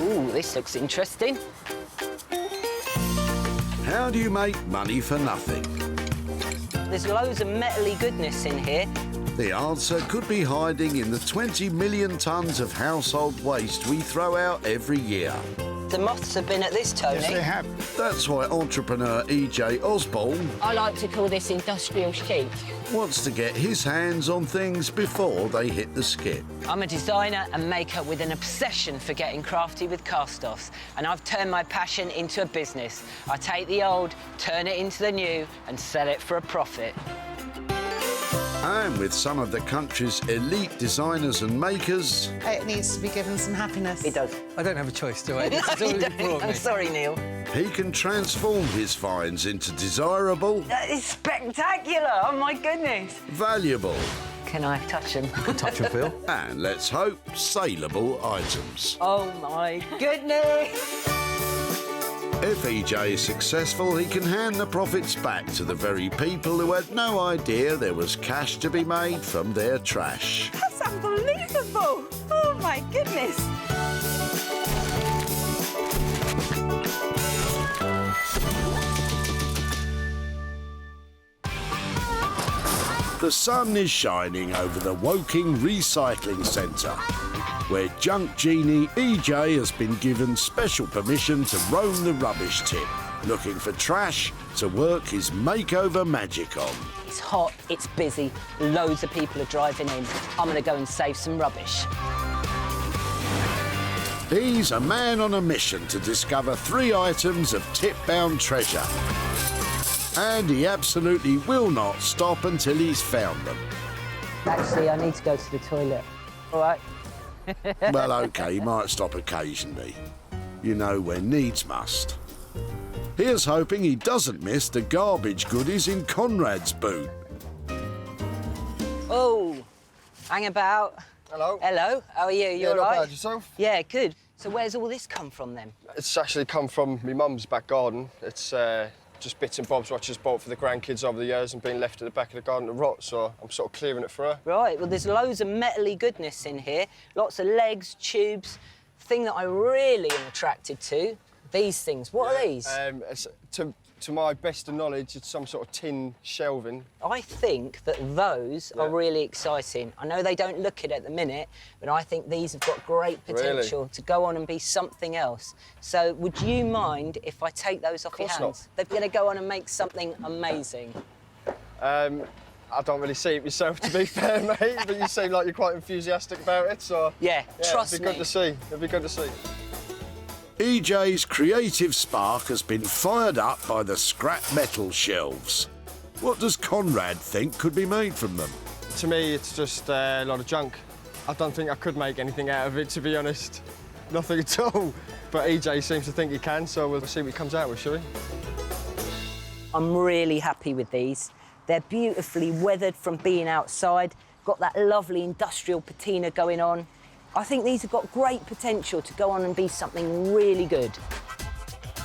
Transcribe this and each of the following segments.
Ooh, this looks interesting. How do you make money for nothing? There's loads of metally goodness in here. The answer could be hiding in the 20 million tonnes of household waste we throw out every year. The moths have been at this, Tony. Yes, they have. That's why entrepreneur E.J. Osborne I like to call this industrial chic. wants to get his hands on things before they hit the skip. I'm a designer and maker with an obsession for getting crafty with cast-offs, and I've turned my passion into a business. I take the old, turn it into the new, and sell it for a profit. And with some of the country's elite designers and makers, It needs to be given some happiness. It does. I don't have a choice, do I? No, This is all you you don't. brought me. I'm sorry, Neil. he can transform his finds into desirable, That is spectacular! Oh, my goodness! valuable, Can I touch them? Touch and feel. and let's hope, saleable items. Oh, my goodness! If E.J. is successful, he can hand the profits back to the very people who had no idea there was cash to be made from their trash. That's unbelievable! Oh, my goodness! The sun is shining over the Woking Recycling Centre, where junk genie E.J. has been given special permission to roam the rubbish tip, looking for trash to work his makeover magic on. It's hot, it's busy, loads of people are driving in. I'm going to go and save some rubbish. He's a man on a mission to discover 3 items of tip-bound treasure. And he absolutely will not stop until he's found them. Actually, I need to go to the toilet. All right? Well, OK, he might stop occasionally. You know, when needs must. Here's hoping he doesn't miss the garbage goodies in Conrad's boot. Oh, hang about. Hello. Hello, how are you? You Yeah, all not right? bad. Yourself? Yeah, good. So where's all this come from then? It's actually come from my mum's back garden. It's just bits and bobs what she's bought for the grandkids over the years and been left at the back of the garden to rot, so I'm sort of clearing it for her. Right, well, there's loads of metally goodness in here. Lots of legs, tubes. Thing that I really am attracted to, these things. What are these? It's, to my best of knowledge, it's some sort of tin shelving. I think that those are really exciting. I know they don't look it at the minute, but I think these have got great potential to go on and be something else. So would you mind if I take those off your Of hands? course They're going to go on and make something amazing. I don't really see it myself, to be fair, mate, but you seem like you're quite enthusiastic about it, so... Yeah, trust it'd be me. good to see. It'd be good to see. E.J.'s creative spark has been fired up by the scrap metal shelves. What does Conrad think could be made from them? To me, it's just a lot of junk. I don't think I could make anything out of it, to be honest. Nothing at all. But EJ seems to think he can, so we'll see what he comes out with, shall we? I'm really happy with these. They're beautifully weathered from being outside, got that lovely industrial patina going on. I think these have got great potential to go on and be something really good.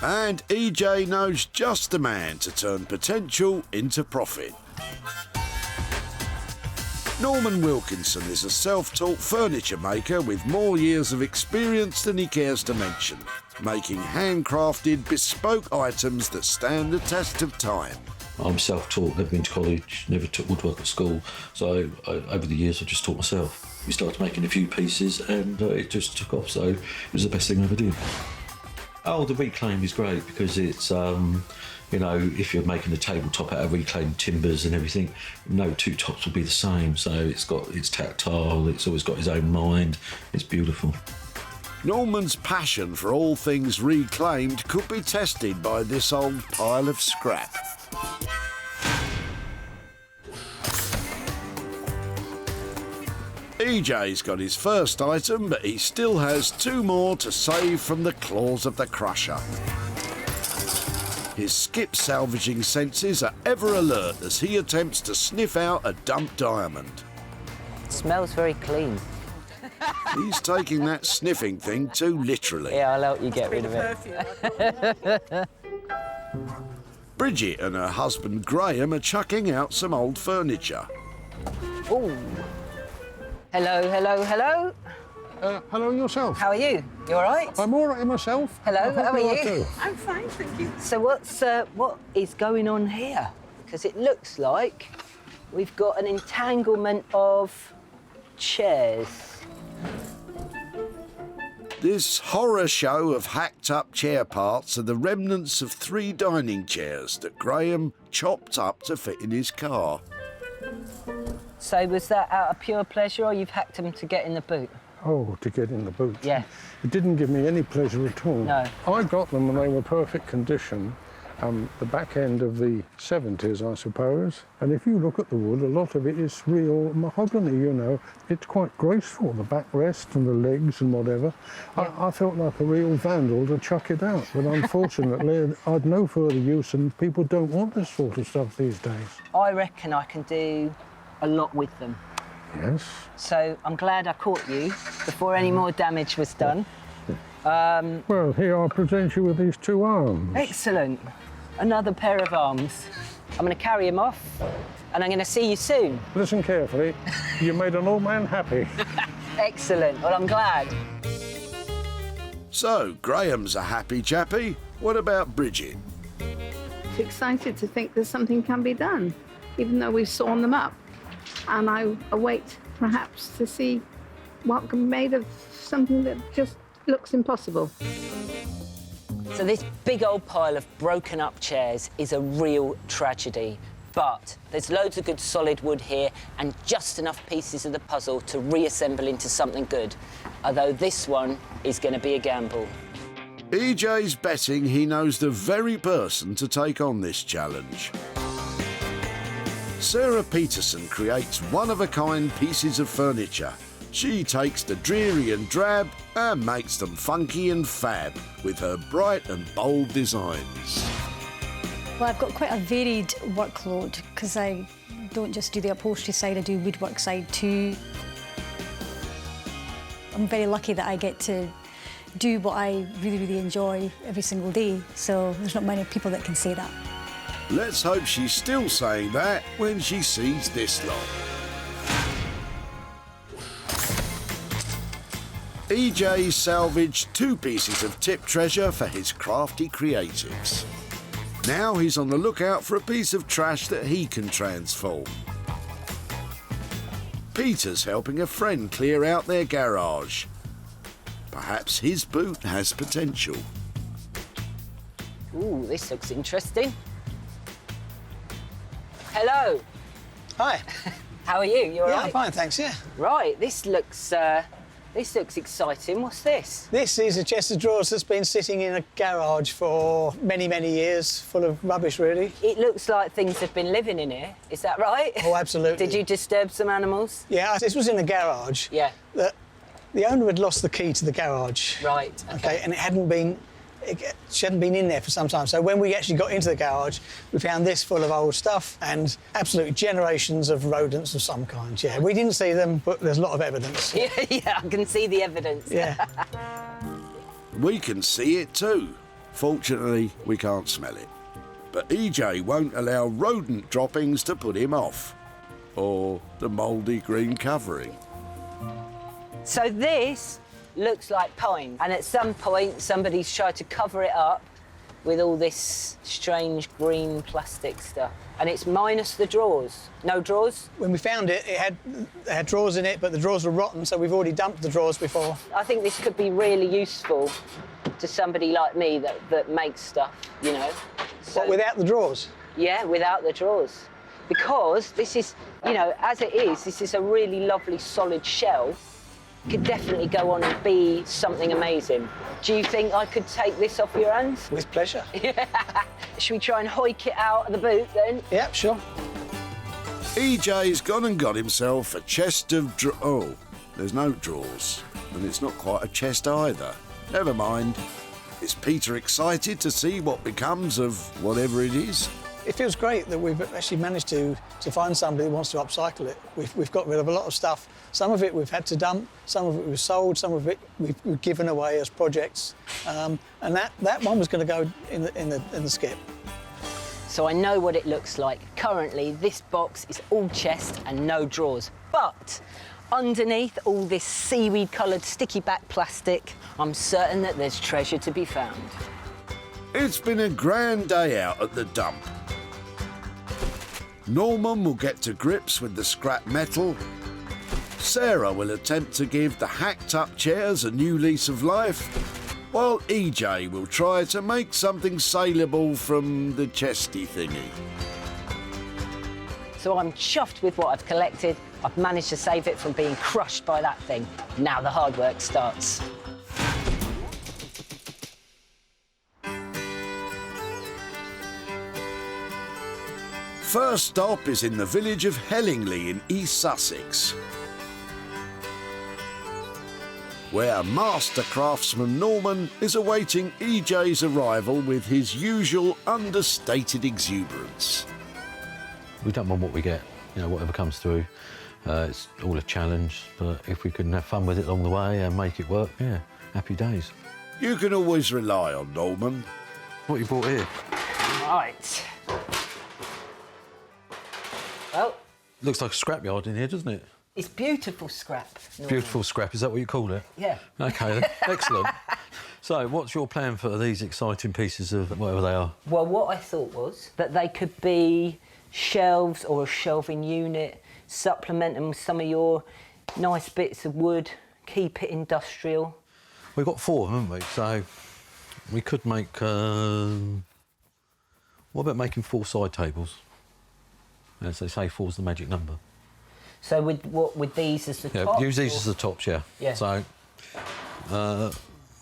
And E.J. knows just the man to turn potential into profit. Norman Wilkinson is a self-taught furniture maker with more years of experience than he cares to mention, making handcrafted, bespoke items that stand the test of time. I'm self-taught, never been to college, never took woodwork at school, so over the years I just taught myself. We started making a few pieces and it just took off, so it was the best thing I ever did. Oh, the reclaim is great because it's, you know, if you're making a tabletop out of reclaimed timbers and everything, no two tops will be the same, so it's tactile, it's always got his own mind, it's beautiful. Norman's passion for all things reclaimed could be tested by this old pile of scrap. EJ's got his first item, but he still has 2 more to save from the claws of the crusher. His skip salvaging senses are ever alert as he attempts to sniff out a dumped diamond. It smells very clean. He's taking that sniffing thing too literally. Yeah, I'll help you get rid of it. Bridget and her husband Graham are chucking out some old furniture. Ooh. Hello, hello, hello. Hello yourself. How are you? You all right? I'm all right myself. Hello, I hope how are you? you? I'm fine, thank you. So what is going on here? Because it looks like we've got an entanglement of chairs. This horror show of hacked-up chair parts are the remnants of 3 dining chairs that Graham chopped up to fit in his car. So was that out of pure pleasure, or you've hacked them to get in the boot? Oh, to get in the boot. Yeah. It didn't give me any pleasure at all. No. I got them and they were perfect condition. The back end of the 70s, I suppose. And if you look at the wood, a lot of it is real mahogany, you know. It's quite graceful, the backrest and the legs and whatever. Yeah. I felt like a real vandal to chuck it out, but unfortunately, I'd no further use, and people don't want this sort of stuff these days. I reckon I can do a lot with them. Yes. So I'm glad I caught you before any more damage was done. Well, here I present you with these 2 arms. Excellent. Another pair of arms. I'm going to carry him off, and I'm going to see you soon. Listen carefully. You made an old man happy. Excellent. Well, I'm glad. So, Graham's a happy chappy. What about Bridget? Excited to think that something can be done, even though we've sawn them up. And I await, perhaps, to see what can be made of something that just looks impossible. So this big old pile of broken up chairs is a real tragedy. But there's loads of good solid wood here and just enough pieces of the puzzle to reassemble into something good. Although this one is going to be a gamble. EJ's betting he knows the very person to take on this challenge. Sarah Peterson creates one-of-a-kind pieces of furniture. She takes the dreary and drab and makes them funky and fab with her bright and bold designs. Well, I've got quite a varied workload because I don't just do the upholstery side, I do woodwork side too. I'm very lucky that I get to do what I really, really enjoy every single day, so there's not many people that can say that. Let's hope she's still saying that when she sees this lot. EJ salvaged 2 pieces of tip treasure for his crafty creatives. Now he's on the lookout for a piece of trash that he can transform. Peter's helping a friend clear out their garage. Perhaps his boot has potential. Ooh, this looks interesting. Hello. Hi. How are you? You all right? I'm fine, thanks, yeah. Right, this looks exciting. What's this? This is a chest of drawers that's been sitting in a garage for many, many years, full of rubbish, really. It looks like things have been living in here. Is that right? Oh, absolutely. Did you disturb some animals? Yeah, this was in a garage. Yeah. The owner had lost the key to the garage. Right, okay. And she hadn't been in there for some time. So when we actually got into the garage, we found this full of old stuff and absolute generations of rodents of some kind, yeah. We didn't see them, but there's a lot of evidence. Yeah, I can see the evidence. Yeah. We can see it too. Fortunately, we can't smell it. But EJ won't allow rodent droppings to put him off. Or the mouldy green covering. So this looks like pine, and at some point somebody's tried to cover it up with all this strange green plastic stuff. And it's minus the drawers. No drawers? When we found it, it had drawers in it, but the drawers were rotten, so we've already dumped the drawers before. I think this could be really useful to somebody like me that makes stuff, you know. So, What, without the drawers? Yeah, without the drawers. Because this is, you know, as it is, this is a really lovely solid shell. Could definitely go on and be something amazing. Do you think I could take this off your hands? With pleasure. Should we try and hoik it out of the boot then? Yep, sure. EJ's gone and got himself a chest of oh, there's no drawers. And it's not quite a chest either. Never mind. Is Peter excited to see what becomes of whatever it is? It feels great that we've actually managed to find somebody who wants to upcycle it. We've got rid of a lot of stuff. Some of it we've had to dump, some of it we've sold, some of it we've given away as projects. And that one was going to go in the skip. So I know what it looks like. Currently, this box is all chest and no drawers. But underneath all this seaweed-coloured sticky back plastic, I'm certain that there's treasure to be found. It's been a grand day out at the dump. Norman will get to grips with the scrap metal. Sarah will attempt to give the hacked-up chairs a new lease of life, while EJ will try to make something saleable from the chesty thingy. So I'm chuffed with what I've collected. I've managed to save it from being crushed by that thing. Now the hard work starts. First stop is in the village of Hellingley in East Sussex, where master craftsman Norman is awaiting EJ's arrival with his usual understated exuberance. We don't mind what we get, you know, whatever comes through. It's all a challenge, but if we can have fun with it along the way and make it work, yeah, happy days. You can always rely on Norman. What you brought here? Right. Well, Looks like a scrapyard in here, doesn't it? it's beautiful scrap. Norman. Beautiful scrap, is that what you call it? Yeah. OK, then. Excellent. So, what's your plan for these exciting pieces of whatever they are? Well, what I thought was that they could be shelves or a shelving unit, supplement them with some of your nice bits of wood, keep it industrial. We've got 4 of them, haven't we? So, we could make... what about making 4 side tables? As they say, 4's the magic number. So with these as the top? Use these as the tops, yeah. Yeah. So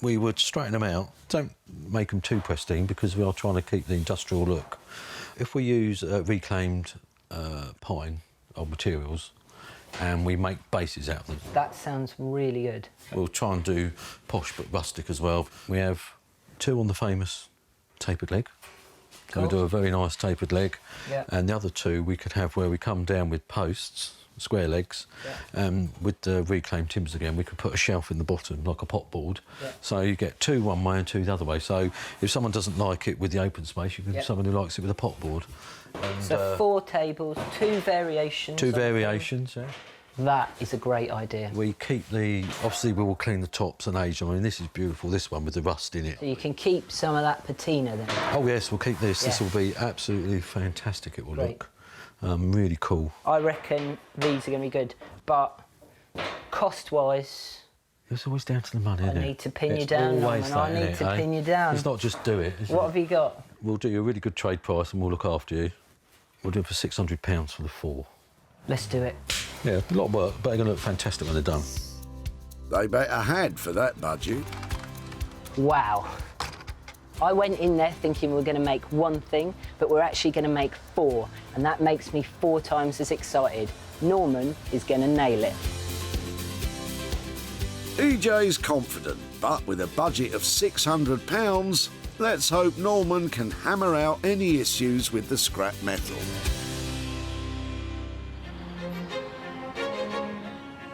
we would straighten them out. Don't make them too pristine because we are trying to keep the industrial look. If we use reclaimed pine or materials and we make bases out of them. That sounds really good. We'll try and do posh but rustic as well. We have 2 on the famous tapered leg. So we do a very nice tapered leg. Yeah. And the other 2 we could have where we come down with posts, square legs, and with the reclaimed timbers again, we could put a shelf in the bottom, like a pot board. Yeah. So you get 2 one way and 2 the other way. So if someone doesn't like it with the open space, you can have someone who likes it with a pot board. And, so 4 tables, 2 variations. 2 variations, yeah. That is a great idea. We keep the... Obviously, we will clean the tops and age them. I mean, this is beautiful, this one with the rust in it. So you can keep some of that patina then? Oh, yes, we'll keep this. Yeah. This will be absolutely fantastic, it will Great. look. Really cool. I reckon these are going to be good, but cost-wise... It's always down to the money, isn't it? I need to pin you down, always Norman. I need to pin you down. It's not just do it, is it? What have you got? We'll do you a really good trade price and we'll look after you. We'll do it for £600 for the 4. Let's do it. Yeah, a lot of work, but they're going to look fantastic when they're done. They better had for that budget. Wow. I went in there thinking we were going to make 1 thing, but we're actually going to make 4, and that makes me 4 times as excited. Norman is going to nail it. EJ's confident, but with a budget of £600, let's hope Norman can hammer out any issues with the scrap metal.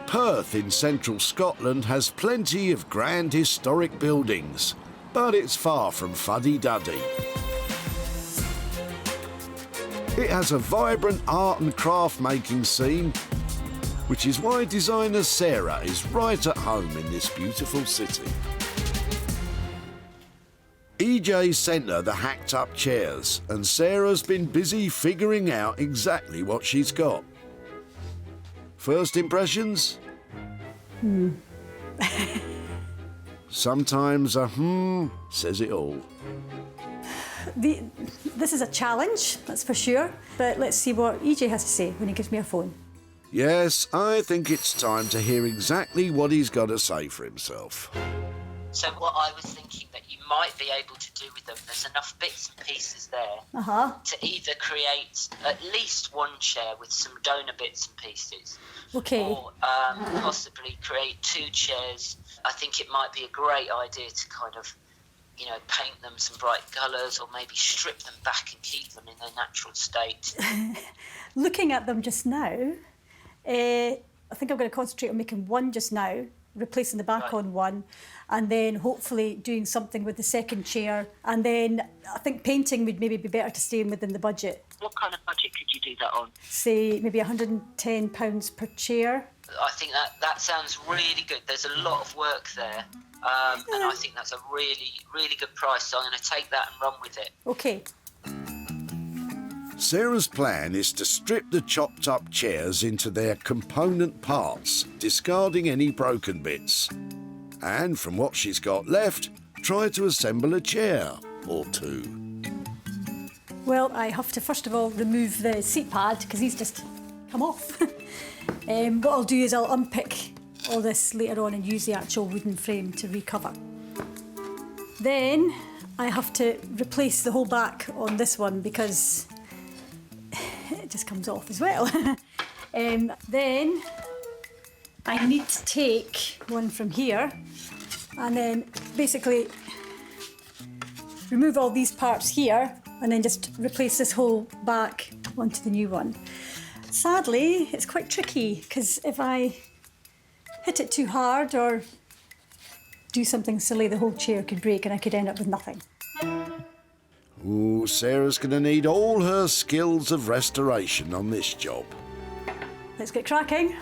Perth in central Scotland has plenty of grand historic buildings, but it's far from fuddy-duddy. It has a vibrant art and craft making scene, which is why designer Sarah is right at home in this beautiful city. EJ sent her the hacked up chairs, and Sarah's been busy figuring out exactly what she's got. First impressions? Sometimes a says it all. This is a challenge, that's for sure, but let's see what EJ has to say when he gives me a phone. Yes, I think it's time to hear exactly what he's got to say for himself. So what I was thinking that you might be able to do with them, there's enough bits and pieces there to either create at least 1 chair with some donor bits and pieces, or possibly create 2 chairs. I think it might be a great idea to kind of, you know, paint them some bright colours or maybe strip them back and keep them in their natural state. Looking at them just now, I think I'm going to concentrate on making 1 just now, replacing the back on 1, and then hopefully doing something with the second chair. And then I think painting would maybe be better to stay within the budget. What kind of budget could you do that on? Say maybe £110 per chair. I think that sounds really good. There's a lot of work there, and I think that's a really, really good price. So I'm going to take that and run with it. OK. Sarah's plan is to strip the chopped up chairs into their component parts, discarding any broken bits. And from what she's got left, try to assemble a chair or two. Well, I have to first of all remove the seat pad because he's just come off. What I'll do is I'll unpick all this later on and use the actual wooden frame to recover. Then I have to replace the whole back on this one because it just comes off as well. Then I need to take one from here and then basically remove all these parts here and then just replace this whole back onto the new one. Sadly, it's quite tricky because if I hit it too hard or do something silly, the whole chair could break and I could end up with nothing. Ooh, Sarah's going to need all her skills of restoration on this job. Let's get cracking.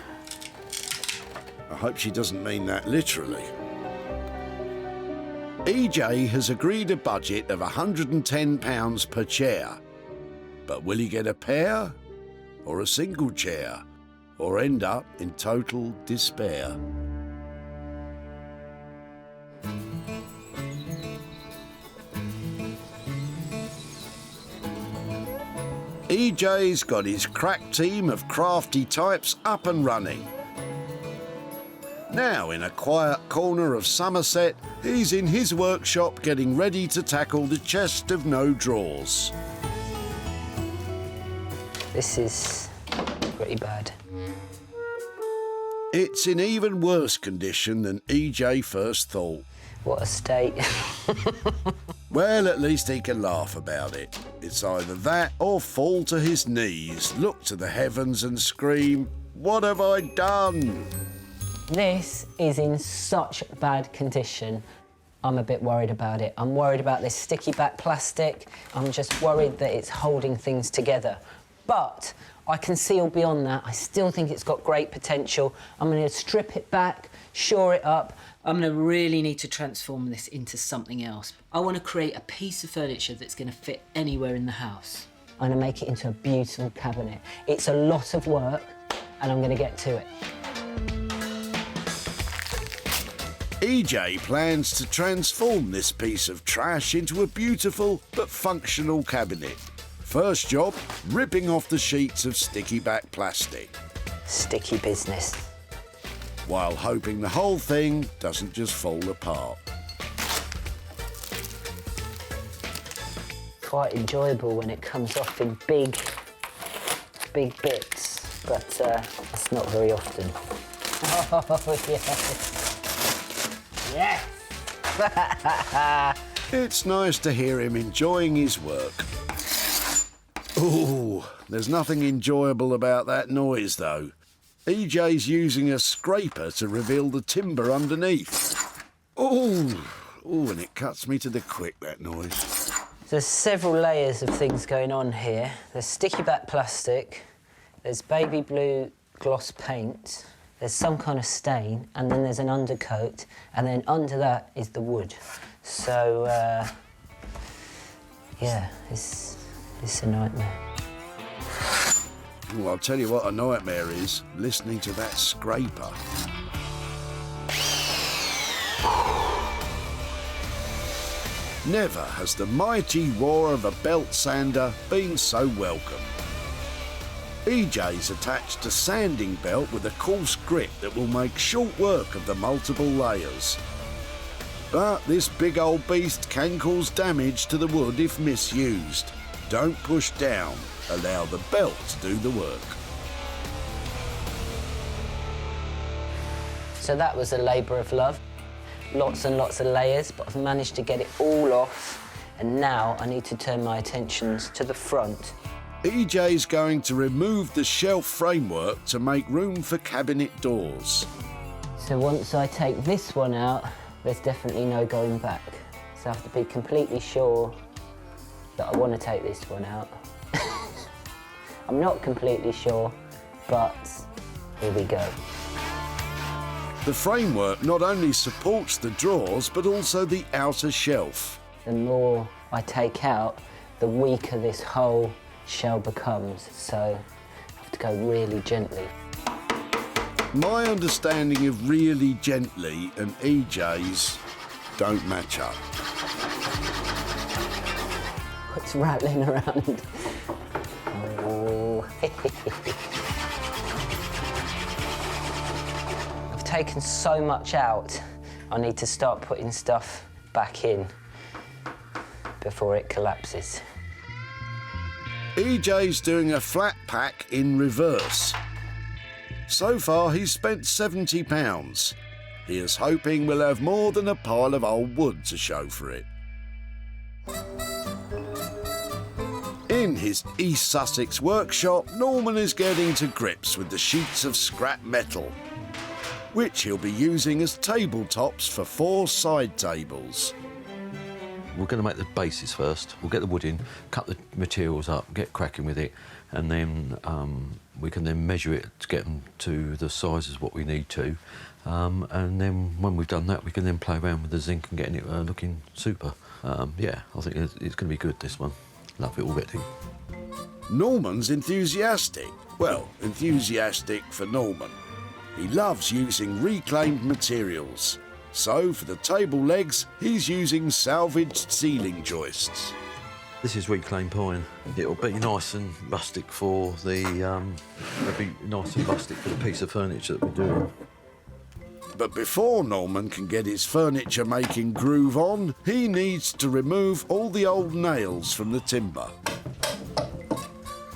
I hope she doesn't mean that literally. EJ has agreed a budget of £110 per chair. But will he get a pair? Or a single chair? Or end up in total despair? EJ's got his crack team of crafty types up and running. Now, in a quiet corner of Somerset, he's in his workshop getting ready to tackle the chest of no drawers. This is pretty bad. It's in even worse condition than EJ first thought. What a state. Well, at least he can laugh about it. It's either that or fall to his knees, look to the heavens and scream, "What have I done?" This is in such bad condition. I'm a bit worried about it. I'm worried about this sticky back plastic. I'm just worried that it's holding things together. But I can see all beyond that. I still think it's got great potential. I'm going to strip it back, shore it up. I'm going to really need to transform this into something else. I want to create a piece of furniture that's going to fit anywhere in the house. I'm going to make it into a beautiful cabinet. It's a lot of work, and I'm going to get to it. EJ plans to transform this piece of trash into a beautiful but functional cabinet. First job, ripping off the sheets of sticky back plastic. Sticky business. While hoping the whole thing doesn't just fall apart. Quite enjoyable when it comes off in big bits, but that's not very often. Oh, yes. Yes! It's nice to hear him enjoying his work. Ooh, there's nothing enjoyable about that noise, though. EJ's using a scraper to reveal the timber underneath. Ooh, and it cuts me to the quick, that noise. There's several layers of things going on here. There's sticky back plastic, there's baby blue gloss paint, there's some kind of stain, and then there's an undercoat, and then under that is the wood. So, yeah, it's a nightmare. Well, I'll tell you what a nightmare is, listening to that scraper. Never has the mighty roar of a belt sander been so welcome. EJ's attached a sanding belt with a coarse grip that will make short work of the multiple layers. But this big old beast can cause damage to the wood if misused. Don't push down, allow the belt to do the work. So that was a labour of love. Lots and lots of layers, but I've managed to get it all off, and now I need to turn my attentions to the front. EJ's going to remove the shelf framework to make room for cabinet doors. So once I take this one out, there's definitely no going back. So I have to be completely sure that I want to take this one out. I'm not completely sure, but here we go. The framework not only supports the drawers, but also the outer shelf. The more I take out, the weaker this whole shell becomes, so I have to go really gently. My understanding of really gently and EJ's don't match up. What's rattling around? Oh. I've taken so much out, I need to start putting stuff back in before it collapses. EJ's doing a flat pack in reverse. So far, he's spent £70. He is hoping we'll have more than a pile of old wood to show for it. In his East Sussex workshop, Norman is getting to grips with the sheets of scrap metal, which he'll be using as tabletops for 4 side tables. We're going to make the bases first. We'll get the wood in, cut the materials up, get cracking with it, and then we can then measure it to get them to the sizes what we need to. And then when we've done that, we can then play around with the zinc and getting it looking super. Yeah, I think it's going to be good, this one. Love it already. Norman's enthusiastic. Well, enthusiastic for Norman. He loves using reclaimed materials. So, for the table legs, he's using salvaged ceiling joists. This is reclaimed pine. It'll be nice and rustic for the. It'll be nice and rustic for the piece of furniture that we're doing. But before Norman can get his furniture-making groove on, he needs to remove all the old nails from the timber.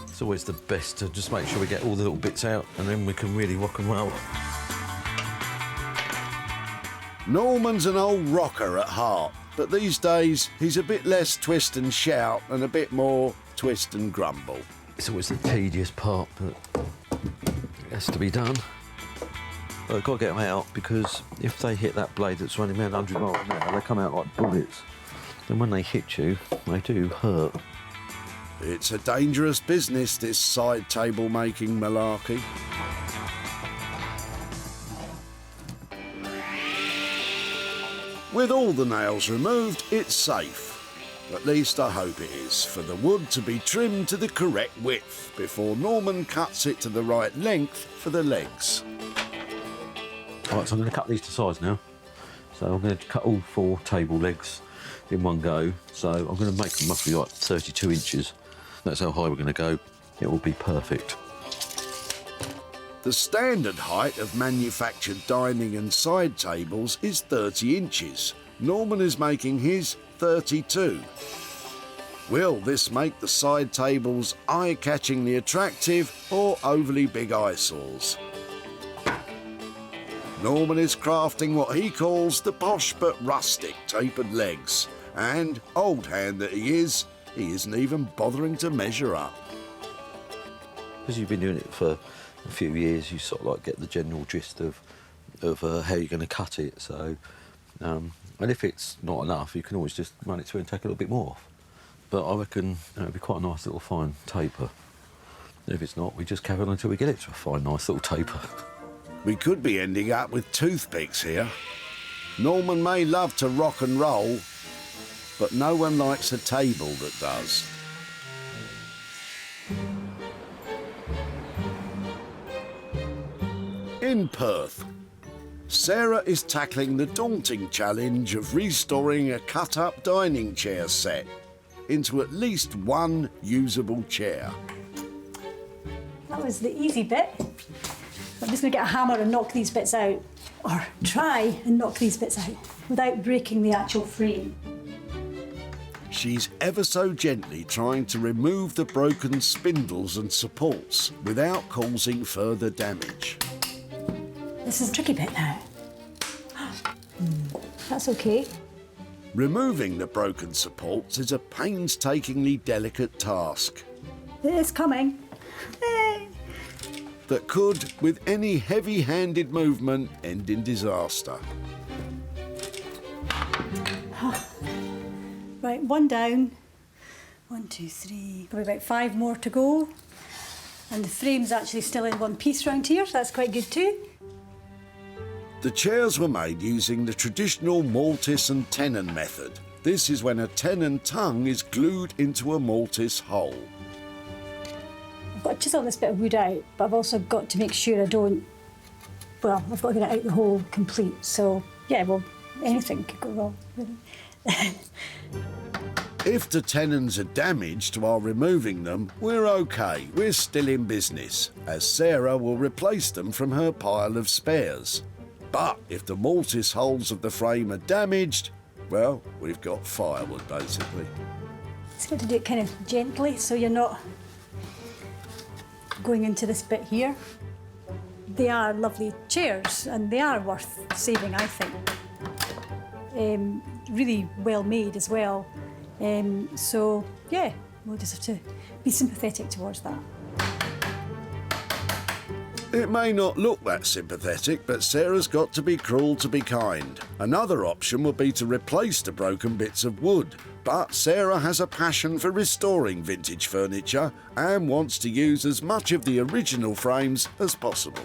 It's always the best to just make sure we get all the little bits out, and then we can really rock and roll. Norman's an old rocker at heart, but these days he's a bit less twist and shout and a bit more twist and grumble. It's always the tedious part, but it has to be done. But I've got to get them out, because if they hit that blade that's running around 100 miles an hour, they come out like bullets. And when they hit you, they do hurt. It's a dangerous business, this side table making malarkey. With all the nails removed, it's safe. At least I hope it is, for the wood to be trimmed to the correct width before Norman cuts it to the right length for the legs. All right, so I'm going to cut these to size now. So I'm going to cut all 4 table legs in one go. So I'm going to make them roughly like 32 inches. That's how high we're going to go. It will be perfect. The standard height of manufactured dining and side tables is 30 inches. Norman is making his 32. Will this make the side tables eye-catchingly attractive or overly big eyesores? Norman is crafting what he calls the posh but rustic tapered legs. And, old hand that he isn't even bothering to measure up. Because you've been doing it for a few years, you sort of like get the general gist of how you're going to cut it. So, and if it's not enough, you can always just run it through and take a little bit more off. But I reckon it'll be quite a nice little fine taper. And if it's not, we just carry on until we get it to a fine, nice little taper. We could be ending up with toothpicks here. Norman may love to rock and roll, but no one likes a table that does. In Perth, Sarah is tackling the daunting challenge of restoring a cut-up dining chair set into at least one usable chair. That was the easy bit. I'm just going to get a hammer and knock these bits out, or try and knock these bits out without breaking the actual frame. She's ever so gently trying to remove the broken spindles and supports without causing further damage. This is the tricky bit now. That's okay. Removing the broken supports is a painstakingly delicate task It's coming. Hey. that could, with any heavy-handed movement, end in disaster. Right, one down. 1, 2, 3. Probably about 5 more to go. And the frame's actually still in one piece round here, so that's quite good too. The chairs were made using the traditional mortise and tenon method. This is when a tenon tongue is glued into a mortise hole. I've got to chisel this bit of wood out, but I've also got to make sure I don't... Well, I've got to get it out the hole complete. So, yeah, well, anything could go wrong, really. If the tenons are damaged while removing them, we're OK. We're still in business, as Sarah will replace them from her pile of spares. But if the mortise holes of the frame are damaged, well, we've got firewood, basically. It's got to do it kind of gently, so you're not going into this bit here. They are lovely chairs, and they are worth saving, I think. Really well made as well. So, yeah, we'll just have to be sympathetic towards that. It may not look that sympathetic, but Sarah's got to be cruel to be kind. Another option would be to replace the broken bits of wood. But Sarah has a passion for restoring vintage furniture and wants to use as much of the original frames as possible.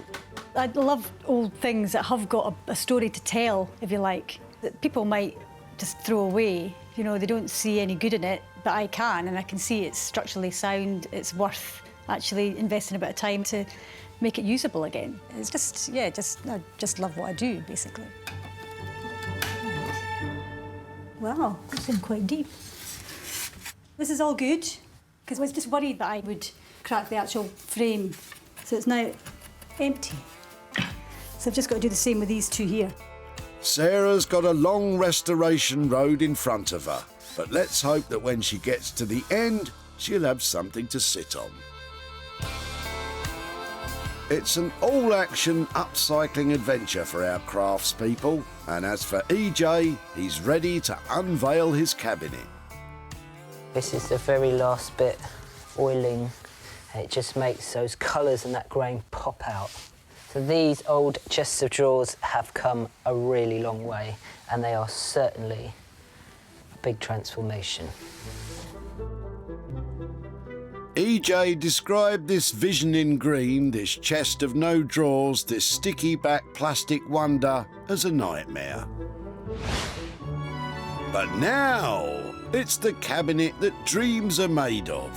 I love old things that have got a story to tell, if you like, that people might just throw away. You know, they don't see any good in it, but I can, and I can see it's structurally sound. It's worth actually investing a bit of time to make it usable again. It's just, yeah, I just love what I do, basically. Wow, that's been quite deep. This is all good, because I was just worried that I would crack the actual frame. So it's now empty. So I've just got to do the same with these two here. Sarah's got a long restoration road in front of her, but let's hope that when she gets to the end, she'll have something to sit on. It's an all-action upcycling adventure for our craftspeople, and as for EJ, he's ready to unveil his cabinet. This is the very last bit, oiling. It just makes those colours and that grain pop out. So these old chests of drawers have come a really long way, and they are certainly a big transformation. EJ described this vision in green, this chest of no drawers, this sticky back plastic wonder as a nightmare. But now, it's the cabinet that dreams are made of.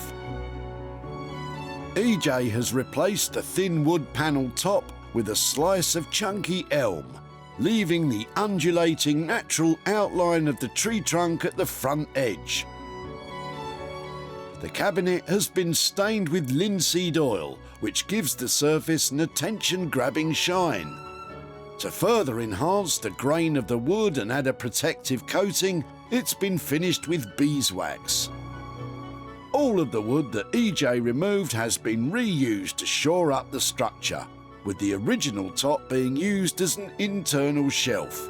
EJ has replaced the thin wood panel top with a slice of chunky elm, leaving the undulating natural outline of the tree trunk at the front edge. The cabinet has been stained with linseed oil, which gives the surface an attention-grabbing shine. To further enhance the grain of the wood and add a protective coating, it's been finished with beeswax. All of the wood that EJ removed has been reused to shore up the structure, with the original top being used as an internal shelf.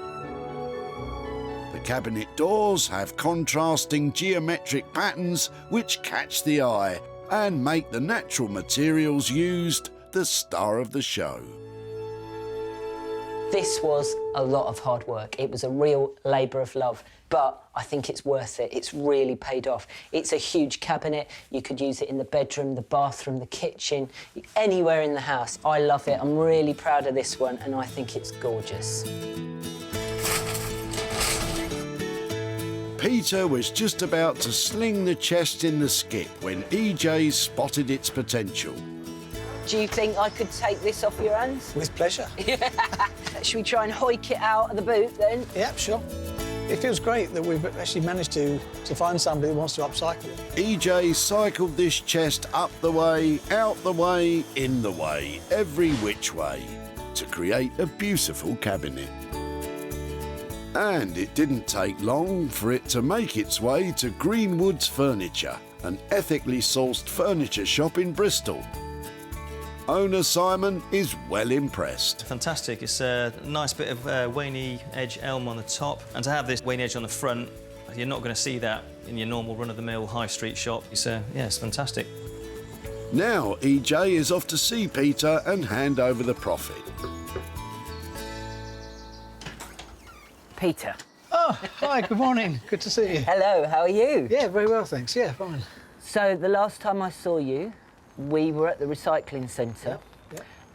The cabinet doors have contrasting geometric patterns which catch the eye and make the natural materials used the star of the show. This was a lot of hard work. It was a real labour of love, but I think it's worth it. It's really paid off. It's a huge cabinet. You could use it in the bedroom, the bathroom, the kitchen, anywhere in the house. I love it. I'm really proud of this one, and I think it's gorgeous. Peter was just about to sling the chest in the skip when EJ spotted its potential. Do you think I could take this off your hands? With pleasure. Should we try and hoik it out of the boot then? Yeah, sure. It feels great that we've actually managed to find somebody who wants to upcycle it. EJ cycled this chest up the way, out the way, in the way, every which way, to create a beautiful cabinet. And it didn't take long for it to make its way to Greenwood's Furniture, an ethically sourced furniture shop in Bristol. Owner Simon is well impressed. Fantastic. It's a nice bit of waney edge elm on the top, and to have this waney edge on the front, you're not going to see that in your normal run-of-the-mill high street shop. Yeah, it's fantastic. Now EJ is off to see Peter and hand over the profit. Peter. Oh, hi, good morning. Good to see you. Hello, how are you? Yeah, very well, thanks. Yeah, fine. So the last time I saw you, we were at the recycling centre,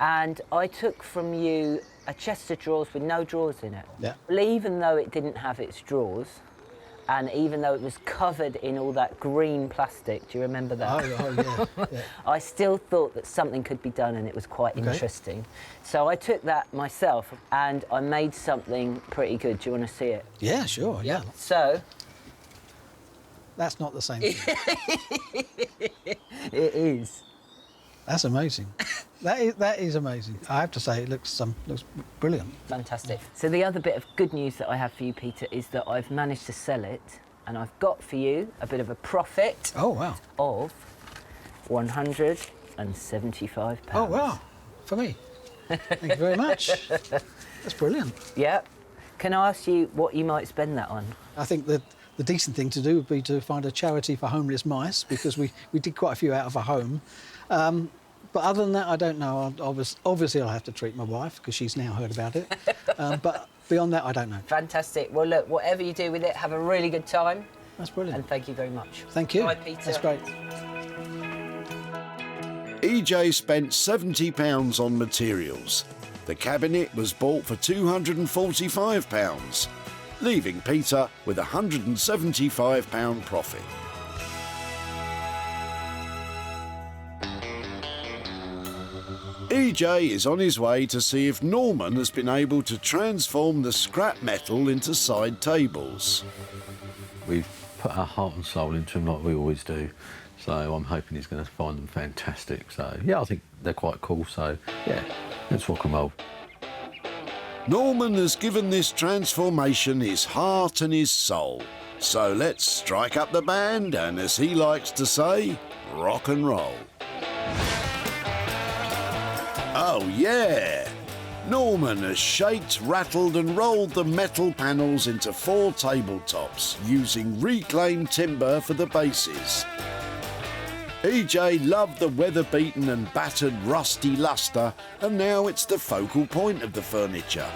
and I took from you a chest of drawers with no drawers in it. Yeah. Well, even though it didn't have its drawers, and even though it was covered in all that green plastic, do you remember that? Oh, yeah. I still thought that something could be done and it was quite interesting. So I took that myself and I made something pretty good. Do you want to see it? Yeah, sure, yeah. So... That's not the same thing. It is. That's amazing. That is amazing. I have to say, it looks brilliant. Fantastic. So the other bit of good news that I have for you, Peter, is that I've managed to sell it, and I've got for you a bit of a profit. Oh wow! Of £175. Oh wow! For me. Thank you very much. That's brilliant. Yeah. Can I ask you what you might spend that on? I think that the decent thing to do would be to find a charity for homeless mice, because we did quite a few out of a home. But other than that, I don't know. Obviously, I'll have to treat my wife, because she's now heard about it. But beyond that, I don't know. Fantastic. Well, look, whatever you do with it, have a really good time. That's brilliant. And thank you very much. Thank you. Bye, Peter. That's great. EJ spent £70 on materials. The cabinet was bought for £245, leaving Peter with £175 profit. EJ is on his way to see if Norman has been able to transform the scrap metal into side tables. We've put our heart and soul into them like we always do, so I'm hoping he's going to find them fantastic. So, yeah, I think they're quite cool, so, yeah, let's rock and roll. Norman has given this transformation his heart and his soul. So let's strike up the band and, as he likes to say, rock and roll. Oh yeah! Norman has shaked, rattled and rolled the metal panels into 4 tabletops using reclaimed timber for the bases. EJ loved the weather-beaten and battered rusty lustre, and now it's the focal point of the furniture.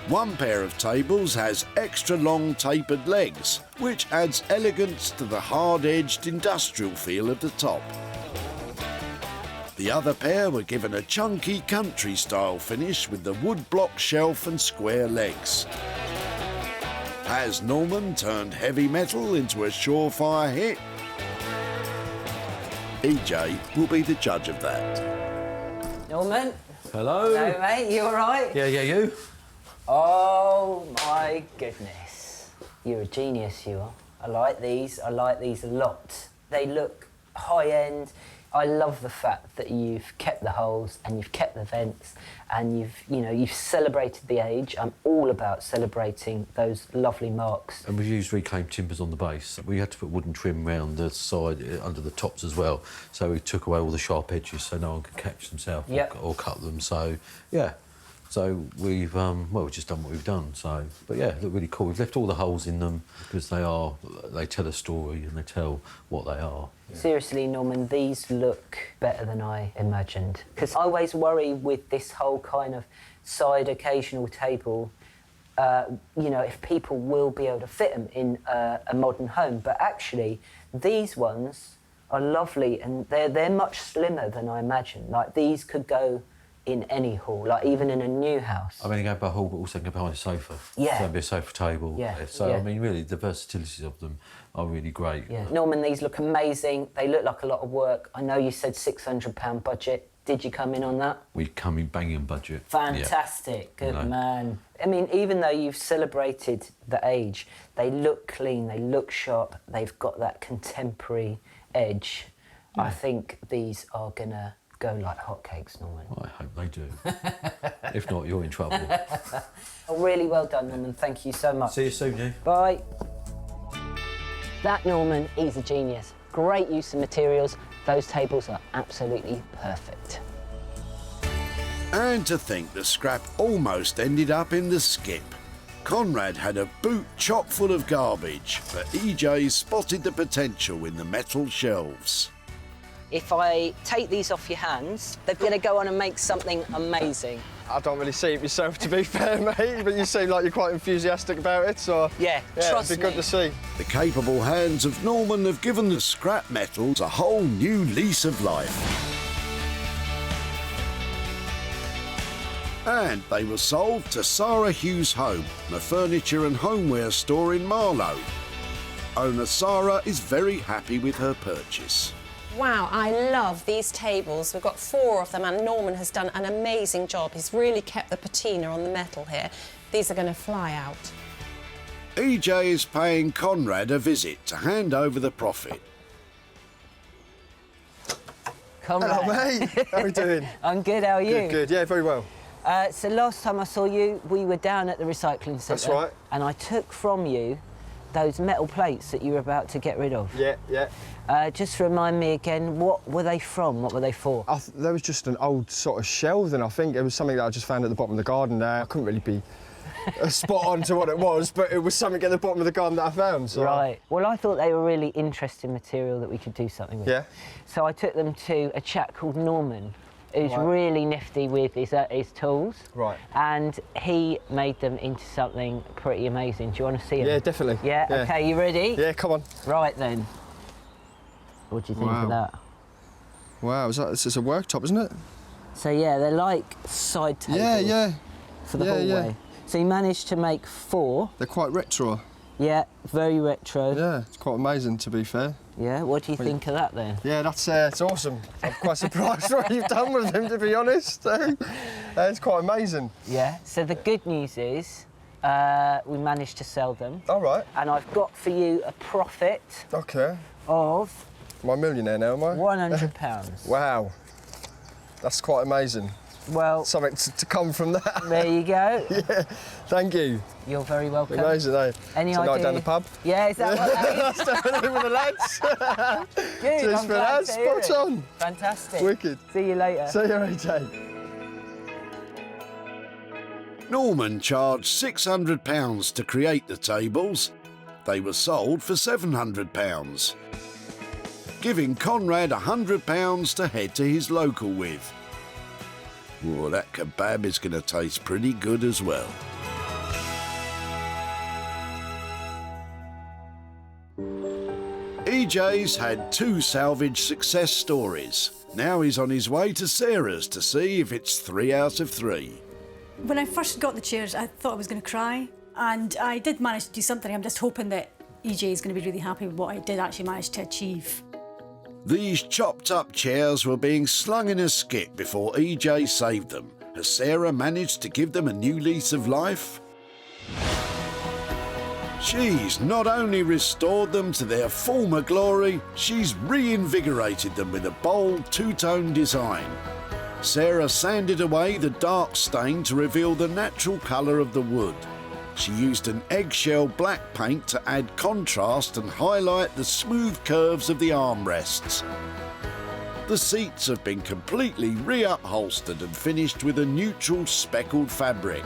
One pair of tables has extra long tapered legs, which adds elegance to the hard-edged industrial feel of the top. The other pair were given a chunky country-style finish with the wood-block shelf and square legs. Has Norman turned heavy metal into a surefire hit? EJ will be the judge of that. Norman? Hello? Hello, mate. You all right? Yeah, you? Oh, my goodness. You're a genius, you are. I like these a lot. They look high-end. I love the fact that you've kept the holes and you've kept the vents and you've celebrated the age. I'm all about celebrating those lovely marks. And we've used reclaimed timbers on the base. We had to put wooden trim round the side, under the tops as well. So we took away all the sharp edges so no one could catch themselves or cut them. So, yeah. So we've, we've just done what we've done. So, but yeah, they look really cool. We've left all the holes in them because they tell a story and they tell what they are. Yeah. Seriously, Norman, these look better than I imagined. Because I always worry with this whole kind of side occasional table, if people will be able to fit them in a modern home. But actually, these ones are lovely and they're much slimmer than I imagined. Like, these could go in any hall, like even in a new house. I mean, they go by a hall, but also go behind a sofa. Yeah. So it'd be a sofa table. Yeah. So, yeah. I mean, really, the versatilities of them are really great. Yeah. Norman, these look amazing. They look like a lot of work. I know you said £600 budget. Did you come in on that? We come in banging budget. Fantastic. Yeah. Good man. I mean, even though you've celebrated the age, they look clean, they look sharp, they've got that contemporary edge. Yeah. I think these are gonna go like hotcakes, Norman. Well, I hope they do. If not, you're in trouble. Oh, really well done, Norman. Thank you so much. See you soon, Nick. Bye. That Norman, he's a genius. Great use of materials. Those tables are absolutely perfect. And to think the scrap almost ended up in the skip. Conrad had a boot chock full of garbage, but EJ spotted the potential in the metal shelves. If I take these off your hands, they're going to go on and make something amazing. I don't really see it myself, to be fair, mate, but you seem like you're quite enthusiastic about it, so... Yeah, trust me. It'd be good to see. The capable hands of Norman have given the scrap metals a whole new lease of life. And they were sold to Sarah Hughes Home, a furniture and homeware store in Marlow. Owner Sarah is very happy with her purchase. Wow, I love these tables. We've got 4 of them and Norman has done an amazing job. He's really kept the patina on the metal here. These are going to fly out. EJ is paying Conrad a visit to hand over the profit. Conrad. Hello, mate. How are you doing? I'm good, how are you? Good, yeah, very well. So last time I saw you, we were down at the recycling centre. That's right. And I took from you those metal plates that you were about to get rid of. Yeah, yeah. Just remind me again, what were they from? What were they for? There was just an old sort of shelving, I think. It was something that I just found at the bottom of the garden there. I couldn't really be spot on to what it was, but it was something at the bottom of the garden that I found. So. Right. Well, I thought they were really interesting material that we could do something with. Yeah. So I took them to a chap called Norman, who's really nifty with his tools. Right. And he made them into something pretty amazing. Do you want to see them? Yeah, definitely. Yeah? Yeah. OK, you ready? Yeah, come on. Right, then. What do you think of that? Wow, it's a worktop, isn't it? So, yeah, they're like side tables. Yeah. For the hallway. Yeah. So you managed to make 4. They're quite retro. Yeah, very retro. Yeah, it's quite amazing, to be fair. Yeah, what do you think of that, then? Yeah, it's awesome. I'm quite surprised what you've done with them, to be honest. It's quite amazing. Yeah, so the good news is we managed to sell them. All right. And I've got for you a profit of... Am I a millionaire now, am I? £100. Wow. That's quite amazing. Well... Something to come from that. There you go. Yeah, thank you. You're very welcome. Amazing, eh? Any so idea? Night down the pub? Yeah, is that what that is? Definitely with the lads. Good, Cheers I'm for glad that. to hear Spot it. on. Fantastic. Wicked. See you later. See you, AJ. Norman charged £600 to create the tables. They were sold for £700, giving Conrad £100 to head to his local with. Oh, that kebab is going to taste pretty good as well. EJ's had 2 salvage success stories. Now he's on his way to Sarah's to see if it's 3 out of 3. When I first got the chairs, I thought I was going to cry. And I did manage to do something. I'm just hoping that EJ is going to be really happy with what I did actually manage to achieve. These chopped-up chairs were being slung in a skip before EJ saved them. Has Sarah managed to give them a new lease of life? She's not only restored them to their former glory, she's reinvigorated them with a bold two-tone design. Sarah sanded away the dark stain to reveal the natural colour of the wood. She used an eggshell black paint to add contrast and highlight the smooth curves of the armrests. The seats have been completely re-upholstered and finished with a neutral speckled fabric,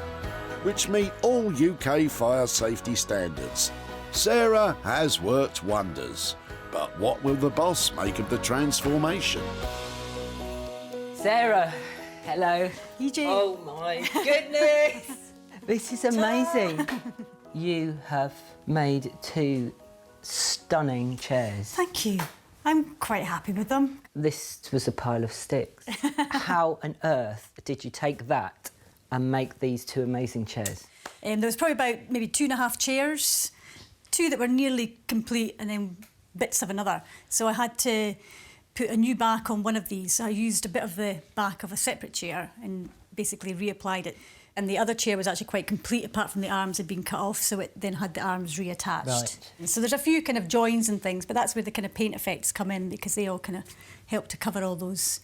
which meet all UK fire safety standards. Sarah has worked wonders, but what will the boss make of the transformation? Sarah, hello. EJ. Oh my goodness! This is amazing. You have made 2 stunning chairs. Thank you. I'm quite happy with them. This was a pile of sticks. How on earth did you take that and make these 2 amazing chairs? There was probably about maybe 2.5 chairs, 2 that were nearly complete and then bits of another. So I had to put a new back on one of these. I used a bit of the back of a separate chair and basically reapplied it. And the other chair was actually quite complete, apart from the arms had been cut off, so it then had the arms reattached. Right. And so there's a few kind of joins and things, but that's where the kind of paint effects come in, because they all kind of help to cover all those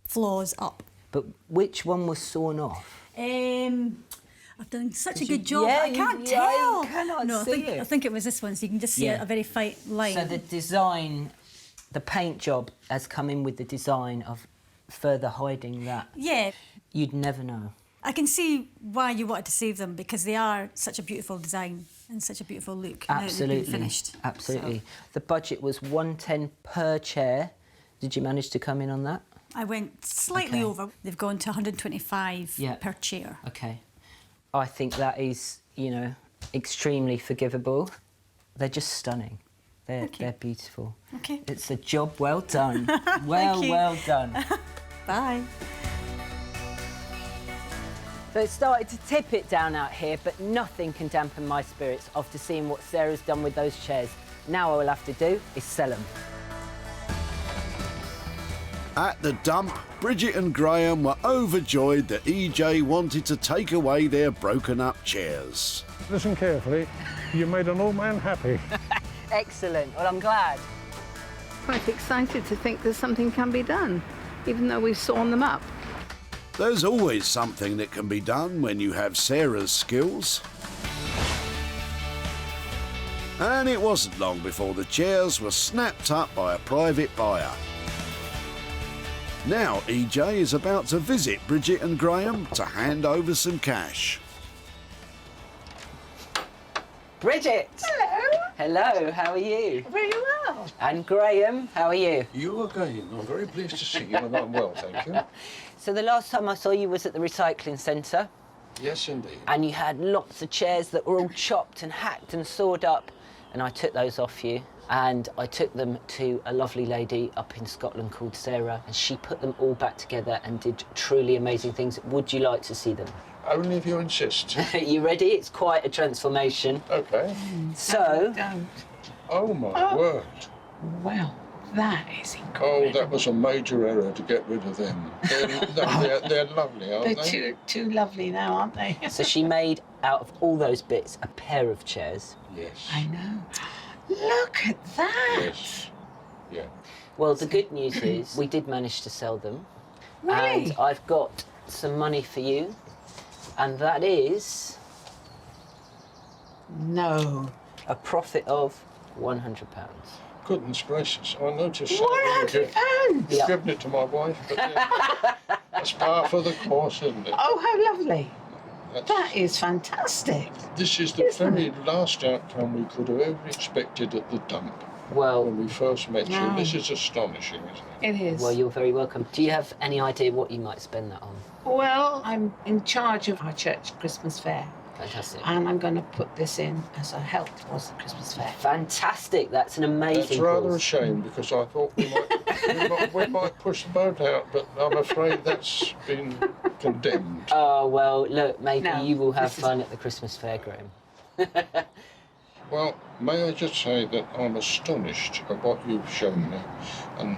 flaws up. But which one was sawn off? I've done such a good job. Yeah, I can't you tell. cannot no, see it. I think it was this one, so you can just see a very fine line. So the design, the paint job has come in with the design of further hiding that. Yeah. You'd never know. I can see why you wanted to save them, because they are such a beautiful design and such a beautiful look. Absolutely. Now they've been finished. Absolutely. So The budget was £110 per chair. Did you manage to come in on that? I went slightly over. They've gone to 125 per chair. OK. I think that is, you know, extremely forgivable. They're just stunning. They're beautiful. OK. It's a job well done. Well done. Bye. But it started to tip it down out here, but nothing can dampen my spirits after seeing what Sarah's done with those chairs. Now all I'll have to do is sell them. At the dump, Bridget and Graham were overjoyed that EJ wanted to take away their broken-up chairs. Listen carefully. You made an old man happy. Excellent. Well, I'm glad. Quite excited to think that something can be done, even though we've sawn them up. There's always something that can be done when you have Sarah's skills. And it wasn't long before the chairs were snapped up by a private buyer. Now EJ is about to visit Bridget and Graham to hand over some cash. Bridget! Hello. Hello, how are you? Very well. And Graham, how are you? You again. I'm very pleased to see you, and I'm well, thank you. So the last time I saw you was at the recycling centre. Yes, indeed. And you had lots of chairs that were all chopped and hacked and sawed up. And I took those off you. And I took them to a lovely lady up in Scotland called Sarah. And she put them all back together and did truly amazing things. Would you like to see them? Only if you insist. You ready? It's quite a transformation. OK. So... Oh, my word. Wow, that is incredible. Oh, that was a major error to get rid of them. They're lovely, aren't they? They're too lovely now, aren't they? So she made, out of all those bits, a pair of chairs. Yes. I know. Look at that. Yes. Yeah. Well, the good news is we did manage to sell them. Really? And I've got some money for you. And that is... No. A profit of £100. Goodness gracious, I noticed £100? You've given it to my wife, but yeah, that's par for the course, isn't it? Oh, how lovely. That's, That is fantastic. this is the very last outcome we could have ever expected at the dump. Well, when we first met you. No. This is astonishing, isn't it? It is. well, you're very welcome. Do you have any idea what you might spend that on? Well, I'm in charge of our church Christmas fair. Fantastic. And I'm going to put this in as a help towards the Christmas fair. Fantastic. That's an amazing That's rather cause. a shame, because I thought we might push the boat out, but I'm afraid that's been condemned. Oh, well, look, maybe No, you will have this is- fun at the Christmas fair, Graham. Well, may I just say that I'm astonished at what you've shown me, and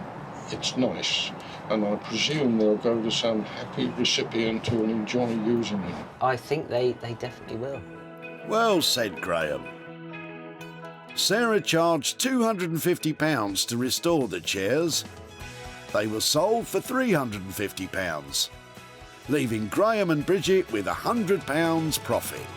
it's nice, and I presume they'll go to some happy recipient who will enjoy using them. I think they definitely will. Well said, Graham. Sarah charged £250 to restore the chairs. They were sold for £350, leaving Graham and Bridget with £100 profit.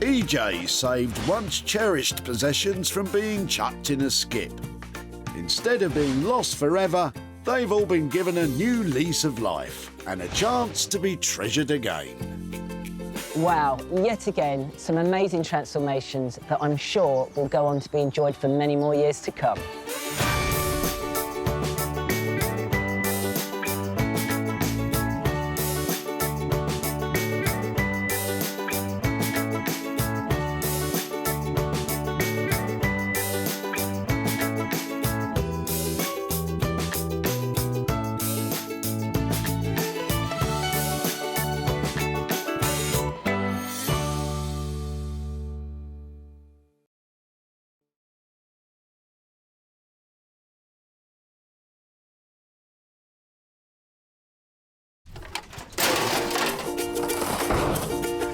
EJ saved once cherished possessions from being chucked in a skip. Instead of being lost forever, they've all been given a new lease of life and a chance to be treasured again. Wow, yet again, some amazing transformations that I'm sure will go on to be enjoyed for many more years to come.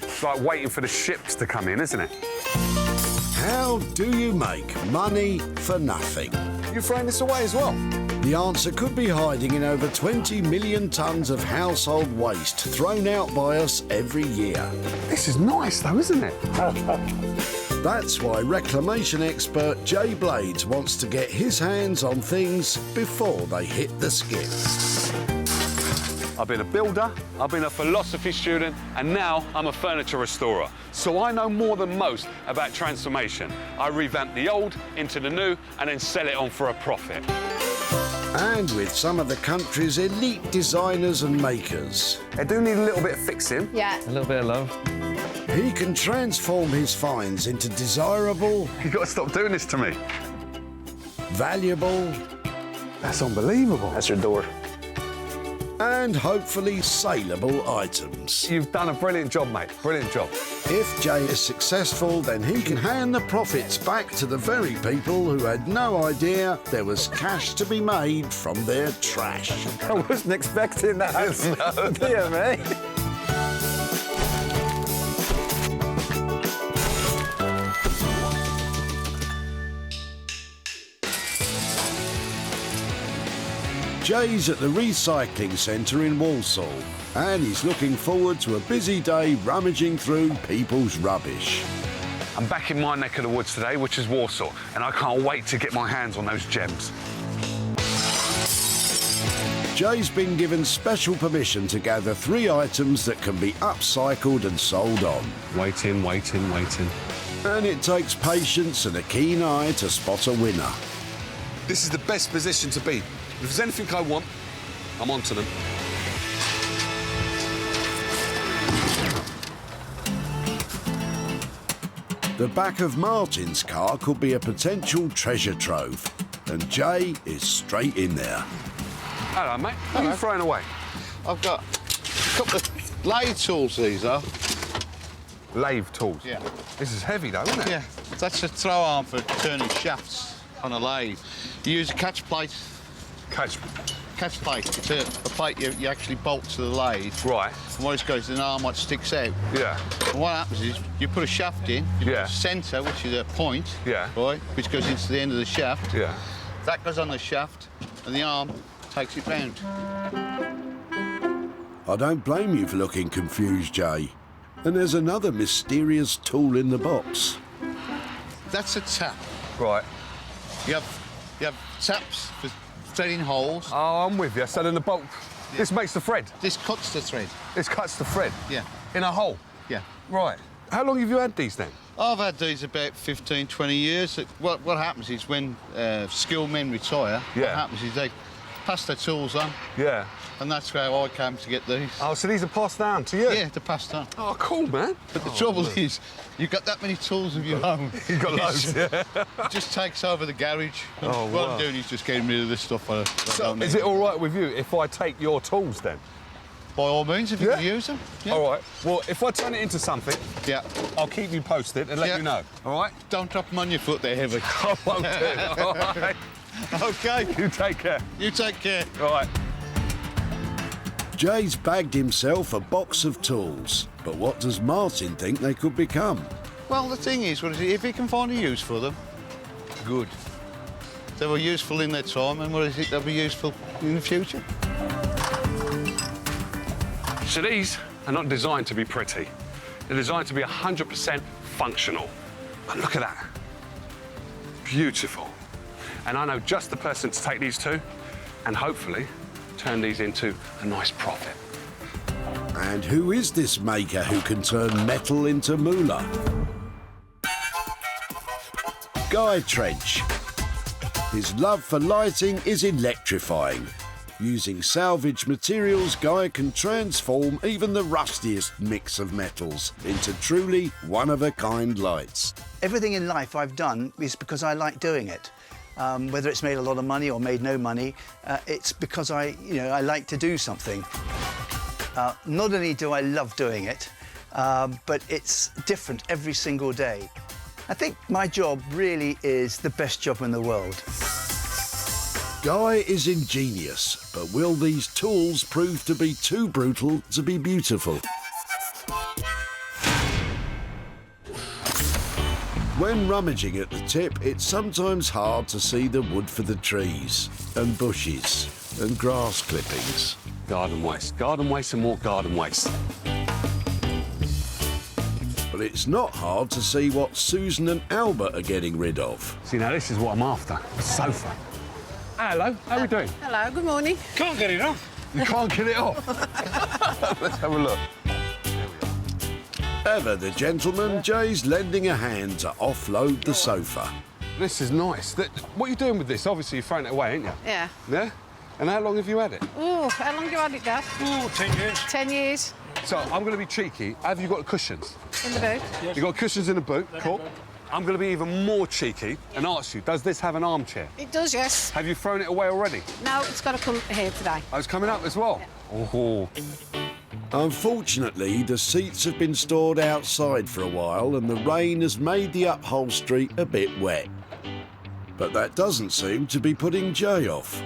It's like waiting for the ships to come in, isn't it? How do you make money for nothing? You're throwing this away as well? The answer could be hiding in over 20 million tonnes of household waste thrown out by us every year. This is nice, though, isn't it? That's why reclamation expert Jay Blades wants to get his hands on things before they hit the skip. I've been a builder, I've been a philosophy student, and now I'm a furniture restorer. So I know more than most about transformation. I revamp the old into the new and then sell it on for a profit. And with some of the country's elite designers and makers. They do need a little bit of fixing. Yeah. A little bit of love. He can transform his finds into desirable, You've got to stop doing this to me. valuable, That's unbelievable. That's your door. And hopefully saleable items. You've done a brilliant job, mate. Brilliant job. If Jay is successful, then he can hand the profits back to the very people who had no idea there was cash to be made from their trash. I wasn't expecting that. No. Dear me. Jay's at the recycling centre in Walsall, and he's looking forward to a busy day rummaging through people's rubbish. I'm back in my neck of the woods today, which is Warsaw, and I can't wait to get my hands on those gems. Jay's been given special permission to gather 3 items that can be upcycled and sold on. Waiting, waiting, waiting. And it takes patience and a keen eye to spot a winner. This is the best position to be. If there's anything I want, I'm onto them. The back of Martin's car could be a potential treasure trove, and Jay is straight in there. Hello, mate. What are you throwing away? I've got a couple of lathe tools, these are. Lathe tools? Yeah. This is heavy, though, isn't it? Yeah. That's a throw arm for turning shafts on a lathe. You use a catch plate. Catch plate. It's a plate you actually bolt to the lathe. Right. And what it goes, an arm that sticks out. Yeah. And what happens is you put a shaft in, you put a centre, which is a point, right, which goes into the end of the shaft. Yeah. That goes on the shaft, and the arm takes it round. I don't blame you for looking confused, Jay. And there's another mysterious tool in the box. That's a tap. Right. You have taps for threading holes. Oh, I'm with you. So then the bolt... Yeah. This makes the thread? This cuts the thread. This cuts the thread? Yeah. In a hole? Yeah. Right. How long have you had these then? I've had these about 15, 20 years. What happens is when skilled men retire, what happens is they pass their tools on. Yeah. And that's how I came to get these. Oh, so these are passed down to you? Yeah, they're passed on. Oh, cool, man. But the trouble is, you've got that many tools of your own. You've got loads, yeah. It just takes over the garage. Oh, what wow. I'm doing is just getting rid of this stuff I don't need. Is it all right with you if I take your tools then? By all means, if you can use them. Yeah. All right. Well, if I turn it into something, I'll keep you posted and let you know. All right? Don't drop them on your foot there, heavy. I won't do. All right. OK. You take care. You take care. All right. Jay's bagged himself a box of tools, but what does Martin think they could become? Well, the thing is, if he can find a use for them, good. They were useful in their time, and what is it they'll be useful in the future? So these are not designed to be pretty. They're designed to be 100% functional. And look at that. Beautiful. And I know just the person to take these to, and hopefully turn these into a nice profit. And who is this maker who can turn metal into moolah? Guy Trench. His love for lighting is electrifying. Using salvaged materials, Guy can transform even the rustiest mix of metals into truly one-of-a-kind lights. Everything in life I've done is because I like doing it. Whether it's made a lot of money or made no money, it's because I like to do something. Not only do I love doing it, but it's different every single day. I think my job really is the best job in the world. Guy is ingenious, but will these tools prove to be too brutal to be beautiful? When rummaging at the tip, it's sometimes hard to see the wood for the trees and bushes and grass clippings. Garden waste and more garden waste. But it's not hard to see what Susan and Albert are getting rid of. See, now this is what I'm after, a sofa. Hello, how are we doing? Hello, good morning. Can't get it off. You can't get it off. Let's have a look. Ever the gentleman, Jay's lending a hand to offload the sofa. This is nice. What are you doing with this? Obviously, you're throwing it away, ain't you? Yeah. Yeah? And how long have you had it? Oh, how long have you had it, Dad? Oh, 10 years. 10 years. So, I'm going to be cheeky. Have you got cushions? In the boot. You've got cushions in the boot? Cool. I'm going to be even more cheeky and ask you, does this have an armchair? It does, yes. Have you thrown it away already? No, it's got to come here today. Oh, it's coming up as well? Yeah. Oh. Unfortunately, the seats have been stored outside for a while and the rain has made the upholstery a bit wet. But that doesn't seem to be putting Jay off.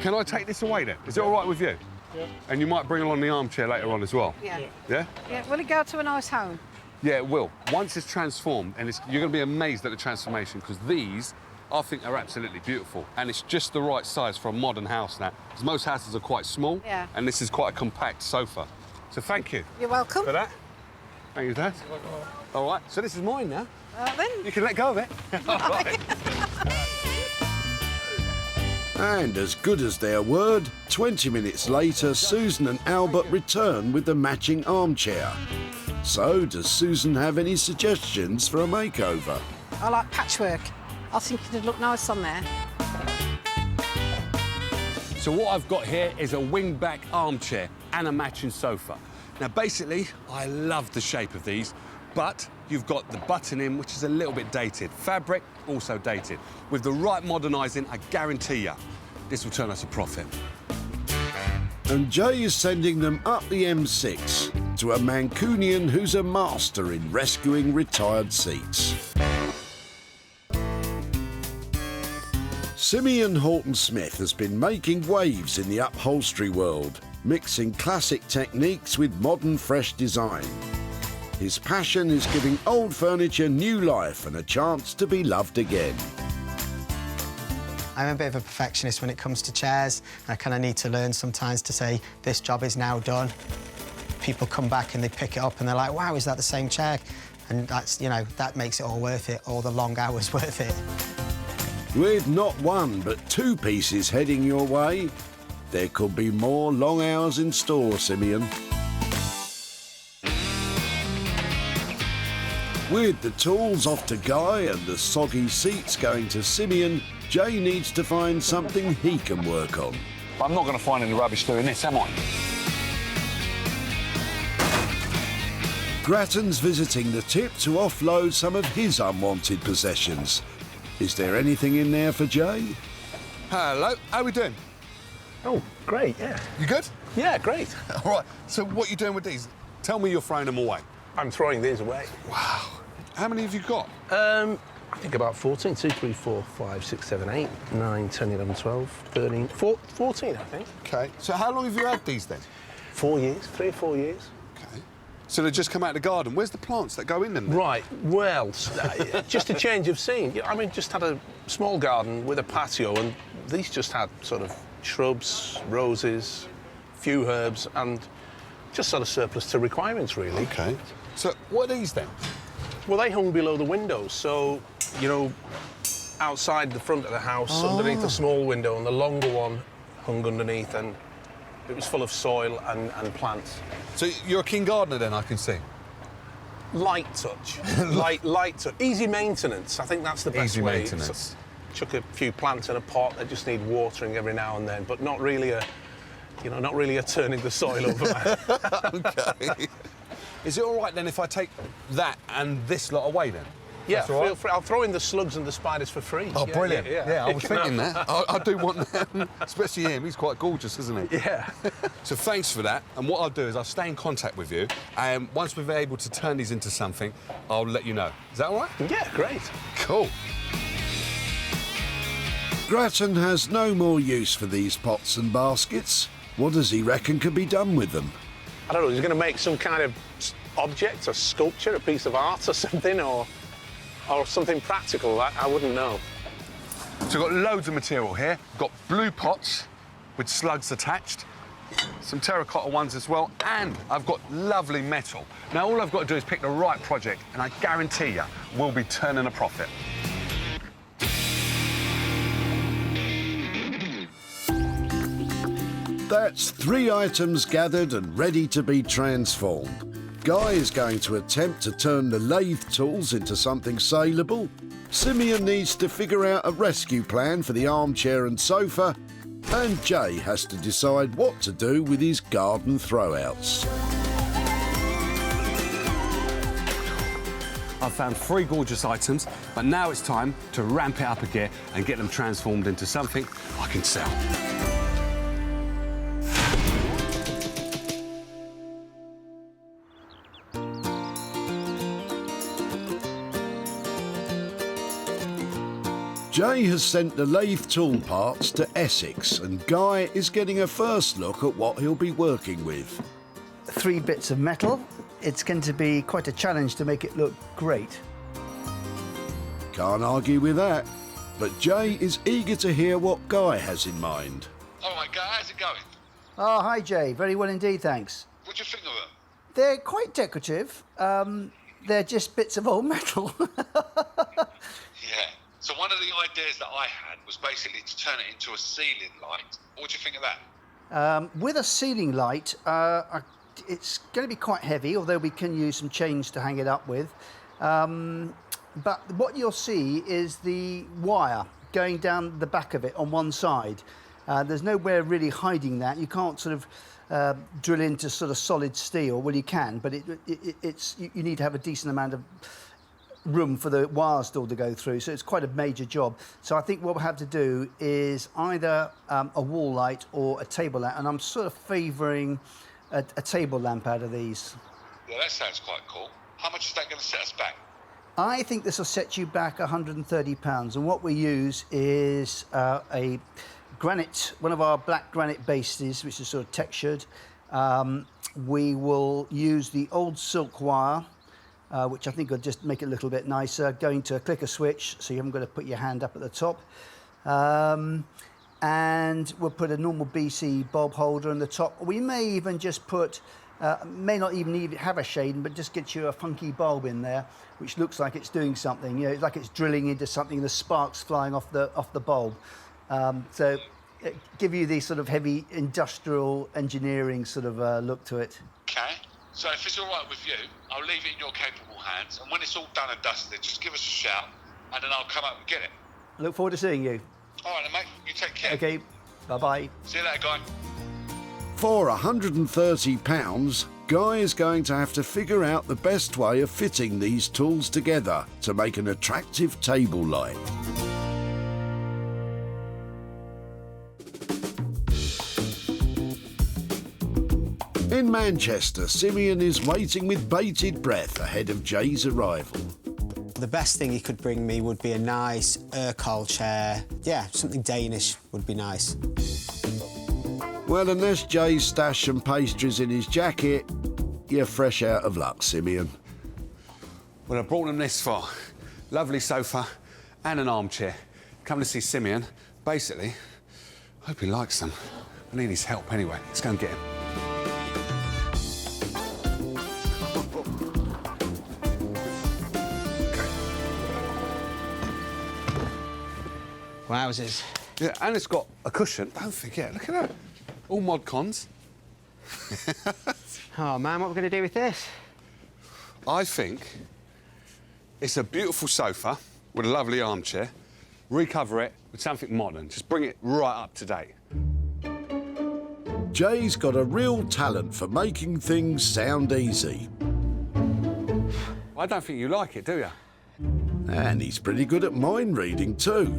Can I take this away then? Is it all right with you? Yeah. And you might bring along the armchair later on as well? Yeah. Yeah? Yeah. Will it go to a nice home? Yeah, it will. Once it's transformed, and you're going to be amazed at the transformation, because these, I think, are absolutely beautiful. And it's just the right size for a modern house now, because most houses are quite small, yeah. And this is quite a compact sofa. So thank you. You're welcome. For that. Thank you, Dad. All right, so this is mine now. Then. You can let go of it. All right. And as good as their word, 20 minutes later, Susan and Albert return with the matching armchair. So, does Susan have any suggestions for a makeover? I like patchwork. I think it'd look nice on there. So what I've got here is a wing-back armchair and a matching sofa. Now, basically, I love the shape of these, but you've got the button-in, which is a little bit dated. Fabric, also dated. With the right modernising, I guarantee you, this will turn us a profit. And Jay is sending them up the M6 to a Mancunian who's a master in rescuing retired seats. Simeon Horton-Smith has been making waves in the upholstery world, mixing classic techniques with modern, fresh design. His passion is giving old furniture new life and a chance to be loved again. I'm a bit of a perfectionist when it comes to chairs. I kind of need to learn sometimes to say, this job is now done. People come back and they pick it up and they're like, wow, is that the same chair? And that's, you know, that makes it all worth it, all the long hours worth it. With not one, but two pieces heading your way, there could be more long hours in store, Simeon. With the tools off to Guy and the soggy seats going to Simeon, Jay needs to find something he can work on. I'm not going to find any rubbish doing this, am I? Grattan's visiting the tip to offload some of his unwanted possessions. Is there anything in there for Jay? Hello, how are we doing? Oh, great, yeah. You good? Yeah, great. All right, so what are you doing with these? Tell me you're throwing them away. I'm throwing these away. Wow. How many have you got? I think about 14. 2, 3, 4, 5, 6, 7, 8, 9, 10, 11, 12, 13, 14, I think. OK. So how long have you had these then? 4 years, 3 or 4 years. OK. So they just come out of the garden. Where's the plants that go in them then? Right, well, just a change of scene. I mean, just had a small garden with a patio and these just had sort of shrubs, roses, few herbs and just sort of surplus to requirements, really. OK. So what are these then? Well, they hung below the windows, so, you know, outside the front of the house, underneath the small window, and the longer one hung underneath, and it was full of soil and plants. So you're a keen gardener then, I can see? Light touch. light touch. Easy maintenance. I think that's the best way. Easy maintenance. So, chuck a few plants in a pot that just need watering every now and then, but not really a, you know, not really a turning the soil over. OK. Is it all right then if I take that and this lot away then? Yeah, feel right? Free. I'll throw in the slugs and the spiders for free. Oh, yeah, brilliant. Yeah, I was thinking that. I do want them, especially him. He's quite gorgeous, isn't he? Yeah. So thanks for that. And what I'll do is I'll stay in contact with you. And once we're able to turn these into something, I'll let you know. Is that all right? Yeah, great. Cool. Grattan has no more use for these pots and baskets. What does he reckon can be done with them? I don't know, he's going to make some kind of object, a sculpture, a piece of art or something, or something practical. I wouldn't know. So we've got loads of material here. We've got blue pots with slugs attached, some terracotta ones as well, and I've got lovely metal. Now, all I've got to do is pick the right project, and I guarantee you we'll be turning a profit. That's 3 items gathered and ready to be transformed. Guy is going to attempt to turn the lathe tools into something saleable. Simeon needs to figure out a rescue plan for the armchair and sofa. And Jay has to decide what to do with his garden throwouts. I've found 3 gorgeous items, but now it's time to ramp it up a gear and get them transformed into something I can sell. Jay has sent the lathe tool parts to Essex, and Guy is getting a first look at what he'll be working with. 3 bits of metal. It's going to be quite a challenge to make it look great. Can't argue with that, but Jay is eager to hear what Guy has in mind. All right, Guy, how's it going? Oh, hi, Jay. Very well indeed, thanks. What do you think of them? They're quite decorative. They're just bits of old metal. Yeah. So one of the ideas that I had was basically to turn it into a ceiling light. What do you think of that? With a ceiling light, it's going to be quite heavy, although we can use some chains to hang it up with. But what you'll see is the wire going down the back of it on one side. There's nowhere really hiding that. You can't sort of drill into sort of solid steel. Well, you can, but you need to have a decent amount of room for the wires still to go through, so it's quite a major job. So I think what we'll have to do is either a wall light or a table lamp, and I'm sort of favouring a table lamp out of these. Yeah, that sounds quite cool. How much is that going to set us back? I think this will set you back £130, and what we use is a granite, one of our black granite bases, which is sort of textured. We will use the old silk wire, which I think will just make it a little bit nicer, going to a clicker switch, so you haven't got to put your hand up at the top. And we'll put a normal BC bulb holder on the top. We may even just put, may not even have a shade, but just get you a funky bulb in there, which looks like it's doing something. You know, it's like it's drilling into something, the sparks flying off the bulb. So give you the sort of heavy industrial engineering sort of look to it. Okay. So if it's all right with you, I'll leave it in your capable hands, and when it's all done and dusted, just give us a shout, and then I'll come up and get it. I look forward to seeing you. All right, then, mate. You take care. Okay, bye-bye. See you later, Guy. For £130, Guy is going to have to figure out the best way of fitting these tools together to make an attractive table light. In Manchester, Simeon is waiting with bated breath ahead of Jay's arrival. The best thing he could bring me would be a nice Urquhart chair. Yeah, something Danish would be nice. Well, unless Jay's stashed some pastries in his jacket, you're fresh out of luck, Simeon. Well, I brought them this far. Lovely sofa and an armchair. Come to see Simeon. Basically, I hope he likes them. I need his help anyway. Let's go and get him. Wowzers. Yeah, and it's got a cushion. Don't forget, look at that. All mod cons. Oh, man, what are we going to do with this? I think it's a beautiful sofa with a lovely armchair. Recover it with something modern. Just bring it right up to date. Jay's got a real talent for making things sound easy. I don't think you like it, do you? And he's pretty good at mind reading too.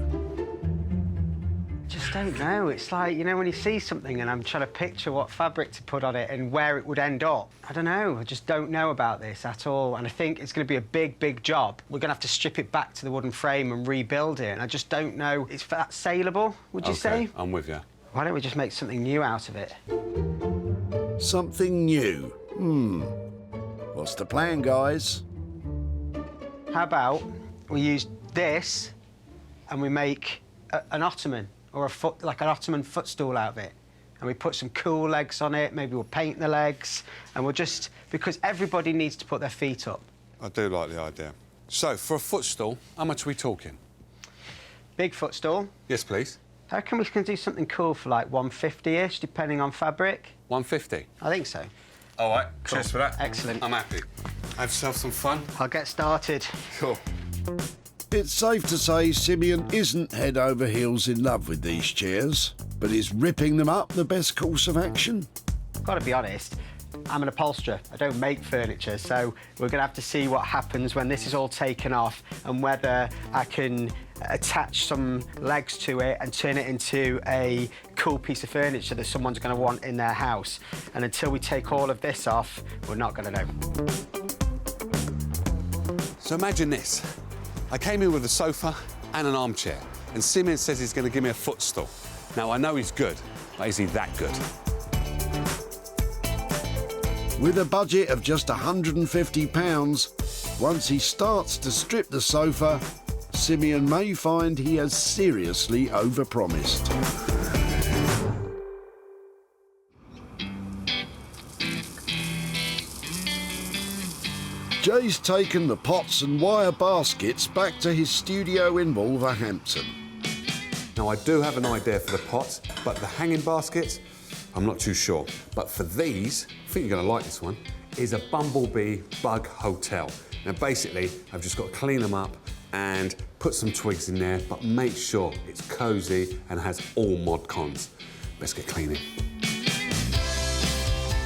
Just don't know. It's like, you know, when you see something and I'm trying to picture what fabric to put on it and where it would end up. I don't know. I just don't know about this at all. And I think it's going to be a big, big job. We're going to have to strip it back to the wooden frame and rebuild it. And I just don't know. Is that saleable, would you say? I'm with you. Why don't we just make something new out of it? Something new? What's the plan, guys? How about we use this and we make an ottoman or like an Ottoman footstool out of it. And we put some cool legs on it, maybe we'll paint the legs, and we'll just... because everybody needs to put their feet up. I do like the idea. So, for a footstool, how much are we talking? Big footstool? Yes, please. I reckon we can do something cool for like 150-ish, depending on fabric. 150? I think so. All right, Cool. cheers for that. Excellent. I'm happy. Have yourself some fun. I'll get started. Cool. It's safe to say Simeon isn't head over heels in love with these chairs, but is ripping them up the best course of action? Got to be honest, I'm an upholsterer. I don't make furniture, so we're going to have to see what happens when this is all taken off and whether I can attach some legs to it and turn it into a cool piece of furniture that someone's going to want in their house. And until we take all of this off, we're not going to know. So imagine this. I came in with a sofa and an armchair, and Simeon says he's going to give me a footstool. Now, I know he's good, but is he that good? With a budget of just £150, once he starts to strip the sofa, Simeon may find he has seriously overpromised. Jay's taken the pots and wire baskets back to his studio in Wolverhampton. Now, I do have an idea for the pots, but the hanging baskets, I'm not too sure. But for these, I think you're going to like this one, is a bumblebee bug hotel. Now, basically, I've just got to clean them up and put some twigs in there, but make sure it's cosy and has all mod cons. Let's get cleaning.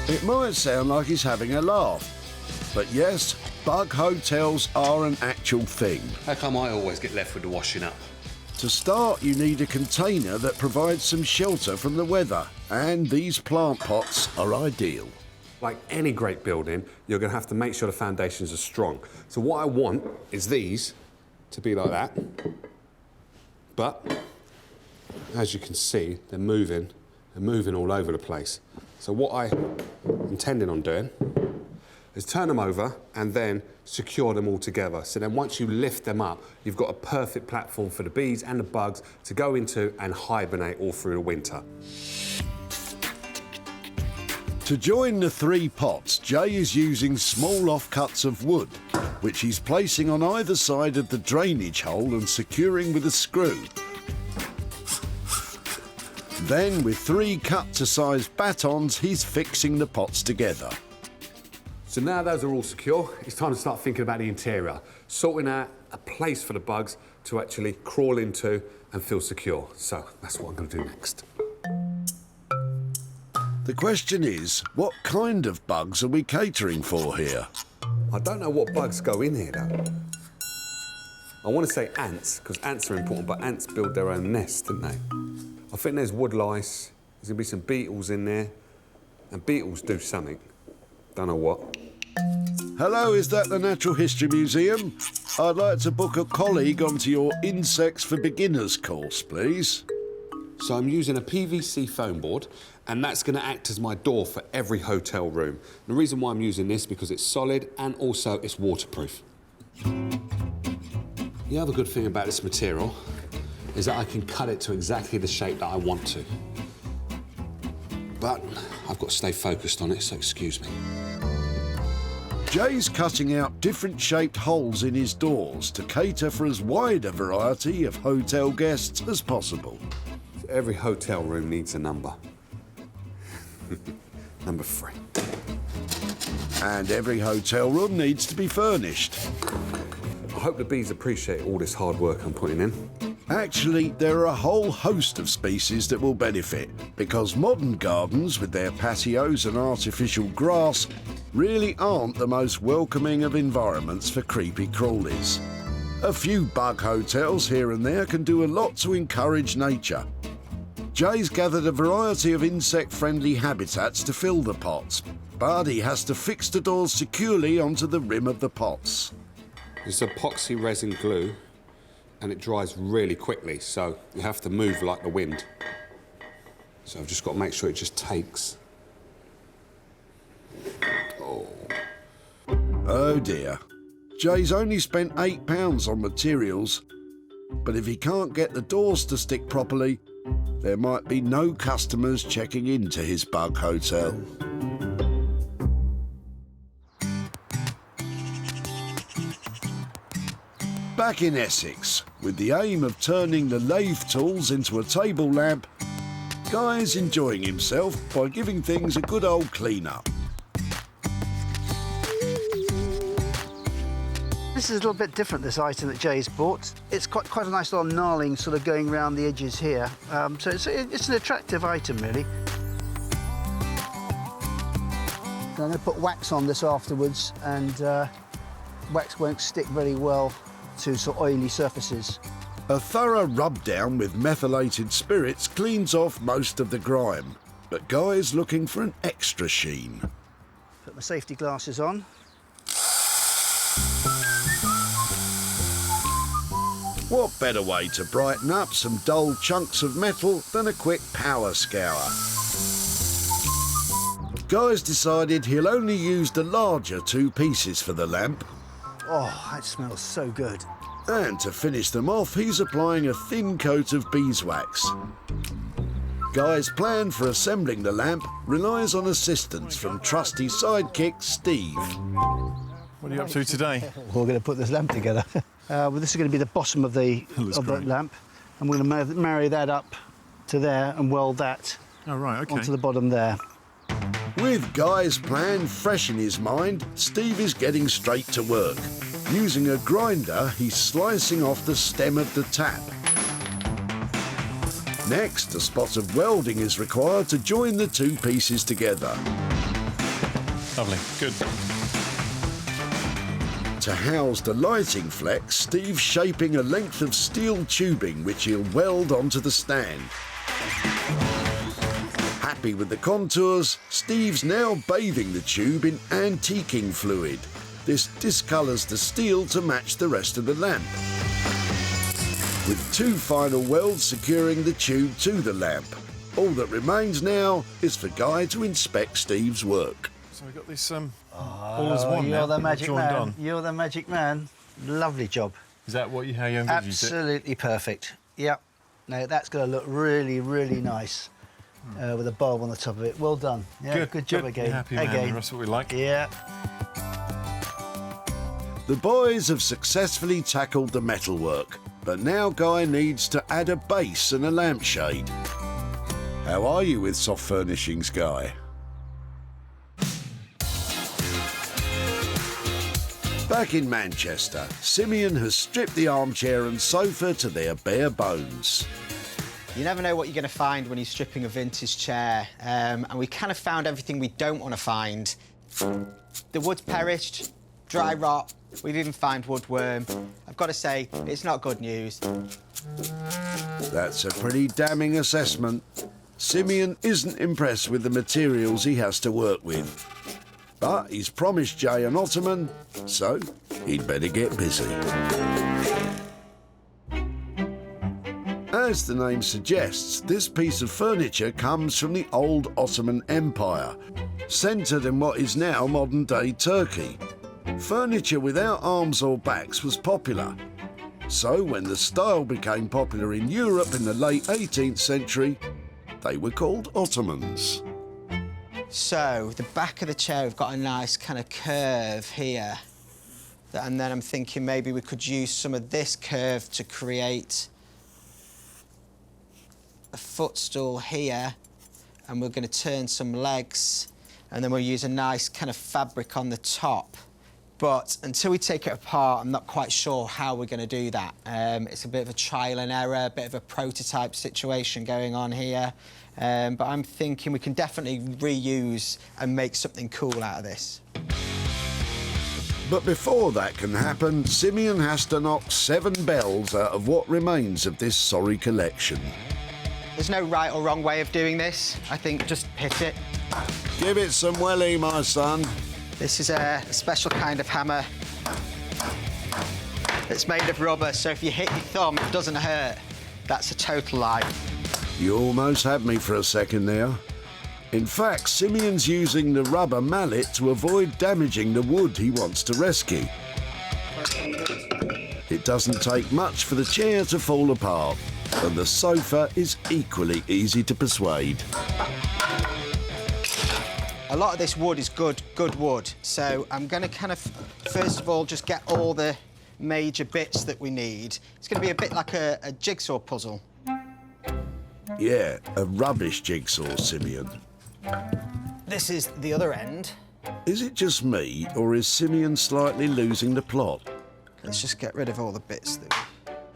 It might sound like he's having a laugh, but yes, bug hotels are an actual thing. How come I always get left with the washing up? To start, you need a container that provides some shelter from the weather, and these plant pots are ideal. Like any great building, you're going to have to make sure the foundations are strong. So what I want is these to be like that, but as you can see, they're moving all over the place. So what I'm intending on doing is turn them over and then secure them all together. So then once you lift them up, you've got a perfect platform for the bees and the bugs to go into and hibernate all through the winter. To join the three pots, Jay is using small offcuts of wood, which he's placing on either side of the drainage hole and securing with a screw. Then, with 3 cut-to-size batons, he's fixing the pots together. So now those are all secure, it's time to start thinking about the interior, sorting out a place for the bugs to actually crawl into and feel secure. So that's what I'm going to do next. The question is, what kind of bugs are we catering for here? I don't know what bugs go in here, though. I want to say ants, because ants are important, but ants build their own nest, don't they? I think there's wood lice, there's going to be some beetles in there, and beetles do something. Don't know what. Hello, is that the Natural History Museum? I'd like to book a colleague onto your Insects for Beginners course, please. So I'm using a PVC foam board, and that's going to act as my door for every hotel room. The reason why I'm using this is because it's solid and also it's waterproof. The other good thing about this material is that I can cut it to exactly the shape that I want to. But I've got to stay focused on it, so excuse me. Jay's cutting out different shaped holes in his doors to cater for as wide a variety of hotel guests as possible. Every hotel room needs a number. Number 3. And every hotel room needs to be furnished. I hope the bees appreciate all this hard work I'm putting in. Actually, there are a whole host of species that will benefit, because modern gardens with their patios and artificial grass really aren't the most welcoming of environments for creepy crawlies. A few bug hotels here and there can do a lot to encourage nature. Jay's gathered a variety of insect-friendly habitats to fill the pots, but he has to fix the doors securely onto the rim of the pots. It's epoxy resin glue, and it dries really quickly, so you have to move like the wind. So I've just got to make sure it just takes. Oh dear. Jay's only spent £8 on materials, but if he can't get the doors to stick properly, there might be no customers checking into his bug hotel. Back in Essex, with the aim of turning the lathe tools into a table lamp, Guy's enjoying himself by giving things a good old clean-up. This is a little bit different, this item that Jay's bought. It's quite a nice little gnarling sort of going around the edges here. So it's an attractive item, really. I'm going to put wax on this afterwards, and wax won't stick very well to sort of oily surfaces. A thorough rub down with methylated spirits cleans off most of the grime, but Guy's looking for an extra sheen. Put my safety glasses on. What better way to brighten up some dull chunks of metal than a quick power scour? Guy's decided he'll only use the larger 2 pieces for the lamp. Oh, that smells so good. And to finish them off, he's applying a thin coat of beeswax. Guy's plan for assembling the lamp relies on assistance from trusty sidekick Steve. What are you up to today? We're going to put this lamp together. Well, this is going to be the bottom of the lamp, and we're going to marry that up to there and weld that onto the bottom there. With Guy's plan fresh in his mind, Steve is getting straight to work. Using a grinder, he's slicing off the stem of the tap. Next, a spot of welding is required to join the 2 pieces together. Lovely, good. To house the lighting flex, Steve's shaping a length of steel tubing which he'll weld onto the stand. Happy with the contours, Steve's now bathing the tube in antiquing fluid. This discolours the steel to match the rest of the lamp. With 2 final welds securing the tube to the lamp. All that remains now is for Guy to inspect Steve's work. So we've got this all as one You're now, the magic joined man. on. You're the magic man. Lovely job. Is that how you envisaged it? Absolutely perfect. Yep. Now that's going to look really, really nice with a bulb on the top of it. Well done. Yeah, good job again. You're happy, man. That's what we like. Yeah. The boys have successfully tackled the metalwork, but now Guy needs to add a base and a lampshade. How are you with soft furnishings, Guy? Back in Manchester, Simeon has stripped the armchair and sofa to their bare bones. You never know what you're going to find when you're stripping a vintage chair, and we kind of found everything we don't want to find. The wood's perished, dry rot, we've even found woodworm. I've got to say, it's not good news. That's a pretty damning assessment. Simeon isn't impressed with the materials he has to work with. But he's promised Jay an Ottoman, so he'd better get busy. As the name suggests, this piece of furniture comes from the old Ottoman Empire, centred in what is now modern-day Turkey. Furniture without arms or backs was popular. So when the style became popular in Europe in the late 18th century, they were called Ottomans. So, the back of the chair, we've got a nice kind of curve here. And then I'm thinking maybe we could use some of this curve to create a footstool here. And we're going to turn some legs. And then we'll use a nice kind of fabric on the top. But until we take it apart, I'm not quite sure how we're going to do that. It's a bit of a trial and error, a bit of a prototype situation going on here. But I'm thinking we can definitely reuse and make something cool out of this. But before that can happen, Simeon has to knock 7 bells out of what remains of this sorry collection. There's no right or wrong way of doing this. I think just hit it. Give it some welly, my son. This is a special kind of hammer. It's made of rubber, so if you hit your thumb, it doesn't hurt. That's a total lie. You almost had me for a second there. In fact, Simeon's using the rubber mallet to avoid damaging the wood he wants to rescue. It doesn't take much for the chair to fall apart, and the sofa is equally easy to persuade. A lot of this wood is good wood, so I'm going to kind of, first of all, just get all the major bits that we need. It's going to be a bit like a jigsaw puzzle. Yeah, a rubbish jigsaw, Simeon. This is the other end. Is it just me, or is Simeon slightly losing the plot? Let's just get rid of all the bits that...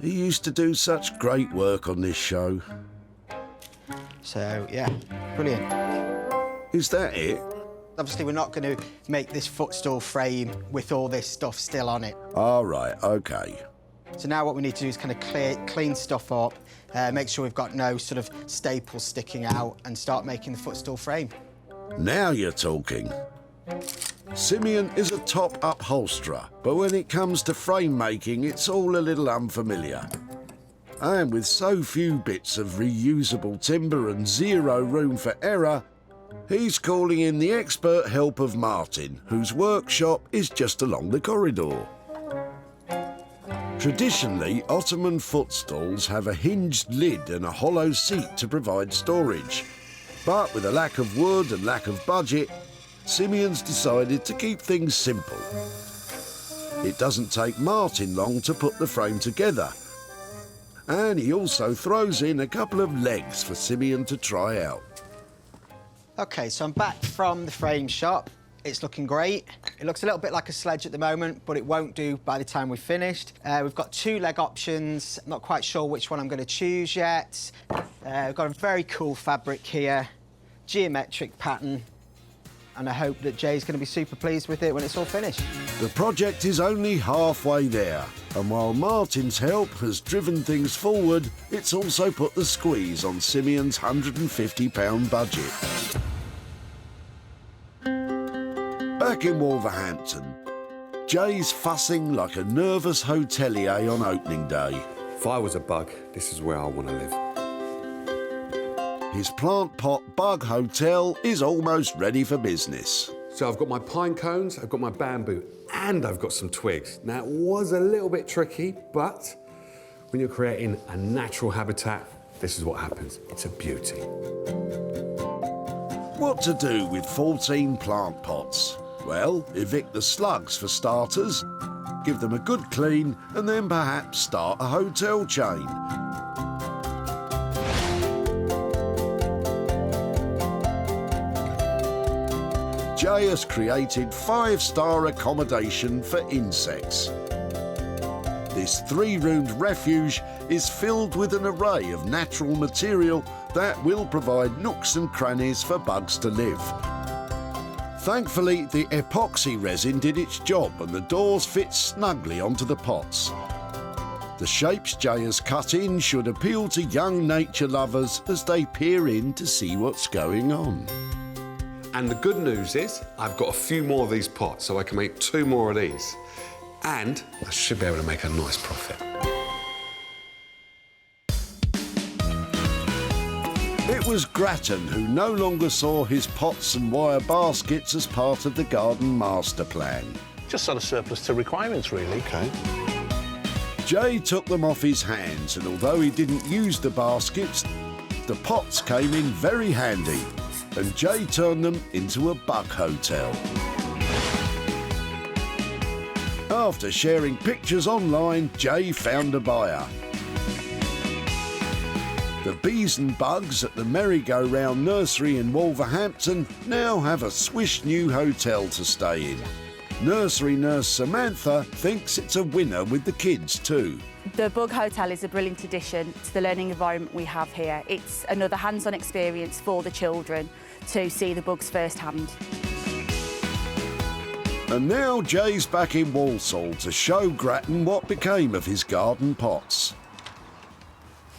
He used to do such great work on this show. So, yeah, brilliant. Is that it? Obviously, we're not going to make this footstool frame with all this stuff still on it. All right, OK. So now what we need to do is kind of clean stuff up, make sure we've got no sort of staples sticking out and start making the footstool frame. Now you're talking. Simeon is a top upholsterer, but when it comes to frame making, it's all a little unfamiliar. And with so few bits of reusable timber and zero room for error, he's calling in the expert help of Martin, whose workshop is just along the corridor. Traditionally, Ottoman footstools have a hinged lid and a hollow seat to provide storage. But with a lack of wood and lack of budget, Simeon's decided to keep things simple. It doesn't take Martin long to put the frame together. And he also throws in a couple of legs for Simeon to try out. OK, so I'm back from the frame shop. It's looking great. It looks a little bit like a sledge at the moment, but it won't do by the time we've finished. We've got 2 leg options. I'm not quite sure which one I'm going to choose yet. We've got a very cool fabric here, geometric pattern, and I hope that Jay's going to be super pleased with it when it's all finished. The project is only halfway there, and while Martin's help has driven things forward, it's also put the squeeze on Simeon's £150 budget. Back in Wolverhampton, Jay's fussing like a nervous hotelier on opening day. If I was a bug, this is where I want to live. His plant pot bug hotel is almost ready for business. So I've got my pine cones, I've got my bamboo, and I've got some twigs. Now, it was a little bit tricky, but when you're creating a natural habitat, this is what happens. It's a beauty. What to do with 14 plant pots? Well, evict the slugs for starters, give them a good clean, and then perhaps start a hotel chain. Jay has created 5-star accommodation for insects. This 3-roomed refuge is filled with an array of natural material that will provide nooks and crannies for bugs to live. Thankfully, the epoxy resin did its job and the doors fit snugly onto the pots. The shapes Jay has cut in should appeal to young nature lovers as they peer in to see what's going on. And the good news is, I've got a few more of these pots, so I can make 2 more of these. And I should be able to make a nice profit. It was Grattan who no longer saw his pots and wire baskets as part of the garden master plan. Just sort of surplus to requirements, really. OK. Jay took them off his hands, and although he didn't use the baskets, the pots came in very handy, and Jay turned them into a bug hotel. After sharing pictures online, Jay found a buyer. The bees and bugs at the Merry-Go-Round Nursery in Wolverhampton now have a swish new hotel to stay in. Nursery nurse Samantha thinks it's a winner with the kids too. The Bug Hotel is a brilliant addition to the learning environment we have here. It's another hands-on experience for the children to see the bugs firsthand. And now Jay's back in Walsall to show Grattan what became of his garden pots.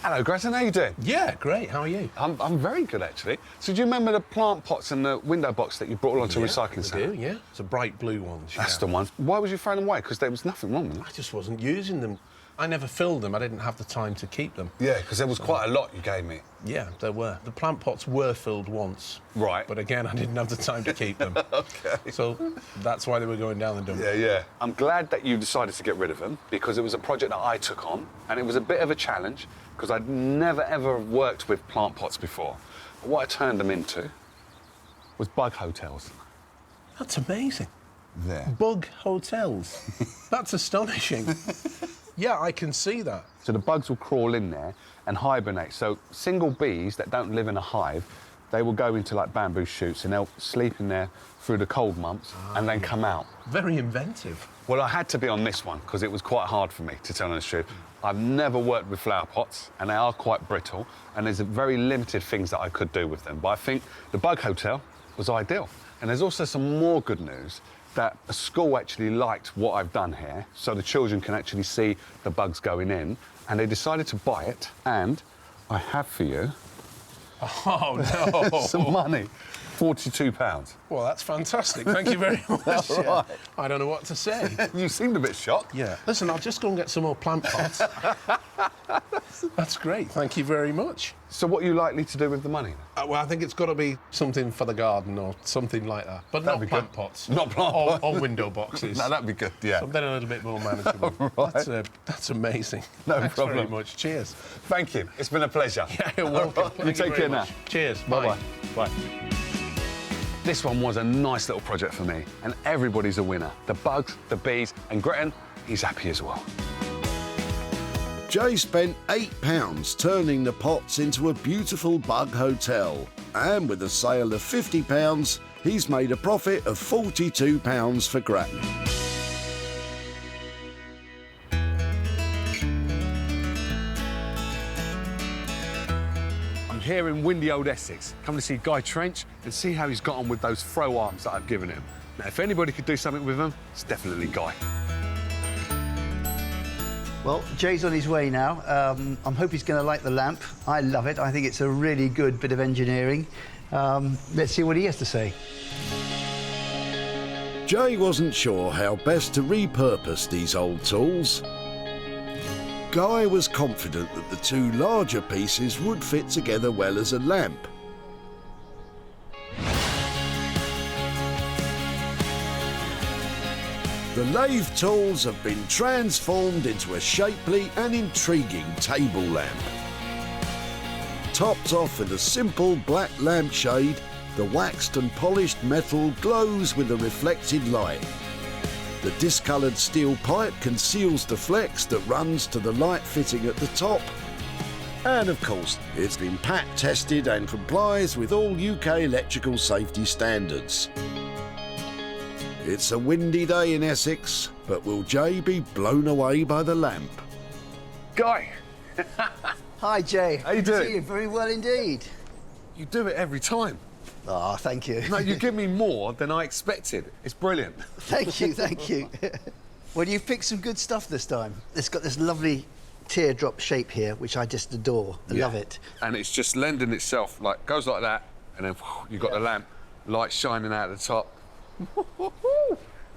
Hello, Grattan, how you doing? Yeah, great. How are you? I'm very good, actually. So do you remember the plant pots and the window box that you brought along to recycling centre? I do, yeah. It's a bright blue ones. That's the one. Why was you throwing them away? Because there was nothing wrong with them. I just wasn't using them. I never filled them. I didn't have the time to keep them. Yeah, because there was quite a lot you gave me. Yeah, there were. The plant pots were filled once. Right. But again, I didn't have the time to keep them. OK. So that's why they were going down the dump. Yeah, yeah. I'm glad that you decided to get rid of them, because it was a project that I took on, and it was a bit of a challenge, because I'd never, ever worked with plant pots before. But what I turned them into was bug hotels. That's amazing. There. Bug hotels. That's astonishing. Yeah, I can see that. So the bugs will crawl in there and hibernate. So single bees that don't live in a hive, they will go into like bamboo shoots and they'll sleep in there through the cold months and then come out. Very inventive. Well, I had to be on this one because it was quite hard for me, to tell you the truth. I've never worked with flower pots and they are quite brittle and there's very limited things that I could do with them. But I think the bug hotel was ideal. And there's also some more good news that a school actually liked what I've done here, so the children can actually see the bugs going in, and they decided to buy it, and I have for you... Oh, no! some money. £42. Well, that's fantastic. Thank you very much. That's all right. I don't know what to say. You seemed a bit shocked. Yeah. Listen, I'll just go and get some more plant pots. That's great. Thank you very much. So what are you likely to do with the money? Well, I think it's got to be something for the garden or something like that. But That'd not be plant good. pots. Not plant or, pots. or window boxes. No, that'd be good, yeah. Something a little bit more manageable. Right. That's amazing. No Thanks problem. very much. Cheers. Thank you. It's been a pleasure. Yeah, you're welcome. You take care now. Cheers. Bye-bye. Bye. This one was a nice little project for me, and everybody's a winner. The bugs, the bees, and Gretton, he's happy as well. Jay spent £8 turning the pots into a beautiful bug hotel. And with a sale of £50, he's made a profit of £42 for Gretton. I'm here in windy old Essex. Come to see Guy Trench and see how he's got on with those throw arms that I've given him. Now, if anybody could do something with them, it's definitely Guy. Well, Jay's on his way now. I hope he's going to like the lamp. I love it. I think it's a really good bit of engineering. Let's see what he has to say. Jay wasn't sure how best to repurpose these old tools. Guy was confident that the two larger pieces would fit together well as a lamp. The lathe tools have been transformed into a shapely and intriguing table lamp. Topped off with a simple black lampshade, the waxed and polished metal glows with a reflected light. The discoloured steel pipe conceals the flex that runs to the light fitting at the top. And of course, it's been pack tested and complies with all UK electrical safety standards. It's a windy day in Essex, but will Jay be blown away by the lamp? Guy! Hi, Jay. How you doing? See you very well indeed. You do it every time. Oh, thank you. No, you give me more than I expected. It's brilliant. Thank you, thank you. Well, you've picked some good stuff this time. It's got this lovely teardrop shape here, which I just adore. I love it. And it's just lending itself, like, goes like that, and then you've got the lamp, light shining out of the top.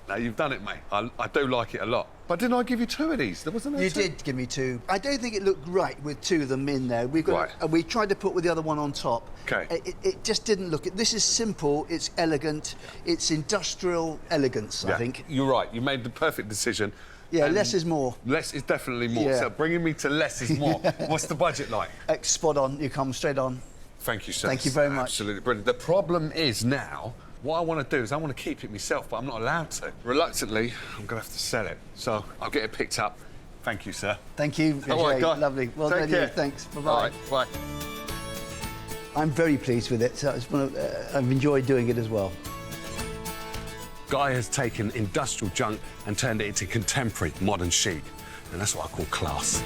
Now, you've done it, mate. I do like it a lot. But didn't I give you two of these? There wasn't there You two? did give me two. I don't think it looked right with two of them in there. We've got, we tried to put with the other one on top. OK. It just didn't look... This is simple, it's elegant, it's industrial elegance, I think. You're right. You made the perfect decision. Yeah, And less is more. Less is definitely more. Yeah. So bringing me to less is more. What's the budget like? Spot on. You come straight on. Thank you, sir. Thank you very much. Absolutely brilliant. The problem is now, what I want to do is I want to keep it myself, but I'm not allowed to. Reluctantly, I'm going to have to sell it. So I'll get it picked up. Thank you, sir. Thank you, All right, Jay. Guy. Lovely. Well Take done, care. you. Thanks. Bye-bye. All right, bye. I'm very pleased with it. So I've enjoyed doing it as well. Guy has taken industrial junk and turned it into contemporary, modern chic. And that's what I call class.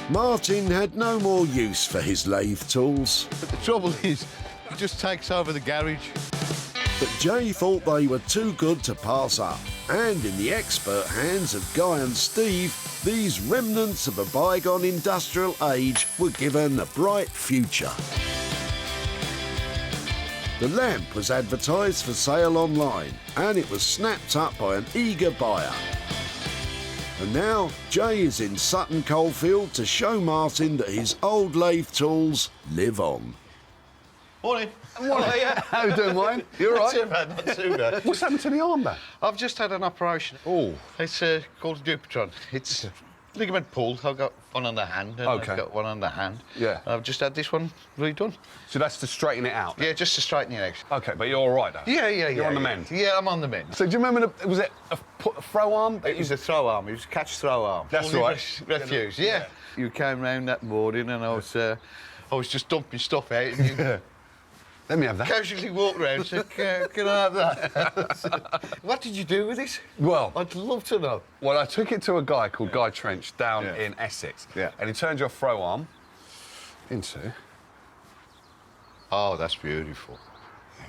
Martin had no more use for his lathe tools. But the trouble is, he just takes over the garage. But Jay thought they were too good to pass up. And in the expert hands of Guy and Steve, these remnants of a bygone industrial age were given a bright future. The lamp was advertised for sale online, and it was snapped up by an eager buyer. And now, Jay is in Sutton Coldfield to show Martin that his old lathe tools live on. Morning. Morning. How you doing, Wayne? You all right? Not too bad, not too bad. What's happened to the arm there? I've just had an operation. Oh. It's called a Dupotron. It's ligament pulled. I've got one on the hand and I've got one on the hand. Yeah. I've just had this one redone. So that's to straighten it out? Then? Yeah, just to straighten your legs. OK, but you're all right, though? Yeah. You're on the mend? Yeah, I'm on the mend. So do you remember, was it a throw arm? It was a throw arm. It was a catch-throw arm. That's Only right. Refuse, yeah. You came round that morning and I was just dumping stuff out and you... Let me have that. Casually walked round and said, can I have that? What did you do with it? Well... I'd love to know. Well, I took it to a guy called Guy Trench down in Essex. Yeah. And he turned your throw arm into. Oh, that's beautiful.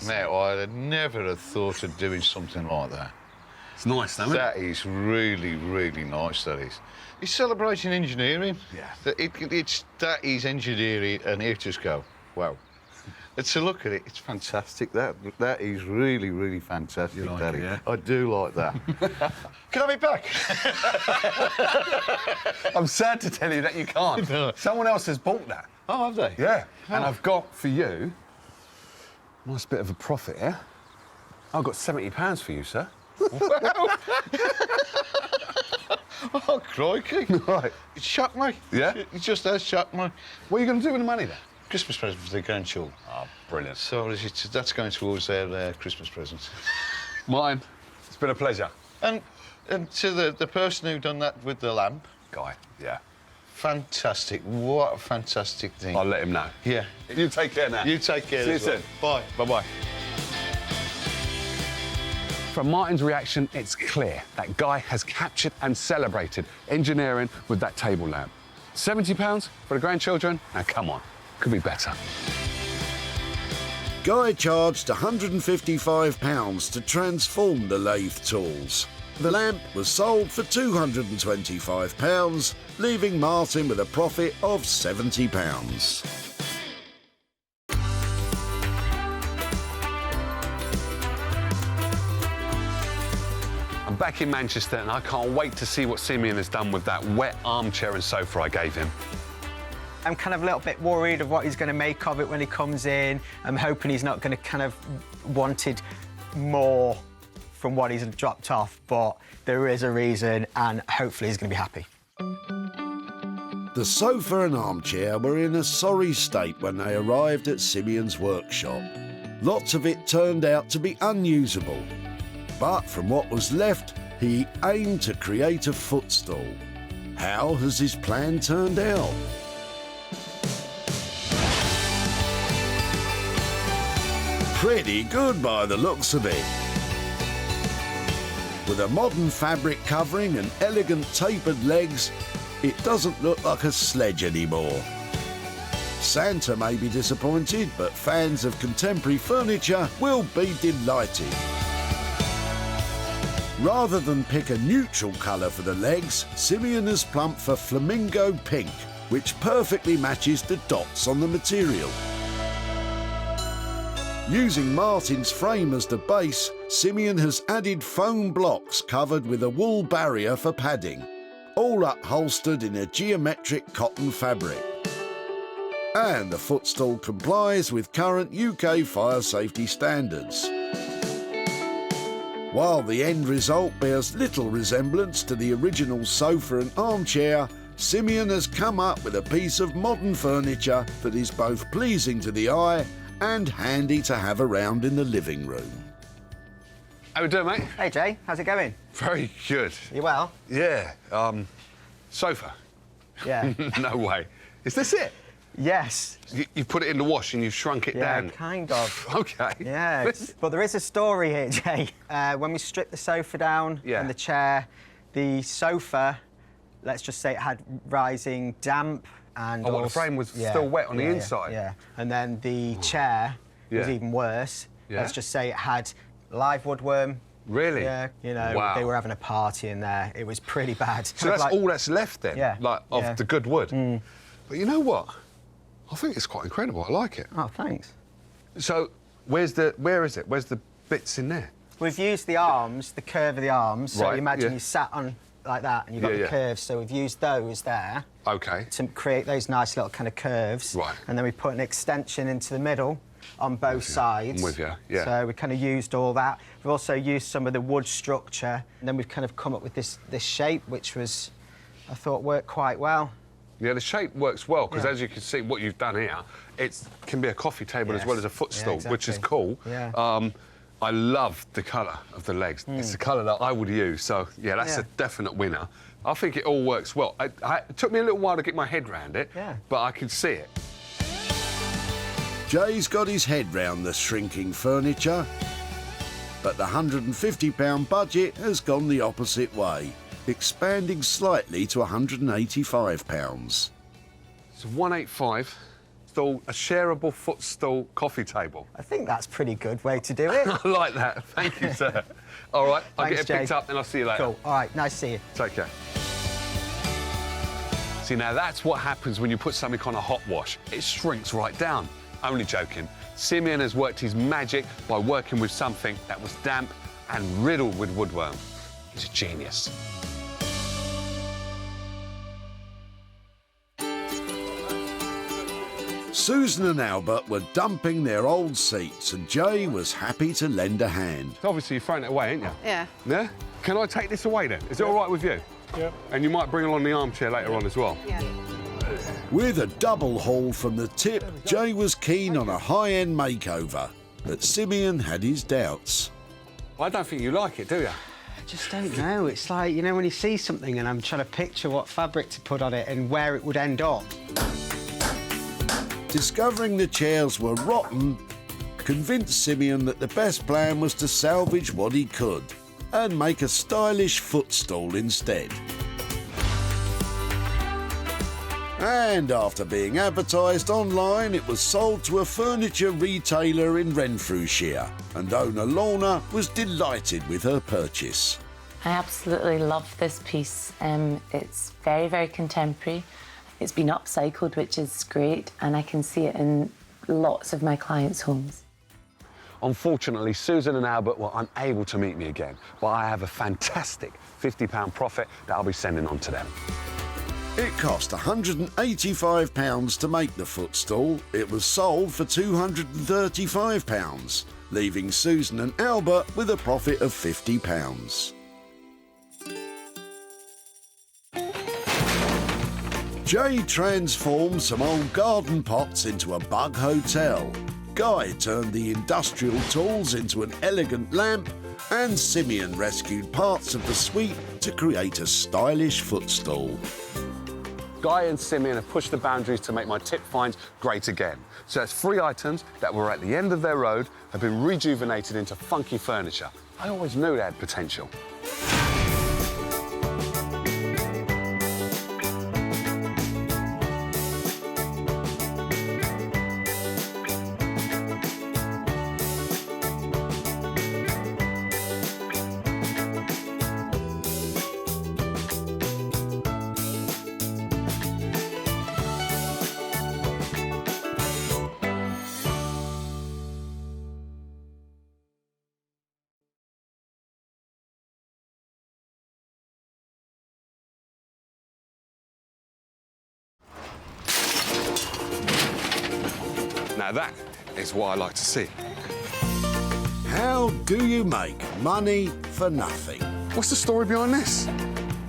Now, I'd never have thought of doing something like that. It's nice, though, isn't it? That is really, really nice, that is. It's celebrating engineering. Yeah. That is engineering, and here just go. Wow. To look at it, it's fantastic. That is really, really fantastic. You like that it, is. yeah? I do like that. Can I have it back? I'm sad to tell you that you can't. Someone else has bought that. Oh, have they? Yeah. Oh. And I've got for you a nice bit of a profit here. I've got £70 for you, sir. Wow. Oh, crikey. Right. It shocked me. Yeah? It just has shocked me. What are you going to do with the money, then? Christmas present for the grandchildren. Oh, brilliant. So that's going towards their Christmas presents. Mine. It's been a pleasure. And to the person who done that with the lamp. Guy, yeah. Fantastic. What a fantastic thing. I'll let him know. Yeah. You take care now. You take care. See you as well. soon. Bye. Bye-bye. From Martin's reaction, it's clear that Guy has captured and celebrated engineering with that table lamp. £70 for the grandchildren? Now, come on. Could be better. Guy charged £155 to transform the lathe tools. The lamp was sold for £225, leaving Martin with a profit of £70. I'm back in Manchester and I can't wait to see what Simeon has done with that wet armchair and sofa I gave him. I'm kind of a little bit worried of what he's going to make of it when he comes in. I'm hoping he's not going to kind of wanted more from what he's dropped off, but there is a reason and hopefully he's going to be happy. The sofa and armchair were in a sorry state when they arrived at Simeon's workshop. Lots of it turned out to be unusable. But from what was left, he aimed to create a footstool. How has his plan turned out? Pretty good by the looks of it. With a modern fabric covering and elegant tapered legs, it doesn't look like a sledge anymore. Santa may be disappointed, but fans of contemporary furniture will be delighted. Rather than pick a neutral colour for the legs, Simeon has plumped for flamingo pink, which perfectly matches the dots on the material. Using Martin's frame as the base, Simeon has added foam blocks covered with a wool barrier for padding, all upholstered in a geometric cotton fabric. And the footstool complies with current UK fire safety standards. While the end result bears little resemblance to the original sofa and armchair, Simeon has come up with a piece of modern furniture that is both pleasing to the eye and handy to have around in the living room. How we doing, mate? Hey, Jay. How's it going? Very good. You well? Yeah. Sofa. Yeah. No way. Is this it? Yes. You put it in the wash and you've shrunk it down? Yeah, kind of. OK. Yeah, but there is a story here, Jay. When we stripped the sofa down and the chair, the sofa, let's just say it had rising damp and the frame was still wet on the inside? Yeah, and then the chair was even worse. Yeah. Let's just say it had live woodworm. Really? Yeah, you know, wow. They were having a party in there. It was pretty bad. So that's all that's left then? Yeah. Like, of the good wood? Mm. But you know what? I think it's quite incredible. I like it. Oh, thanks. So, where is it? Where's the bits in there? We've used the arms, the curve of the arms. So you imagine you sat on like that and you've got the curves. So we've used those there. OK. To create those nice little kind of curves. Right. And then we put an extension into the middle on both sides. I'm with you, yeah. So we kind of used all that. We've also used some of the wood structure. And then we've kind of come up with this shape, which was, I thought, worked quite well. Yeah, the shape works well, because as you can see, what you've done here, it can be a coffee table as well as a footstool, which is cool. Yeah. I love the colour of the legs. It's the colour that I would use, so, yeah, that's a definite winner. I think it all works well. It took me a little while to get my head round it, but I could see it. Jay's got his head round the shrinking furniture, but the £150 budget has gone the opposite way, expanding slightly to £185. So 185 install a shareable footstool coffee table. I think that's a pretty good way to do it. I like that. Thank you, sir. All right, I'll Thanks, get it picked Jay. up and I'll see you later. Cool. All right, nice to see you. Take care. See, now that's what happens when you put something on a hot wash. It shrinks right down. Only joking. Simeon has worked his magic by working with something that was damp and riddled with woodworm. He's a genius. Susan and Albert were dumping their old seats and Jay was happy to lend a hand. Obviously, you've thrown it away, ain't you? Yeah. Yeah? Can I take this away then? Is it all right with you? Yeah. And you might bring along the armchair later on as well. Yeah. With a double haul from the tip, Jay was keen on a high-end makeover, but Simeon had his doubts. I don't think you like it, do you? I just don't know. It's like, you know, when you see something and I'm trying to picture what fabric to put on it and where it would end up. Discovering the chairs were rotten convinced Simeon that the best plan was to salvage what he could and make a stylish footstool instead. And after being advertised online, it was sold to a furniture retailer in Renfrewshire, and owner Lorna was delighted with her purchase. I absolutely love this piece. It's very, very contemporary. It's been upcycled, which is great, and I can see it in lots of my clients' homes. Unfortunately, Susan and Albert were unable to meet me again, but I have a fantastic £50 profit that I'll be sending on to them. It cost £185 to make the footstool. It was sold for £235, leaving Susan and Albert with a profit of £50. Jay transformed some old garden pots into a bug hotel. Guy turned the industrial tools into an elegant lamp, and Simeon rescued parts of the suite to create a stylish footstool. Guy and Simeon have pushed the boundaries to make my tip finds great again. So it's 3 items that were at the end of their road have been rejuvenated into funky furniture. I always knew they had potential. Now that is what I like to see. How do you make money for nothing? What's the story behind this?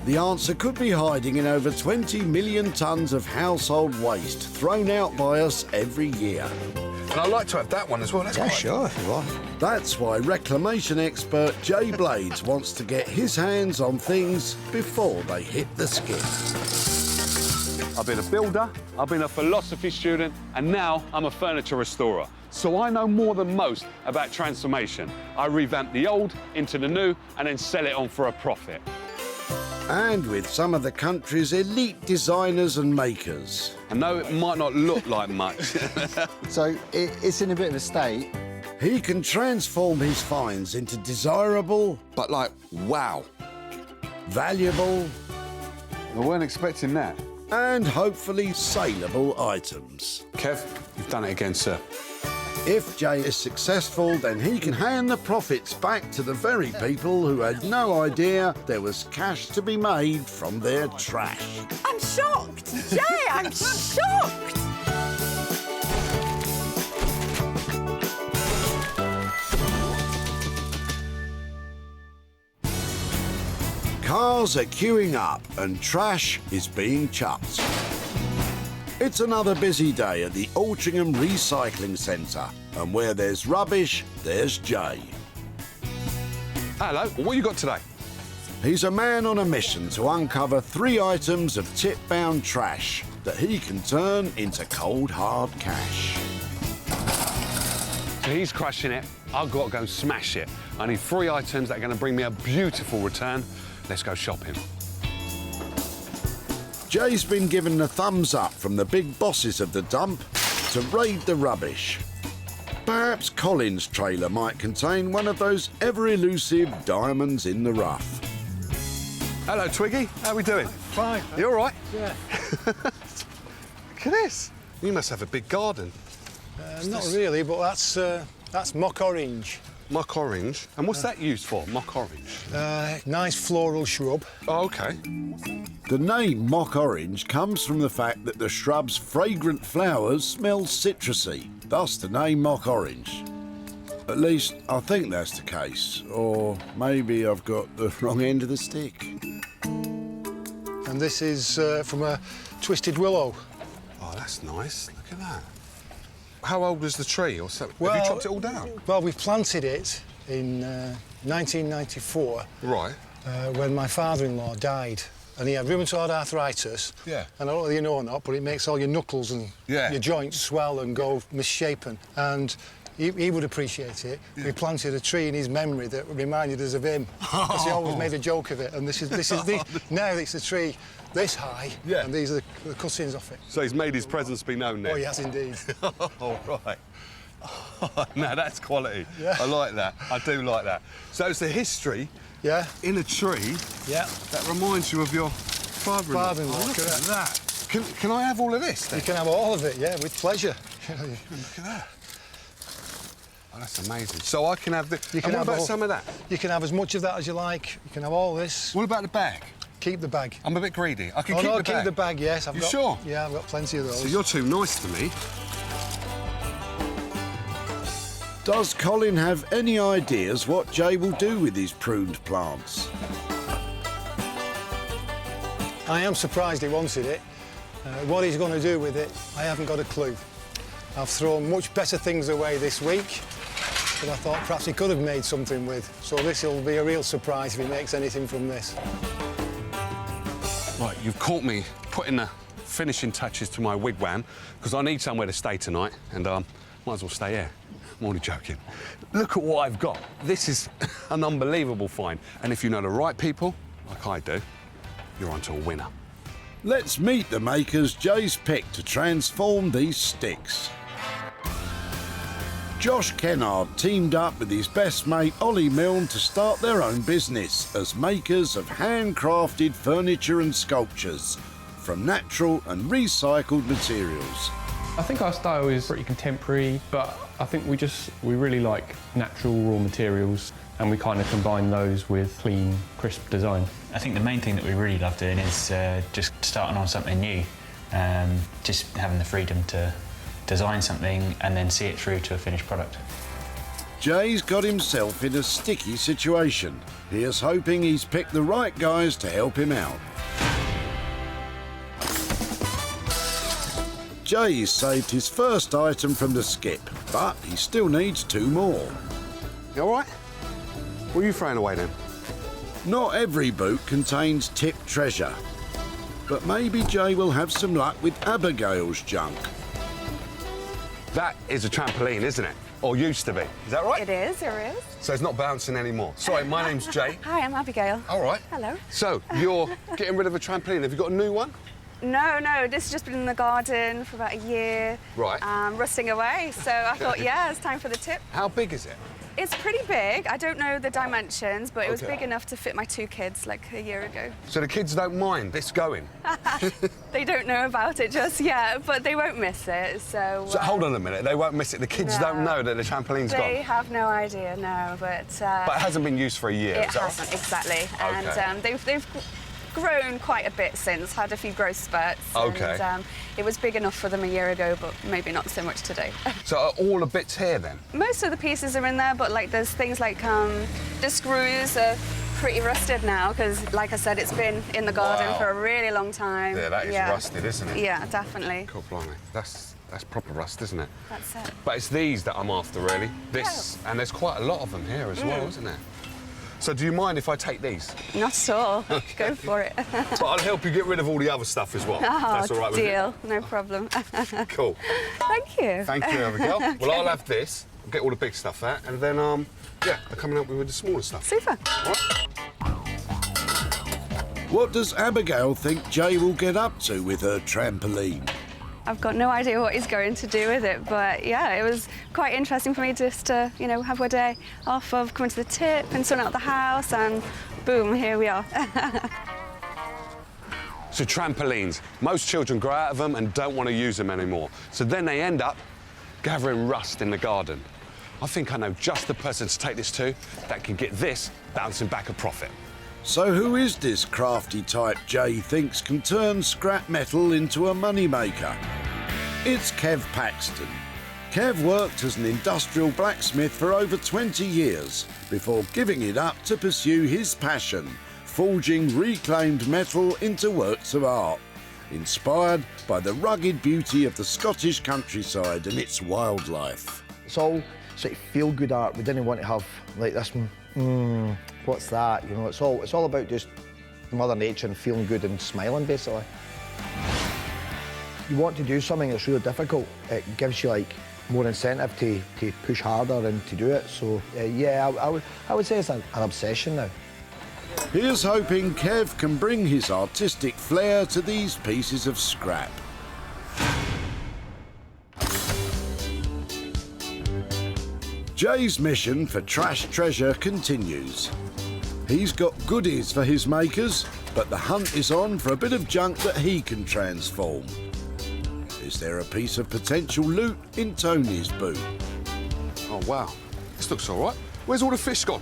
The answer could be hiding in over 20 million tonnes of household waste thrown out by us every year. And I'd like to have that one as well. That's Yeah, mine. sure, if you want. That's why reclamation expert Jay Blades wants to get his hands on things before they hit the skip. I've been a builder, I've been a philosophy student, and now I'm a furniture restorer. So I know more than most about transformation. I revamp the old into the new and then sell it on for a profit. And with some of the country's elite designers and makers. I know it might not look like much. So it's in a bit of a state. He can transform his finds into desirable, but like, wow, valuable, I weren't expecting that. And hopefully saleable items. Kev, you've done it again, sir. If Jay is successful, then he can hand the profits back to the very people who had no idea there was cash to be made from their trash. I'm shocked! Jay, I'm shocked! Cars are queuing up and trash is being chucked. It's another busy day at the Altrincham Recycling Centre, and where there's rubbish, there's Jay. Hello, what you got today? He's a man on a mission to uncover 3 items of tip-bound trash that he can turn into cold, hard cash. So he's crushing it, I've got to go and smash it. I need 3 items that are going to bring me a beautiful return. Let's go shopping. Jay's been given the thumbs up from the big bosses of the dump to raid the rubbish. Perhaps Colin's trailer might contain one of those ever-elusive diamonds in the rough. Hello, Twiggy. How we doing? Fine. You all right? Yeah. Look at this. You must have a big garden. Not really, but that's mock orange. Mock orange? And what's that used for, mock orange? Nice floral shrub. Oh, OK. The name mock orange comes from the fact that the shrub's fragrant flowers smell citrusy, thus the name mock orange. At least, I think that's the case. Or maybe I've got the wrong end of the stick. And this is from a twisted willow. Oh, that's nice. Look at that. How old was the tree? Or so? Well, have you chopped it all down? Well, we planted it in 1994. Right. When my father-in-law died. And he had rheumatoid arthritis. Yeah. And I don't know whether you know or not, but it makes all your knuckles and your joints swell and go misshapen. And he would appreciate it. Yeah. We planted a tree in his memory that reminded us of him. Because he always made a joke of it. And now it's a tree this high, and these are the cuttings off it. So he's made his presence be known then? Oh, he has indeed. Oh, right. Oh, no, that's quality. Yeah. I like that. I do like that. So it's a history in a tree that reminds you of your father-in-law. Father-in-law, look correct. at that. Can I have all of this then? You can have all of it, yeah, with pleasure. Look at that. Oh, that's amazing. So I can have the... You can what have about some of that? You can have as much of that as you like. You can have all this. What about the bag? Keep the bag. I'm a bit greedy. I can keep the bag. Keep the bag, yes. You sure? Yeah, I've got plenty of those. So you're too nice to me. Does Colin have any ideas what Jay will do with his pruned plants? I am surprised he wanted it. What he's going to do with it, I haven't got a clue. I've thrown much better things away this week that I thought perhaps he could have made something with. So this will be a real surprise if he makes anything from this. Right, you've caught me putting the finishing touches to my wigwam because I need somewhere to stay tonight and might as well stay here. I'm only joking. Look at what I've got. This is an unbelievable find. And if you know the right people, like I do, you're onto a winner. Let's meet the makers Jay's picked to transform these sticks. Josh Kennard teamed up with his best mate Ollie Milne to start their own business as makers of handcrafted furniture and sculptures from natural and recycled materials. I think our style is pretty contemporary, but I think we really like natural raw materials and we kind of combine those with clean, crisp design. I think the main thing that we really love doing is just starting on something new, just having the freedom to design something and then see it through to a finished product. Jay's got himself in a sticky situation. Here's hoping he's picked the right guys to help him out. Jay's saved his first item from the skip, but he still needs 2 more. You all right? What are you throwing away then? Not every boot contains tipped treasure, but maybe Jay will have some luck with Abigail's junk. That is a trampoline, isn't it? Or used to be. Is that right? It is, it is. So it's not bouncing anymore. Sorry, my name's Jay. Hi, I'm Abigail. All right. Hello. So you're getting rid of a trampoline. Have you got a new one? No, this has just been in the garden for about a year. Right. Rusting away. So I thought, yeah, it's time for the tip. How big is it? It's pretty big. I don't know the dimensions, but it was Okay. big enough to fit my 2 kids like a year ago. So the kids don't mind this going? They don't know about it just yet, but they won't miss it, so... So hold on a minute, they won't miss it. The kids don't know that the trampoline's They gone? have no idea, no, but... But it hasn't been used for a year, It is that right? hasn't, exactly. Okay. And they've grown quite a bit since, had a few growth spurts. Okay. And it was big enough for them a year ago, but maybe not so much today. So are all the bits here then? Most of the pieces are in there, but like there's things like the screws are pretty rusted now because, like I said, it's been in the garden Wow. for a really long time. Yeah, that is rusted, isn't it? Yeah, definitely. Cool, blimey. That's proper rust, isn't it? That's it. But it's these that I'm after, really. This, and there's quite a lot of them here as well, isn't there? So do you mind if I take these? Not at all. Go for it. But I'll help you get rid of all the other stuff as well. That's all right with you? Deal. No problem. Cool. Thank you. Thank you, Abigail. Well, I'll have this, get all the big stuff out, and then, yeah, I'll come and help you with the smaller stuff. Super. All right? What does Abigail think Jay will get up to with her trampoline? I've got no idea what he's going to do with it, but yeah, it was quite interesting for me just to, you know, have a day off of coming to the tip and sorting out the house, and boom, here we are. So trampolines. Most children grow out of them and don't want to use them anymore. So then they end up gathering rust in the garden. I think I know just the person to take this to that can get this bouncing back a profit. So who is this crafty type Jay thinks can turn scrap metal into a moneymaker? It's Kev Paxton. Kev worked as an industrial blacksmith for over 20 years before giving it up to pursue his passion, forging reclaimed metal into works of art, inspired by the rugged beauty of the Scottish countryside and its wildlife. It's all sort of feel-good art. We didn't want to have like this one, what's that? You know, it's all about just Mother Nature and feeling good and smiling, basically. You want to do something that's really difficult, it gives you like more incentive to push harder and to do it. So yeah, I would say it's an obsession now. Here's hoping Kev can bring his artistic flair to these pieces of scrap. Jay's mission for Trash Treasure continues. He's got goodies for his makers, but the hunt is on for a bit of junk that he can transform. Is there a piece of potential loot in Tony's boot? Oh, wow. This looks all right. Where's all the fish gone?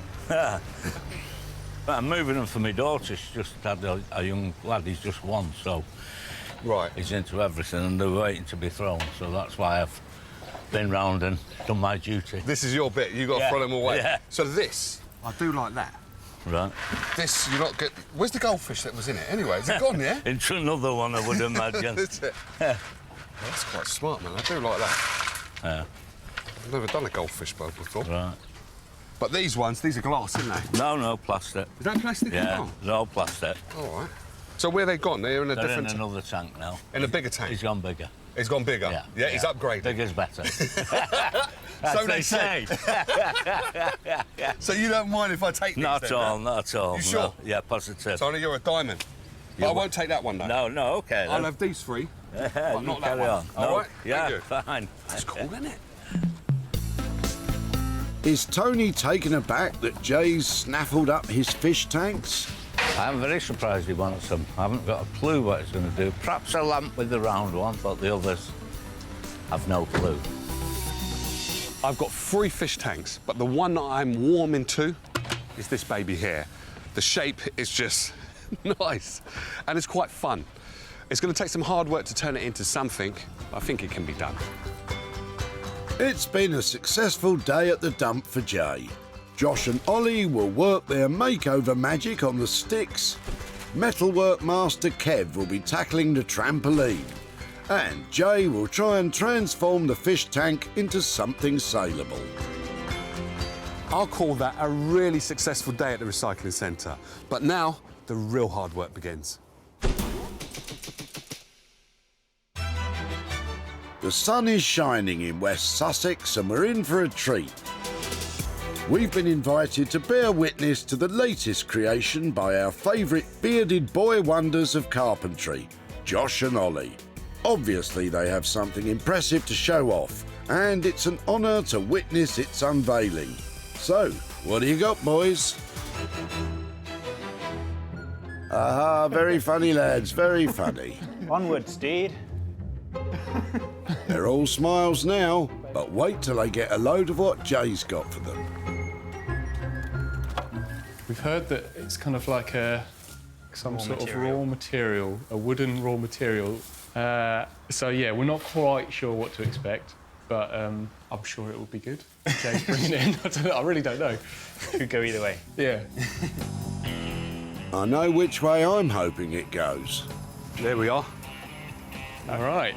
I'm moving them for my daughter. She's just had a young lad, he's just one, so... Right. He's into everything and they're waiting to be thrown, so that's why I've been round and done my duty. This is your bit, you've got to throw them away. Yeah. So this, I do like that. Right. This, you're not get. Where's the goldfish that was in it anyway? Is it gone, yeah? Into another one, I would imagine. Is it? Yeah. Well, that's quite smart, man. I do like that. Yeah. I've never done a goldfish boat before. Right. But these ones, these are glass, aren't they? No, plastic. Is that plastic? Yeah, they're all plastic. All right. So where they gone? They're in a They're different... in another tank now. In a bigger tank? He's gone bigger. He's gone bigger? Yeah. Yeah, he's upgraded. Bigger's better. So they say. So you don't mind if I take these? Not at all, not at all. You sure? No. Yeah, positive. Tony, you're a diamond. But I won't take that one, though. No, OK, then. I'll have these three, but not that carry one. on. All No, right? yeah, Thank you. fine. That's cool, isn't it? Is Tony taken aback that Jay's snaffled up his fish tanks? I'm very surprised he wants them. I haven't got a clue what he's going to do. Perhaps a lamp with the round one, but the others have no clue. I've got 3 fish tanks, but the one that I'm warming to is this baby here. The shape is just nice, and it's quite fun. It's going to take some hard work to turn it into something, but I think it can be done. It's been a successful day at the dump for Jay. Josh and Ollie will work their makeover magic on the sticks. Metalwork master Kev will be tackling the trampoline. And Jay will try and transform the fish tank into something saleable. I'll call that a really successful day at the recycling centre. But now, the real hard work begins. The sun is shining in West Sussex and we're in for a treat. We've been invited to bear witness to the latest creation by our favourite bearded boy wonders of carpentry, Josh and Ollie. Obviously they have something impressive to show off, and it's an honour to witness its unveiling. So, what do you got, boys? Aha, very funny, lads, very funny. Onward, Steed. They're all smiles now, but wait till they get a load of what Jay's got for them. We've heard that it's kind of like some sort of raw material, a wooden raw material. So, yeah, we're not quite sure what to expect, but I'm sure it will be good. Jay's bringing it in. I really don't know. Could go either way. Yeah. I know which way I'm hoping it goes. There we are. All right.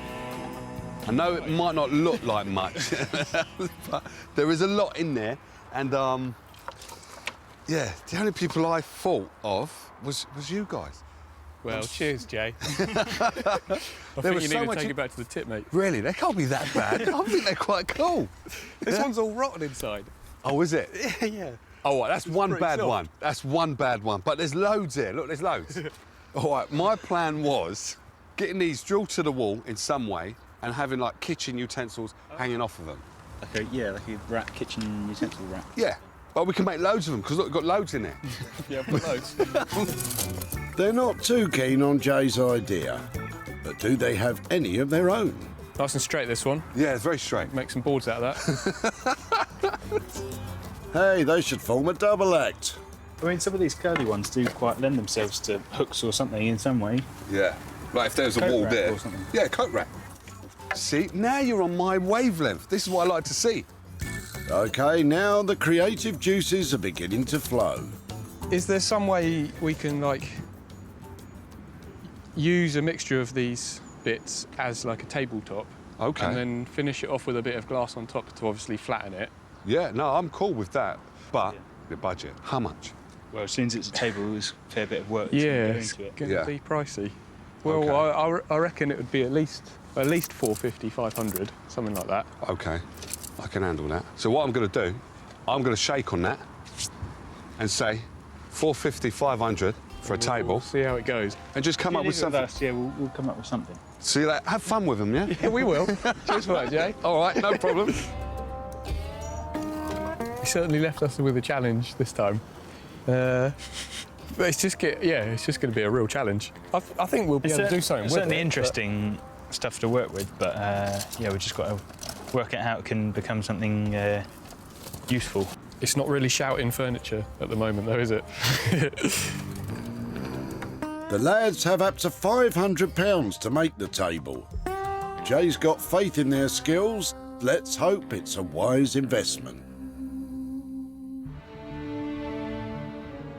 I know it might not look like much, but there is a lot in there, and yeah, the only people I thought of was you guys. Well, cheers, Jay. I There think was you so need to much take it back to the tip, mate. Really? They can't be that bad. I think they're quite cool. This one's all rotten inside. Oh, is it? Yeah. Oh, right, that's one pretty bad soft. one. That's one bad one. But there's loads here. Look, there's loads. All right, my plan was getting these drilled to the wall in some way, and having like kitchen utensils hanging off of them. Like a rack, kitchen utensil rack. Yeah, but we can make loads of them because look, we've got loads in there. Yeah, I've got loads. They're not too keen on Jay's idea, but do they have any of their own? Nice and straight, this one. Yeah, it's very straight. Make some boards out of that. Hey, they should form a double act. I mean, some of these curly ones do quite lend themselves to hooks or something in some way. Yeah, like if there's a Coat wall rack there. or something. Yeah, coat rack. See, now you're on my wavelength. This is what I like to see. OK, now the creative juices are beginning to flow. Is there some way we can, like, use a mixture of these bits as, like, a tabletop? OK. And then finish it off with a bit of glass on top to obviously flatten it? Yeah, no, I'm cool with that. But the budget, how much? Well, as soon as it's a table, it's a fair bit of work. Yeah, to it's go into it. going to be pricey. Well, I reckon it would be at least 450, 500, something like that. OK, I can handle that. So what I'm going to do, I'm going to shake on that and say 450, 500 for a table. We'll see how it goes. And just come up with something. Yeah, we'll come up with something. See that? Have fun with them, yeah? Yeah, we will. Cheers for that, Jay. All right, no problem. He certainly left us with a challenge this time. But it's just going to be a real challenge. I think we'll be able to do something with it. It's certainly interesting stuff to work with, but we've just got to work out how it can become something useful. It's not really shouting furniture at the moment, though, is it? The lads have up to £500 to make the table. Jay's got faith in their skills. Let's hope it's a wise investment.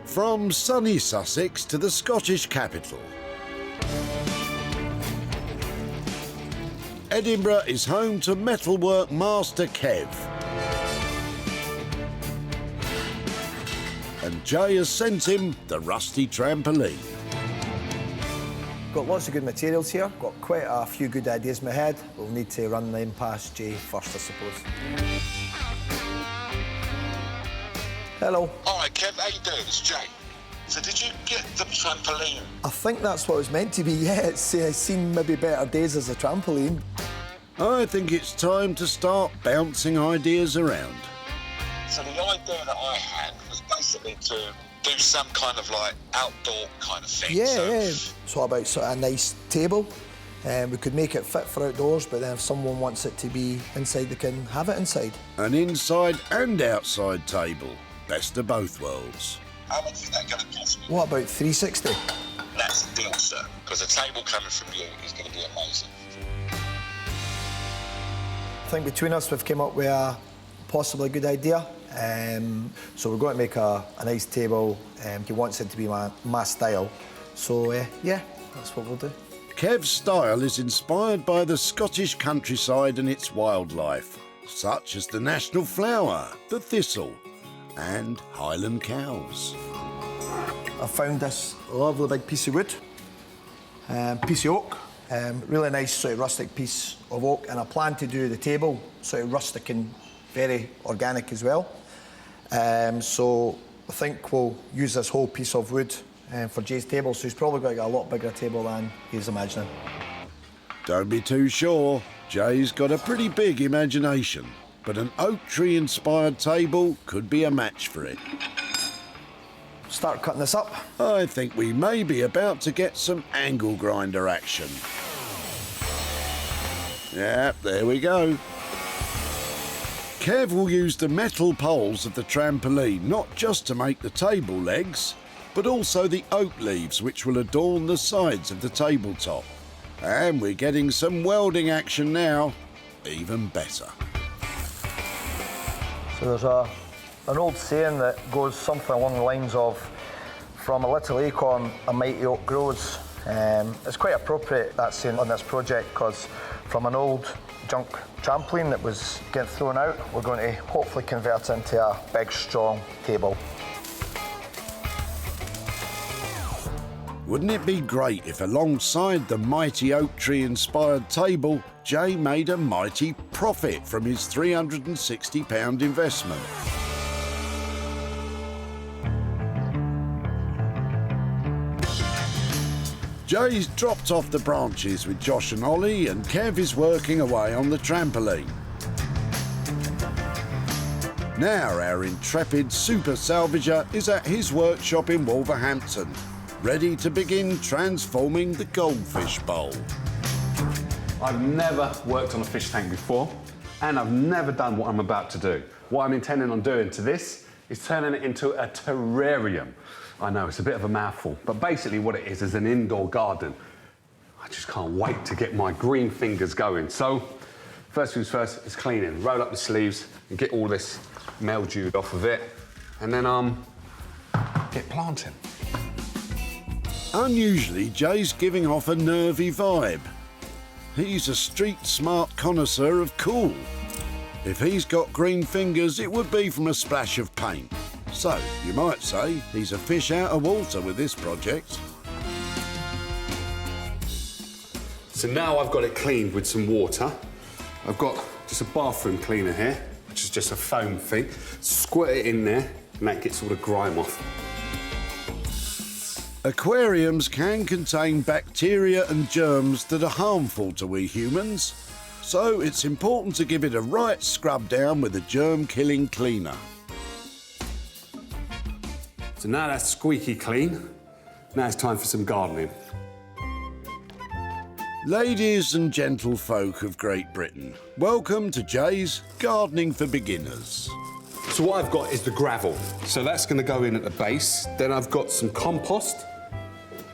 From sunny Sussex to the Scottish capital, Edinburgh is home to metalwork master Kev. And Jay has sent him the rusty trampoline. Got lots of good materials here, got quite a few good ideas in my head. We'll need to run them past Jay first, I suppose. Hello. All right, Kev, how you doing? It's Jay. So did you get the trampoline? I think that's what it was meant to be, yeah. It's seen maybe better days as a trampoline. I think it's time to start bouncing ideas around. So the idea that I had was basically to do some kind of like outdoor kind of thing. Yeah. It's all about sort of a nice table. We could make it fit for outdoors, but then if someone wants it to be inside, they can have it inside. An inside and outside table. Best of both worlds. How much is that going to cost me? What about 360? That's the deal, sir, because a table coming from you is going to be amazing. I think between us we've come up with a possibly good idea. So we're going to make a nice table. He wants it to be my style. So, yeah, that's what we'll do. Kev's style is inspired by the Scottish countryside and its wildlife, such as the national flower, the thistle, and Highland cows. I found this lovely big piece of wood, piece of oak, really nice sort of rustic piece of oak, and I plan to do the table sort of rustic and very organic as well. So I think we'll use this whole piece of wood for Jay's table, so he's probably got a lot bigger table than he's imagining. Don't be too sure. Jay's got a pretty big imagination, but an oak tree inspired table could be a match for it. Start cutting this up. I think we may be about to get some angle grinder action. Yep, there we go. Kev will use the metal poles of the trampoline not just to make the table legs, but also the oak leaves which will adorn the sides of the tabletop. And we're getting some welding action now, even better. So there's an old saying that goes something along the lines of, from a little acorn, a mighty oak grows. It's quite appropriate, that saying, on this project, because from an old junk trampoline that was getting thrown out, we're going to hopefully convert it into a big, strong table. Wouldn't it be great if alongside the mighty oak tree inspired table, Jay made a mighty profit from his £360 investment? Jay's dropped off the branches with Josh and Ollie, and Kev is working away on the trampoline. Now our intrepid super salvager is at his workshop in Wolverhampton, ready to begin transforming the goldfish bowl. I've never worked on a fish tank before, and I've never done what I'm about to do. What I'm intending on doing to this is turning it into a terrarium. I know, it's a bit of a mouthful, but basically what it is an indoor garden. I just can't wait to get my green fingers going. So, first things first is cleaning. Roll up the sleeves and get all this mildew off of it, and then get planting. Unusually, Jay's giving off a nervy vibe. He's a street-smart connoisseur of cool. If he's got green fingers, it would be from a splash of paint. So, you might say he's a fish out of water with this project. So now I've got it cleaned with some water. I've got just a bathroom cleaner here, which is just a foam thing. Squirt it in there, and that gets all the grime off. Aquariums can contain bacteria and germs that are harmful to we humans, so it's important to give it a right scrub down with a germ-killing cleaner. So now that's squeaky clean. Now it's time for some gardening. Ladies and gentlefolk of Great Britain, welcome to Jay's Gardening for Beginners. So what I've got is the gravel. So that's going to go in at the base. Then I've got some compost.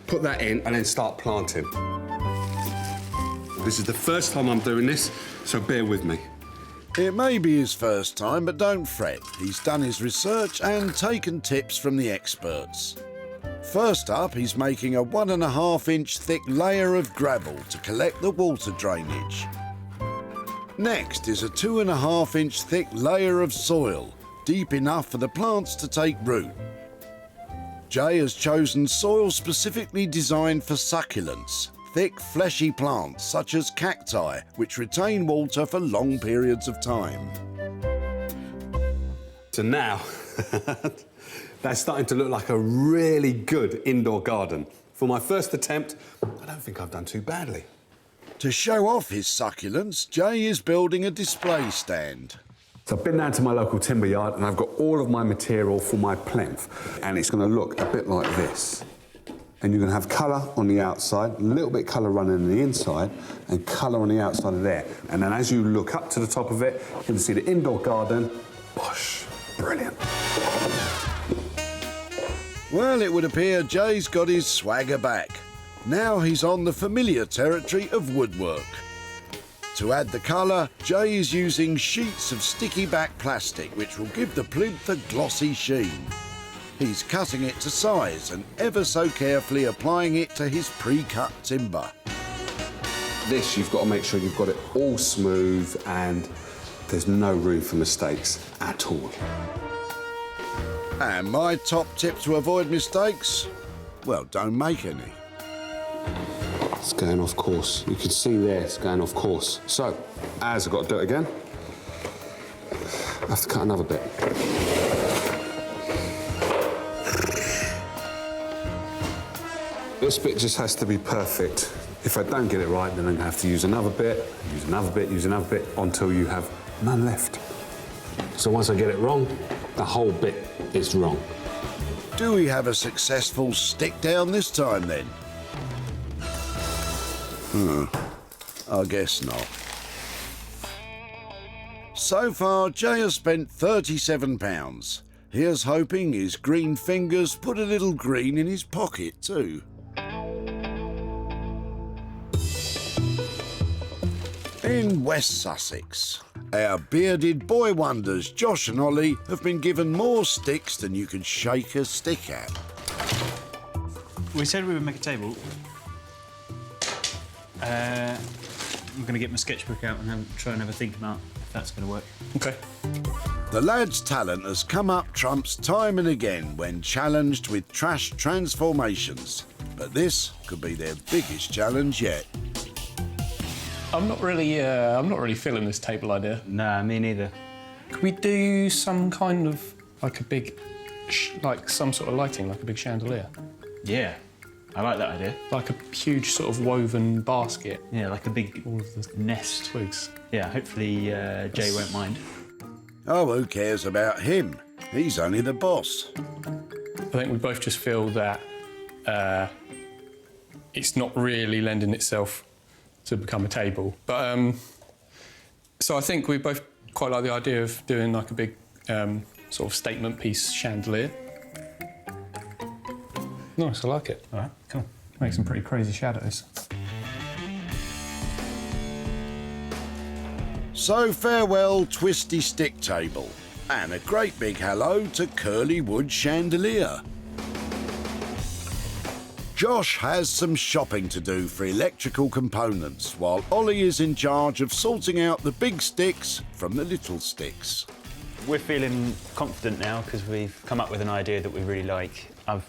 Put that in and then start planting. This is the first time I'm doing this, so bear with me. It may be his first time, but don't fret. He's done his research and taken tips from the experts. First up, he's making a 1.5-inch thick layer of gravel to collect the water drainage. Next is a 2.5-inch thick layer of soil, deep enough for the plants to take root. Jay has chosen soil specifically designed for succulents, thick, fleshy plants such as cacti, which retain water for long periods of time. So now, that's starting to look like a really good indoor garden. For my first attempt, I don't think I've done too badly. To show off his succulents, Jay is building a display stand. So I've been down to my local timber yard and I've got all of my material for my plinth. And it's going to look a bit like this. And you're going to have colour on the outside, a little bit colour running on the inside, and colour on the outside of there. And then as you look up to the top of it, you can see the indoor garden. Bosh, brilliant. Well, it would appear Jay's got his swagger back. Now he's on the familiar territory of woodwork. To add the colour, Jay is using sheets of sticky back plastic which will give the plinth a glossy sheen. He's cutting it to size and ever so carefully applying it to his pre-cut timber. This, you've got to make sure you've got it all smooth and there's no room for mistakes at all. And my top tip to avoid mistakes? Well, don't make any. It's going off course. You can see there it's going off course. So, as I've got to do it again, I have to cut another bit. This bit just has to be perfect. If I don't get it right, then I'm going to have to use another bit, use another bit, use another bit, until you have none left. So once I get it wrong, the whole bit is wrong. Do we have a successful stick down this time, then? I guess not. So far, Jay has spent £37. Here's hoping his green fingers put a little green in his pocket too. In West Sussex, our bearded boy wonders Josh and Ollie have been given more sticks than you can shake a stick at. We said we would make a table. I'm going to get my sketchbook out and try and have a think about if that's going to work. OK. The lad's talent has come up trumps time and again when challenged with trash transformations. But this could be their biggest challenge yet. I'm not really feeling this table idea. Nah, me neither. Could we do some kind of, like a big, like some sort of lighting, like a big chandelier? Yeah. I like that idea. Like a huge sort of woven basket. Yeah, like a big all of the nest. Twigs. Yeah, hopefully Jay won't mind. Oh, who cares about him? He's only the boss. I think we both just feel that it's not really lending itself to become a table. But so I think we both quite like the idea of doing like a big sort of statement piece chandelier. Nice, I like it. All right, cool. Make some pretty crazy shadows. So farewell twisty stick table, and a great big hello to curly wood chandelier. Josh has some shopping to do for electrical components, while Ollie is in charge of sorting out the big sticks from the little sticks. We're feeling confident now because we've come up with an idea that we really like. I've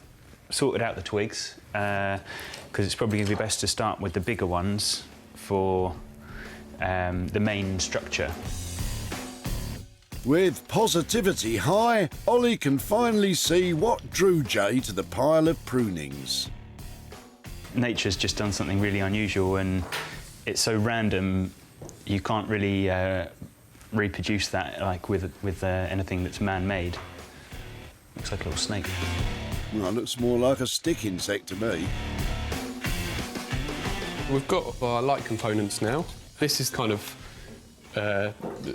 sorted out the twigs because it's probably going to be best to start with the bigger ones for the main structure. With positivity high, Ollie can finally see what drew Jay to the pile of prunings. Nature's just done something really unusual and it's so random you can't really reproduce that like with anything that's man-made. Looks like a little snake. Well, it looks more like a stick insect to me. We've got our light components now. This is kind of,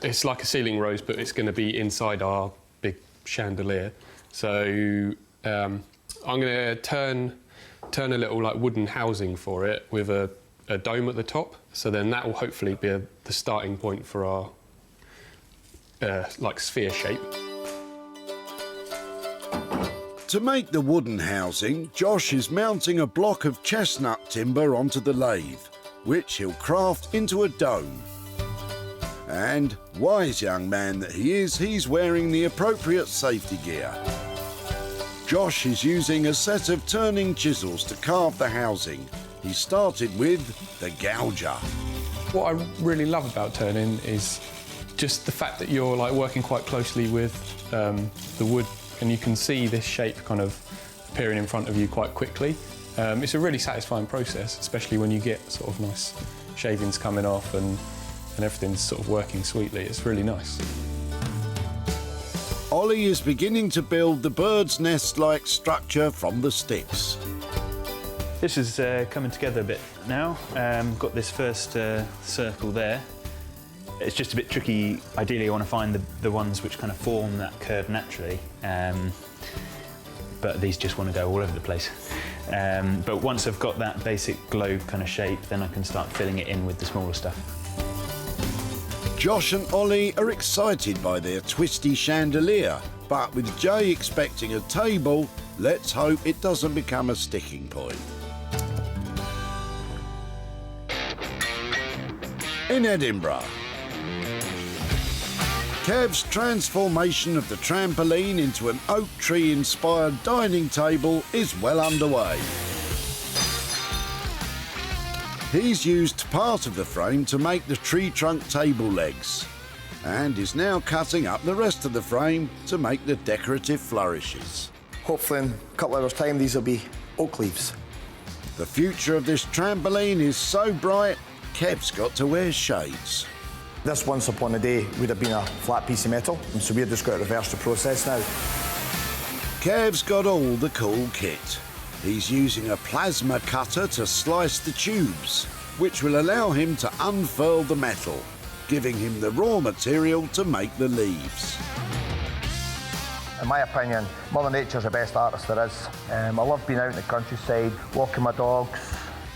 it's like a ceiling rose, but it's going to be inside our big chandelier. So I'm going to turn a little like wooden housing for it with a dome at the top. So then that will hopefully be the starting point for our like sphere shape. To make the wooden housing, Josh is mounting a block of chestnut timber onto the lathe, which he'll craft into a dome. And, wise young man that he is, he's wearing the appropriate safety gear. Josh is using a set of turning chisels to carve the housing. He started with the gouger. What I really love about turning is just the fact that you're like working quite closely with the wood, and you can see this shape kind of appearing in front of you quite quickly. It's a really satisfying process, especially when you get sort of nice shavings coming off and everything's sort of working sweetly. It's really nice. Ollie is beginning to build the bird's nest-like structure from the sticks. This is coming together a bit now. Got this first circle there. It's just a bit tricky. Ideally, I want to find the ones which kind of form that curve naturally. But these just want to go all over the place. But once I've got that basic globe kind of shape, then I can start filling it in with the smaller stuff. Josh and Ollie are excited by their twisty chandelier, but with Jay expecting a table, let's hope it doesn't become a sticking point. In Edinburgh, Kev's transformation of the trampoline into an oak tree-inspired dining table is well underway. He's used part of the frame to make the tree trunk table legs and is now cutting up the rest of the frame to make the decorative flourishes. Hopefully in a couple of hours' time these will be oak leaves. The future of this trampoline is so bright, Kev's got to wear shades. This once upon a day would have been a flat piece of metal, and so we've just got to reverse the process now. Kev's got all the cool kit. He's using a plasma cutter to slice the tubes, which will allow him to unfurl the metal, giving him the raw material to make the leaves. In my opinion, Mother Nature's the best artist there is. I love being out in the countryside, walking my dogs,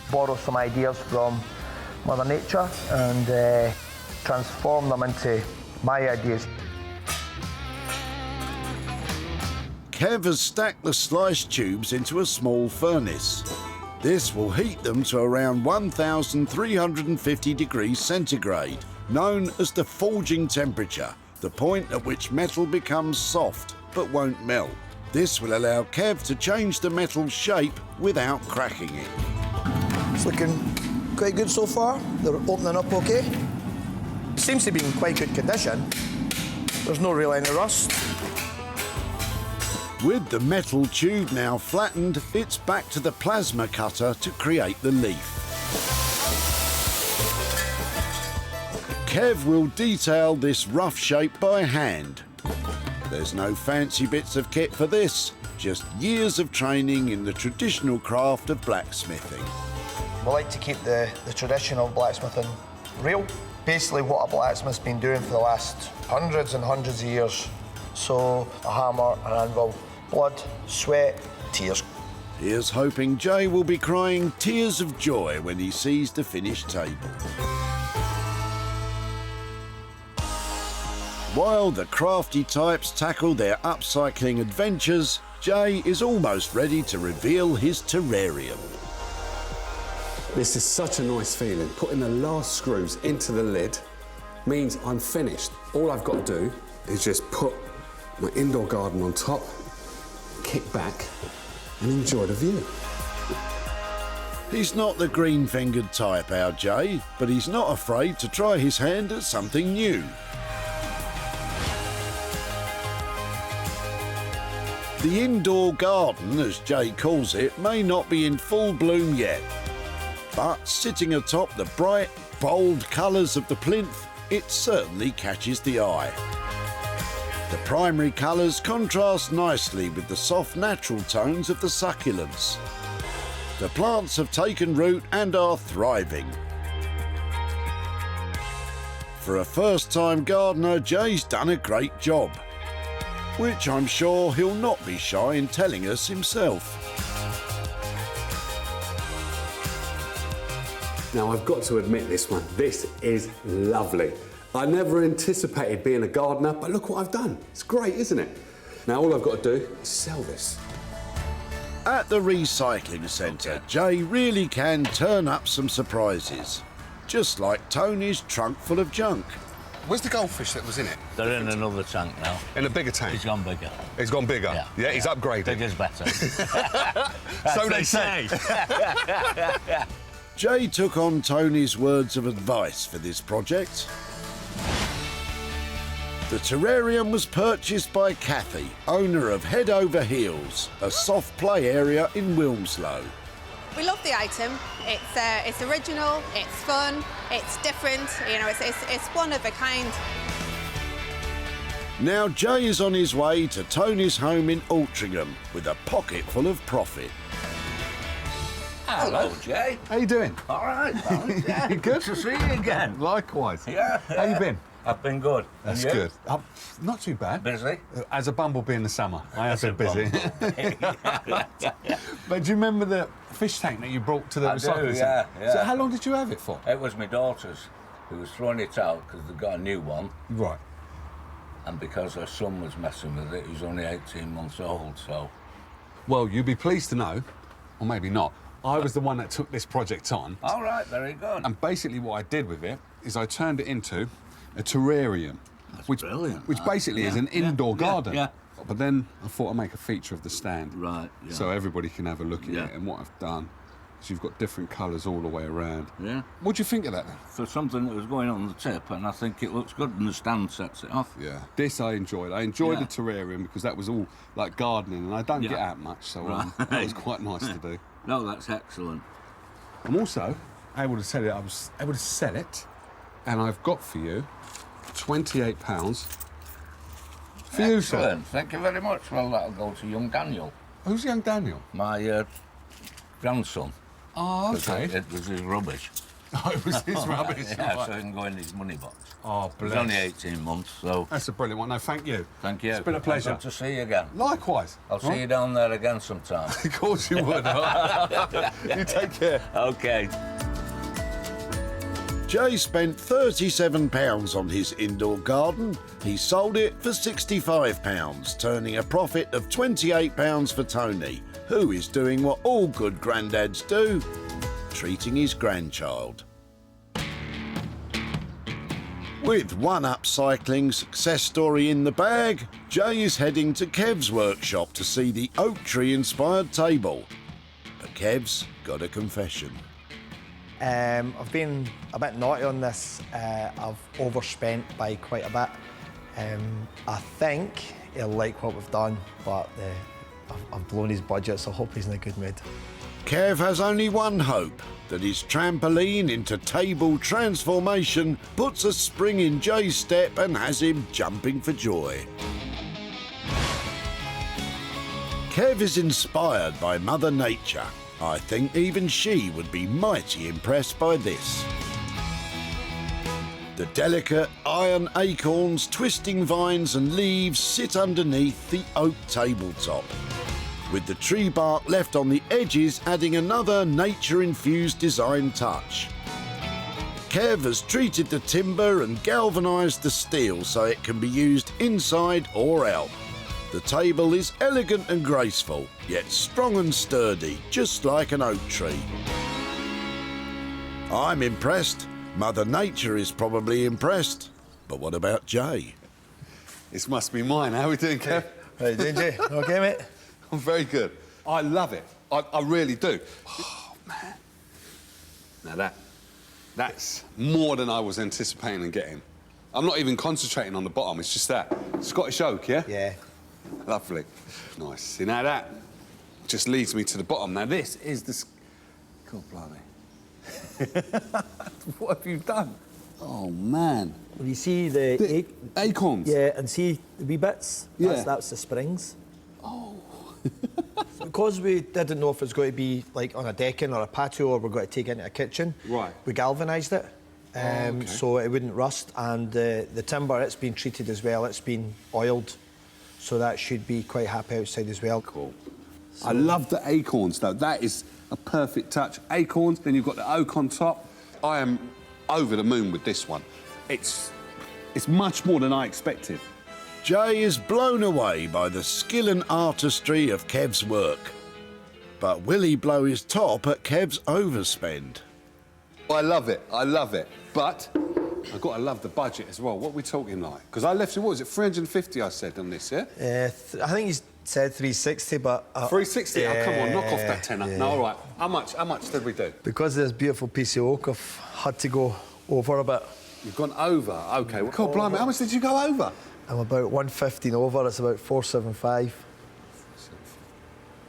borrow some ideas from Mother Nature and transform them into my ideas. Kev has stacked the sliced tubes into a small furnace. This will heat them to around 1,350 degrees centigrade, known as the forging temperature, the point at which metal becomes soft but won't melt. This will allow Kev to change the metal's shape without cracking it. It's looking quite good so far. They're opening up okay. Seems to be in quite good condition. There's no really any rust. With the metal tube now flattened, it's back to the plasma cutter to create the leaf. Kev will detail this rough shape by hand. There's no fancy bits of kit for this, just years of training in the traditional craft of blacksmithing. We like to keep the tradition of blacksmithing real. Basically what a blacksmith's been doing for the last hundreds and hundreds of years. So a hammer, an anvil, blood, sweat, tears. Here's hoping Jay will be crying tears of joy when he sees the finished table. While the crafty types tackle their upcycling adventures, Jay is almost ready to reveal his terrarium. This is such a nice feeling. Putting the last screws into the lid means I'm finished. All I've got to do is just put my indoor garden on top, kick back and enjoy the view. He's not the green-fingered type, our Jay, but he's not afraid to try his hand at something new. The indoor garden, as Jay calls it, may not be in full bloom yet, but sitting atop the bright, bold colours of the plinth, it certainly catches the eye. The primary colours contrast nicely with the soft natural tones of the succulents. The plants have taken root and are thriving. For a first-time gardener, Jay's done a great job, which I'm sure he'll not be shy in telling us himself. Now, I've got to admit this one. This is lovely. I never anticipated being a gardener, but look what I've done. It's great, isn't it? Now, all I've got to do is sell this. At the recycling centre, Jay really can turn up some surprises, just like Tony's trunk full of junk. Where's the goldfish that was in it? They're in another tank now. In a bigger tank? He's gone bigger. He's gone bigger? Yeah, he's upgraded. Bigger's better. So they say. Jay took on Tony's words of advice for this project. The terrarium was purchased by Kathy, owner of Head Over Heels, a soft play area in Wilmslow. We love the item. It's original, it's fun, it's different, you know, it's one of a kind. Now Jay is on his way to Tony's home in Altrincham with a pocket full of profit. Hello, Jay. How you doing? All right, thanks. Yeah, You good? good to see you again. Likewise. Yeah. How you been? I've been good. That's And you? good. Not too bad. Busy? As a bumblebee in the summer, I have As a been busy. But do you remember the fish tank that you brought to the I recycling do, centre? yeah. So how long did you have it for? It was my daughter's who was throwing it out because they got a new one. Right. And because her son was messing with it, he was only 18 months old, so... Well, you'd be pleased to know, or maybe not, I was the one that took this project on. All right, very good. And basically what I did with it is I turned it into a terrarium. That's brilliant. Which basically is an indoor garden. Yeah. But then I thought I'd make a feature of the stand. Right, yeah. So everybody can have a look at Yeah. it. And what I've done is you've got different colours all the way around. Yeah. What do you think of that then? For something that was going on the tip, and I think it looks good, and the stand sets it off. Yeah. This I enjoyed. I enjoyed Yeah. the terrarium because that was all like gardening and I don't Yeah. get out much, so that was quite nice to do. No, that's excellent. I'm also able to tell you I was able to sell it, and I've got for you £28 for you, sir. Excellent. Thank you very much. Well, that'll go to young Daniel. Who's young Daniel? My grandson. Oh, 'Cause okay. It was his rubbish. Oh, it was his rubbish. Yeah, right. so it can go in his money box. Oh, He's bless. only 18 months, so... That's a brilliant one. No, thank you. Thank you. It's been a pleasure. Good to see you again. Likewise. I'll see you down there again sometime. Of course you would. You take care. OK. Jay spent £37 on his indoor garden. He sold it for £65, turning a profit of £28 for Tony, who is doing what all good granddads do, treating his grandchild. With one upcycling success story in the bag, Jay is heading to Kev's workshop to see the oak tree-inspired table. But Kev's got a confession. I've been a bit naughty on this. I've overspent by quite a bit. I think he'll like what we've done, but I've blown his budget, so I hope he's in a good mood. Kev has only one hope, that his trampoline into table transformation puts a spring in Jay's step and has him jumping for joy. Kev is inspired by Mother Nature. I think even she would be mighty impressed by this. The delicate iron acorns, twisting vines and leaves sit underneath the oak tabletop, with the tree bark left on the edges adding another nature-infused design touch. Kev has treated the timber and galvanised the steel so it can be used inside or out. The table is elegant and graceful, yet strong and sturdy, just like an oak tree. I'm impressed. Mother Nature is probably impressed. But what about Jay? This must be mine. How are we doing, Kev? How you doing, Jay? Okay, mate? I'm very good. I love it. I really do. Oh, man. Now that's more than I was anticipating and getting. I'm not even concentrating on the bottom. It's just that. Scottish oak, yeah? Yeah. Lovely. Nice. See, now that just leads me to the bottom. Now, this is the... God, blimey. What have you done? Oh, man. Well, you see the acorns? Yeah, and see the wee bits? Yeah. That's the springs. Oh. Because we didn't know if it was going to be like on a decking or a patio or we're going to take it into a kitchen, right, we galvanised it okay. so it wouldn't rust. And the timber, it's been treated as well. It's been oiled, so that should be quite happy outside as well. Cool. So, I love the acorns, though. That is a perfect touch. Acorns, then you've got the oak on top. I am over the moon with this one. It's much more than I expected. Jay is blown away by the skill and artistry of Kev's work. But will he blow his top at Kev's overspend? I love it. I love it. But I've got to love the budget as well. What are we talking like? Because I left it, what was it, 350 I said on this, yeah? I think he's said 360, but... 360? Oh, come on, knock off that tenner. Yeah. No, all right. How much did we do? Because of this beautiful piece of oak, I've had to go over a bit. You've gone over? OK. Well, God, blimey, how much did you go over? I'm about 115 over. It's about 475.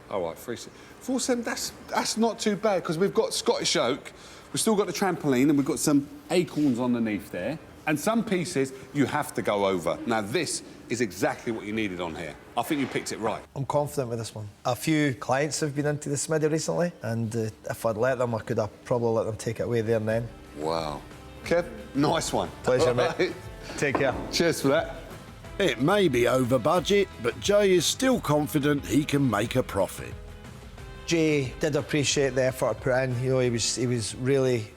All right, 470. That's not too bad, because we've got Scottish oak, we've still got the trampoline, and we've got some acorns underneath there. And some pieces you have to go over. Now, this is exactly what you needed on here. I think you picked it right. I'm confident with this one. A few clients have been into the smithy recently, and if I'd let them, I could have probably let them take it away there and then. Wow. Kev, nice one. Pleasure, right. mate. Take care. Cheers for that. It may be over budget, but Jay is still confident he can make a profit. Jay did appreciate the effort I put in. You know, he was really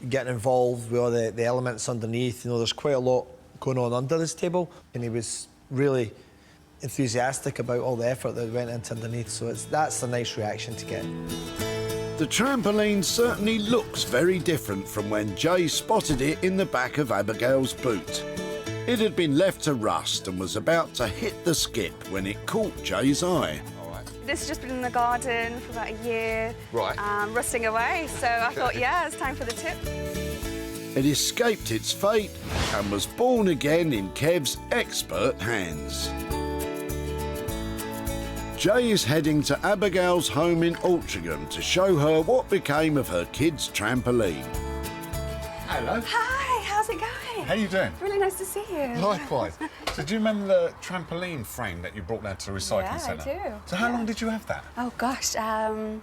getting involved with all the elements underneath. You know, there's quite a lot going on under this table, and he was really enthusiastic about all the effort that went into underneath. So that's a nice reaction to get. The trampoline certainly looks very different from when Jay spotted it in the back of Abigail's boot. It had been left to rust and was about to hit the skip when it caught Jay's eye. This has just been in the garden for about a year, Right. rusting away. So I thought, yeah, it's time for the tip. It escaped its fate and was born again in Kev's expert hands. Jay is heading to Abigail's home in Altrincham to show her what became of her kid's trampoline. Hello. Hi, how's it going? How you doing? Really nice to see you. Likewise. So do you remember the trampoline frame that you brought down to the recycling Yeah, I centre? do. So how long did you have that? Oh gosh, a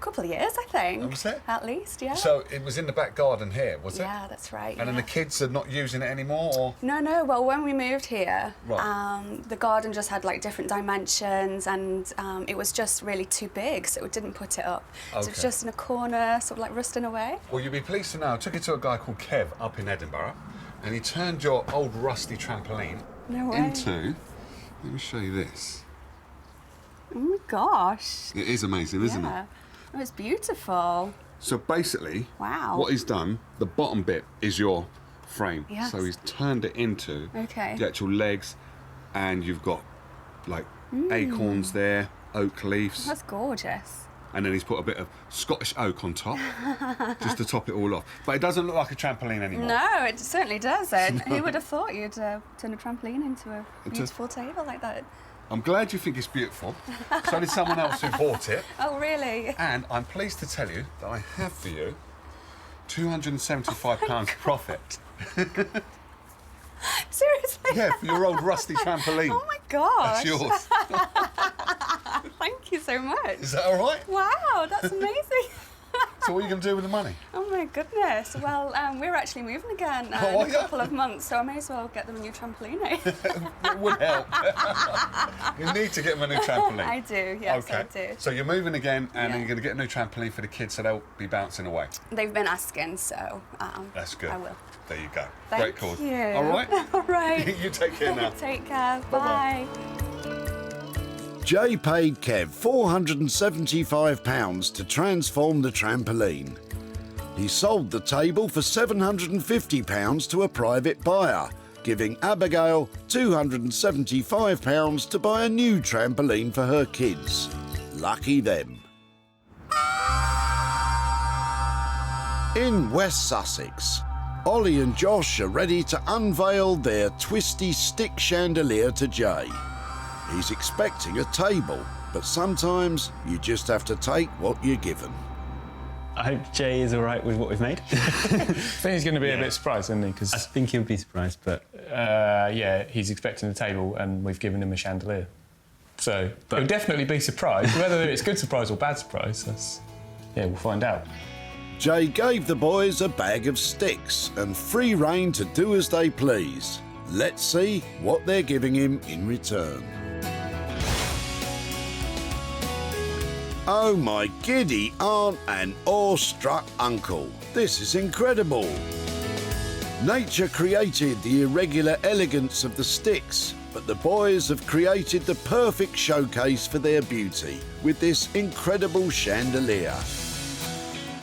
couple of years, I think. Oh, was it? At least, yeah. So it was in the back garden here, was it? Yeah, that's right. And then the kids are not using it anymore, or? No. Well, when we moved here, Right. the garden just had like different dimensions, and it was just really too big, so it didn't put it up. So Okay. it's just in a corner, sort of like rusting away. Well, you'll be pleased to know I took it to a guy called Kev up in Edinburgh, and he turned your old rusty trampoline No way. into... Let me show you this. Oh my gosh. It is amazing, isn't Yeah. it? Oh, it's beautiful. So basically, Wow. what he's done, the bottom bit is your frame. Yes. So he's turned it into Okay. the actual legs, and you've got like Mm. acorns there, oak leaves. That's gorgeous. and then he's put a bit of Scottish oak on top, just to top it all off. But it doesn't look like a trampoline anymore. No, it certainly doesn't. Who would have thought you'd turn a trampoline into a beautiful table like that? I'm glad you think it's beautiful. So did someone else who bought it. Oh, really? And I'm pleased to tell you that I have for you £275 profit. Seriously? Yeah, for your old rusty trampoline. Oh my gosh. That's yours. Thank you so much. Is that all right? Wow, that's amazing. So what are you going to do with the money? Oh my goodness. Well, we're actually moving again in a couple of months, so I may as well get them a new trampoline. It would help. You need to get them a new trampoline. I do, yes, okay. I do. So you're moving again, and you're going to get a new trampoline for the kids so they'll be bouncing away. They've been asking, so that's good. I will. There you go. Thank Great cause. you. All right? All right. You take care now. Take care. Bye. Jay paid Kev £475 to transform the trampoline. He sold the table for £750 to a private buyer, giving Abigail £275 to buy a new trampoline for her kids. Lucky them. In West Sussex, Ollie and Josh are ready to unveil their twisty stick chandelier to Jay. He's expecting a table, but sometimes you just have to take what you're given. I hope Jay is all right with what we've made. I think he's going to be a bit surprised, isn't he? Cause, I think he'll be surprised, but... yeah, he's expecting a table and we've given him a chandelier. So he'll definitely be surprised. Whether it's good surprise or bad surprise, we'll find out. Jay gave the boys a bag of sticks and free rein to do as they please. Let's see what they're giving him in return. Oh my giddy aunt and awestruck uncle. This is incredible. Nature created the irregular elegance of the sticks, but the boys have created the perfect showcase for their beauty with this incredible chandelier.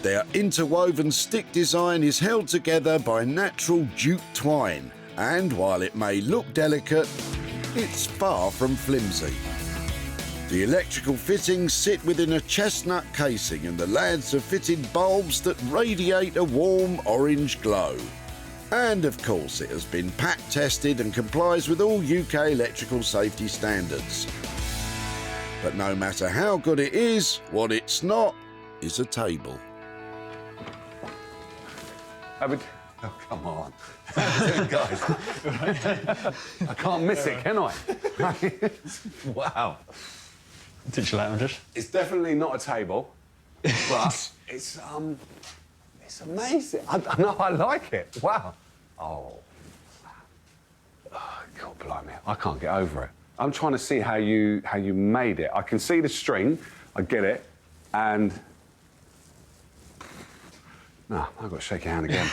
Their interwoven stick design is held together by natural jute twine, and while it may look delicate, it's far from flimsy. The electrical fittings sit within a chestnut casing, and the lads have fitted bulbs that radiate a warm orange glow. And of course it has been pack tested and complies with all UK electrical safety standards. But no matter how good it is, what it's not is a table. Oh, come on. Guys. I can't miss it, can I? Wow. Touch your light, Andres. It's definitely not a table, but it's amazing. I know, I like it. Wow. Oh, God blimey. I can't get over it. I'm trying to see how you made it. I can see the string, I get it, and... No, I've got to shake your hand again.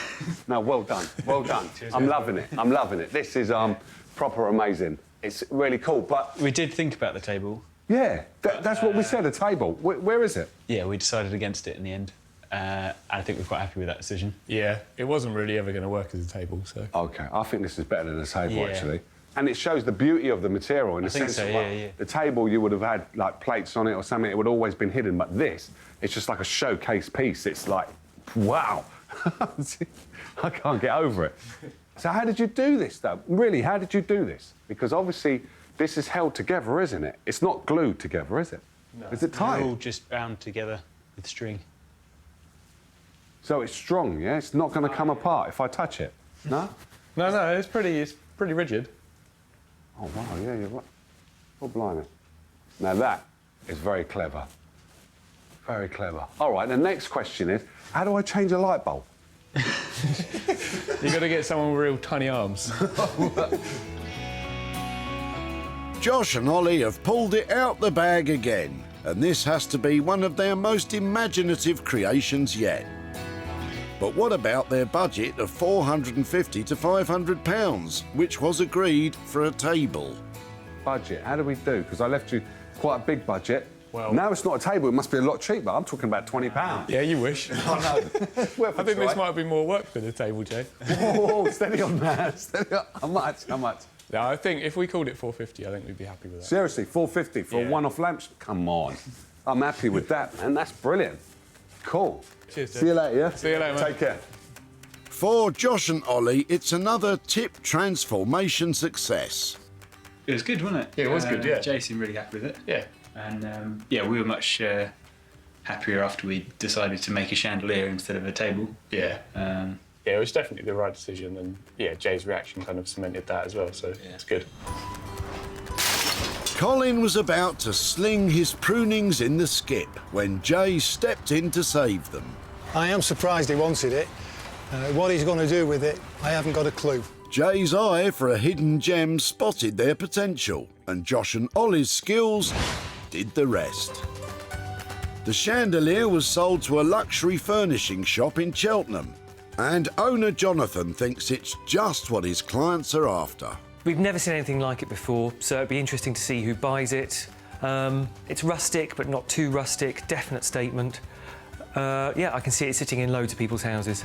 No, well done, well done. I'm loving it, I'm loving it. This is proper amazing. It's really cool, but... We did think about the table. Yeah, that's what we said, a table. Where is it? Yeah, we decided against it in the end. And I think we're quite happy with that decision. Yeah, it wasn't really ever going to work as a table, so... OK, I think this is better than a table, actually. And it shows the beauty of the material in the sense of, like, the table you would have had, like, plates on it or something, it would have always been hidden, but this, it's just like a showcase piece. It's like, wow. I can't get over it. So how did you do this, though? Really, how did you do this? Because obviously this is held together, isn't it? It's not glued together, is it? No. Is it tight? It's all just bound together with string. So it's strong, yeah? It's not going to come apart if I touch it? No? No, it's pretty rigid. Oh, wow, yeah, you're right. Oh, blimey. Now that is very clever. Very clever. All right, the next question is, how do I change a light bulb? You've got to get someone with real tiny arms. Josh and Ollie have pulled it out the bag again, and this has to be one of their most imaginative creations yet. But what about their budget of £450 to £500, which was agreed for a table? Budget, how do we do? Because I left you quite a big budget. Well, now it's not a table, it must be a lot cheaper. I'm talking about £20. Yeah, you wish. I know. I think this might be more work for the table, Jay. Whoa, steady on that. Steady on. How much? How much? No, I think if we called it £450, I think we'd be happy with that. Seriously, £450 for a one-off lamp? Come on. I'm happy with that, man. That's brilliant. Cool. Cheers, Dave. See you later, yeah? See you later, man. Take care. For Josh and Ollie, it's another tip transformation success. It was good, wasn't it? Yeah, it was good, yeah. Jay seemed really happy with it. Yeah. And yeah, we were much happier after we decided to make a chandelier instead of a table. Yeah. Yeah, it was definitely the right decision, and yeah, Jay's reaction kind of cemented that as well, so it's good. Colin was about to sling his prunings in the skip when Jay stepped in to save them. I am surprised he wanted it. What he's going to do with it, I haven't got a clue. Jay's eye for a hidden gem spotted their potential, and Josh and Ollie's skills did the rest. The chandelier was sold to a luxury furnishing shop in Cheltenham, and owner Jonathan thinks it's just what his clients are after. We've never seen anything like it before, so it'd be interesting to see who buys it. It's rustic, but not too rustic, definite statement. Yeah, I can see it sitting in loads of people's houses.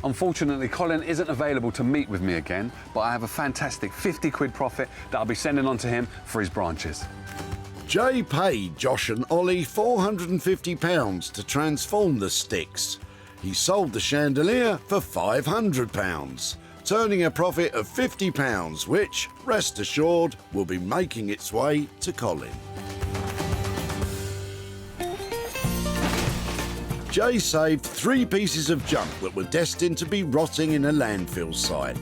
Unfortunately, Colin isn't available to meet with me again, but I have a fantastic 50 quid profit that I'll be sending on to him for his branches. Jay paid Josh and Ollie £450 to transform the sticks. He sold the chandelier for £500, turning a profit of £50, which, rest assured, will be making its way to Colin. Jay saved 3 pieces of junk that were destined to be rotting in a landfill site.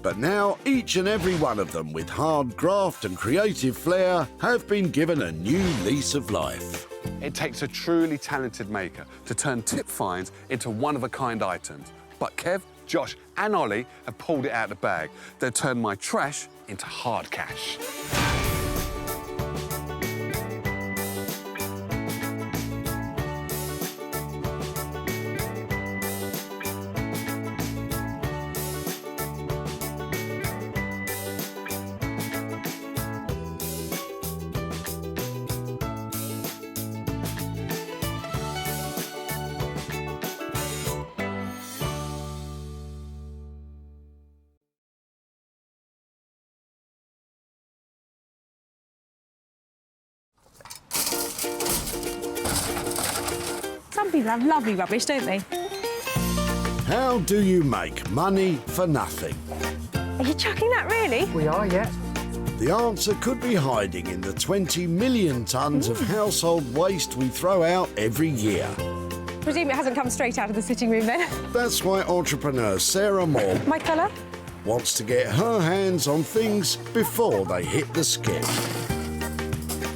But now each and every one of them, with hard graft and creative flair, have been given a new lease of life. It takes a truly talented maker to turn tip finds into one-of-a-kind items. But Kev, Josh and Ollie have pulled it out of the bag. They've turned my trash into hard cash. Some people have lovely rubbish, don't they? How do you make money for nothing? Are you chucking that, really? We are, yeah. The answer could be hiding in the 20 million tonnes of household waste we throw out every year. Presume it hasn't come straight out of the sitting room, then? That's why entrepreneur Sarah Moore My colour? wants to get her hands on things before they hit the skip.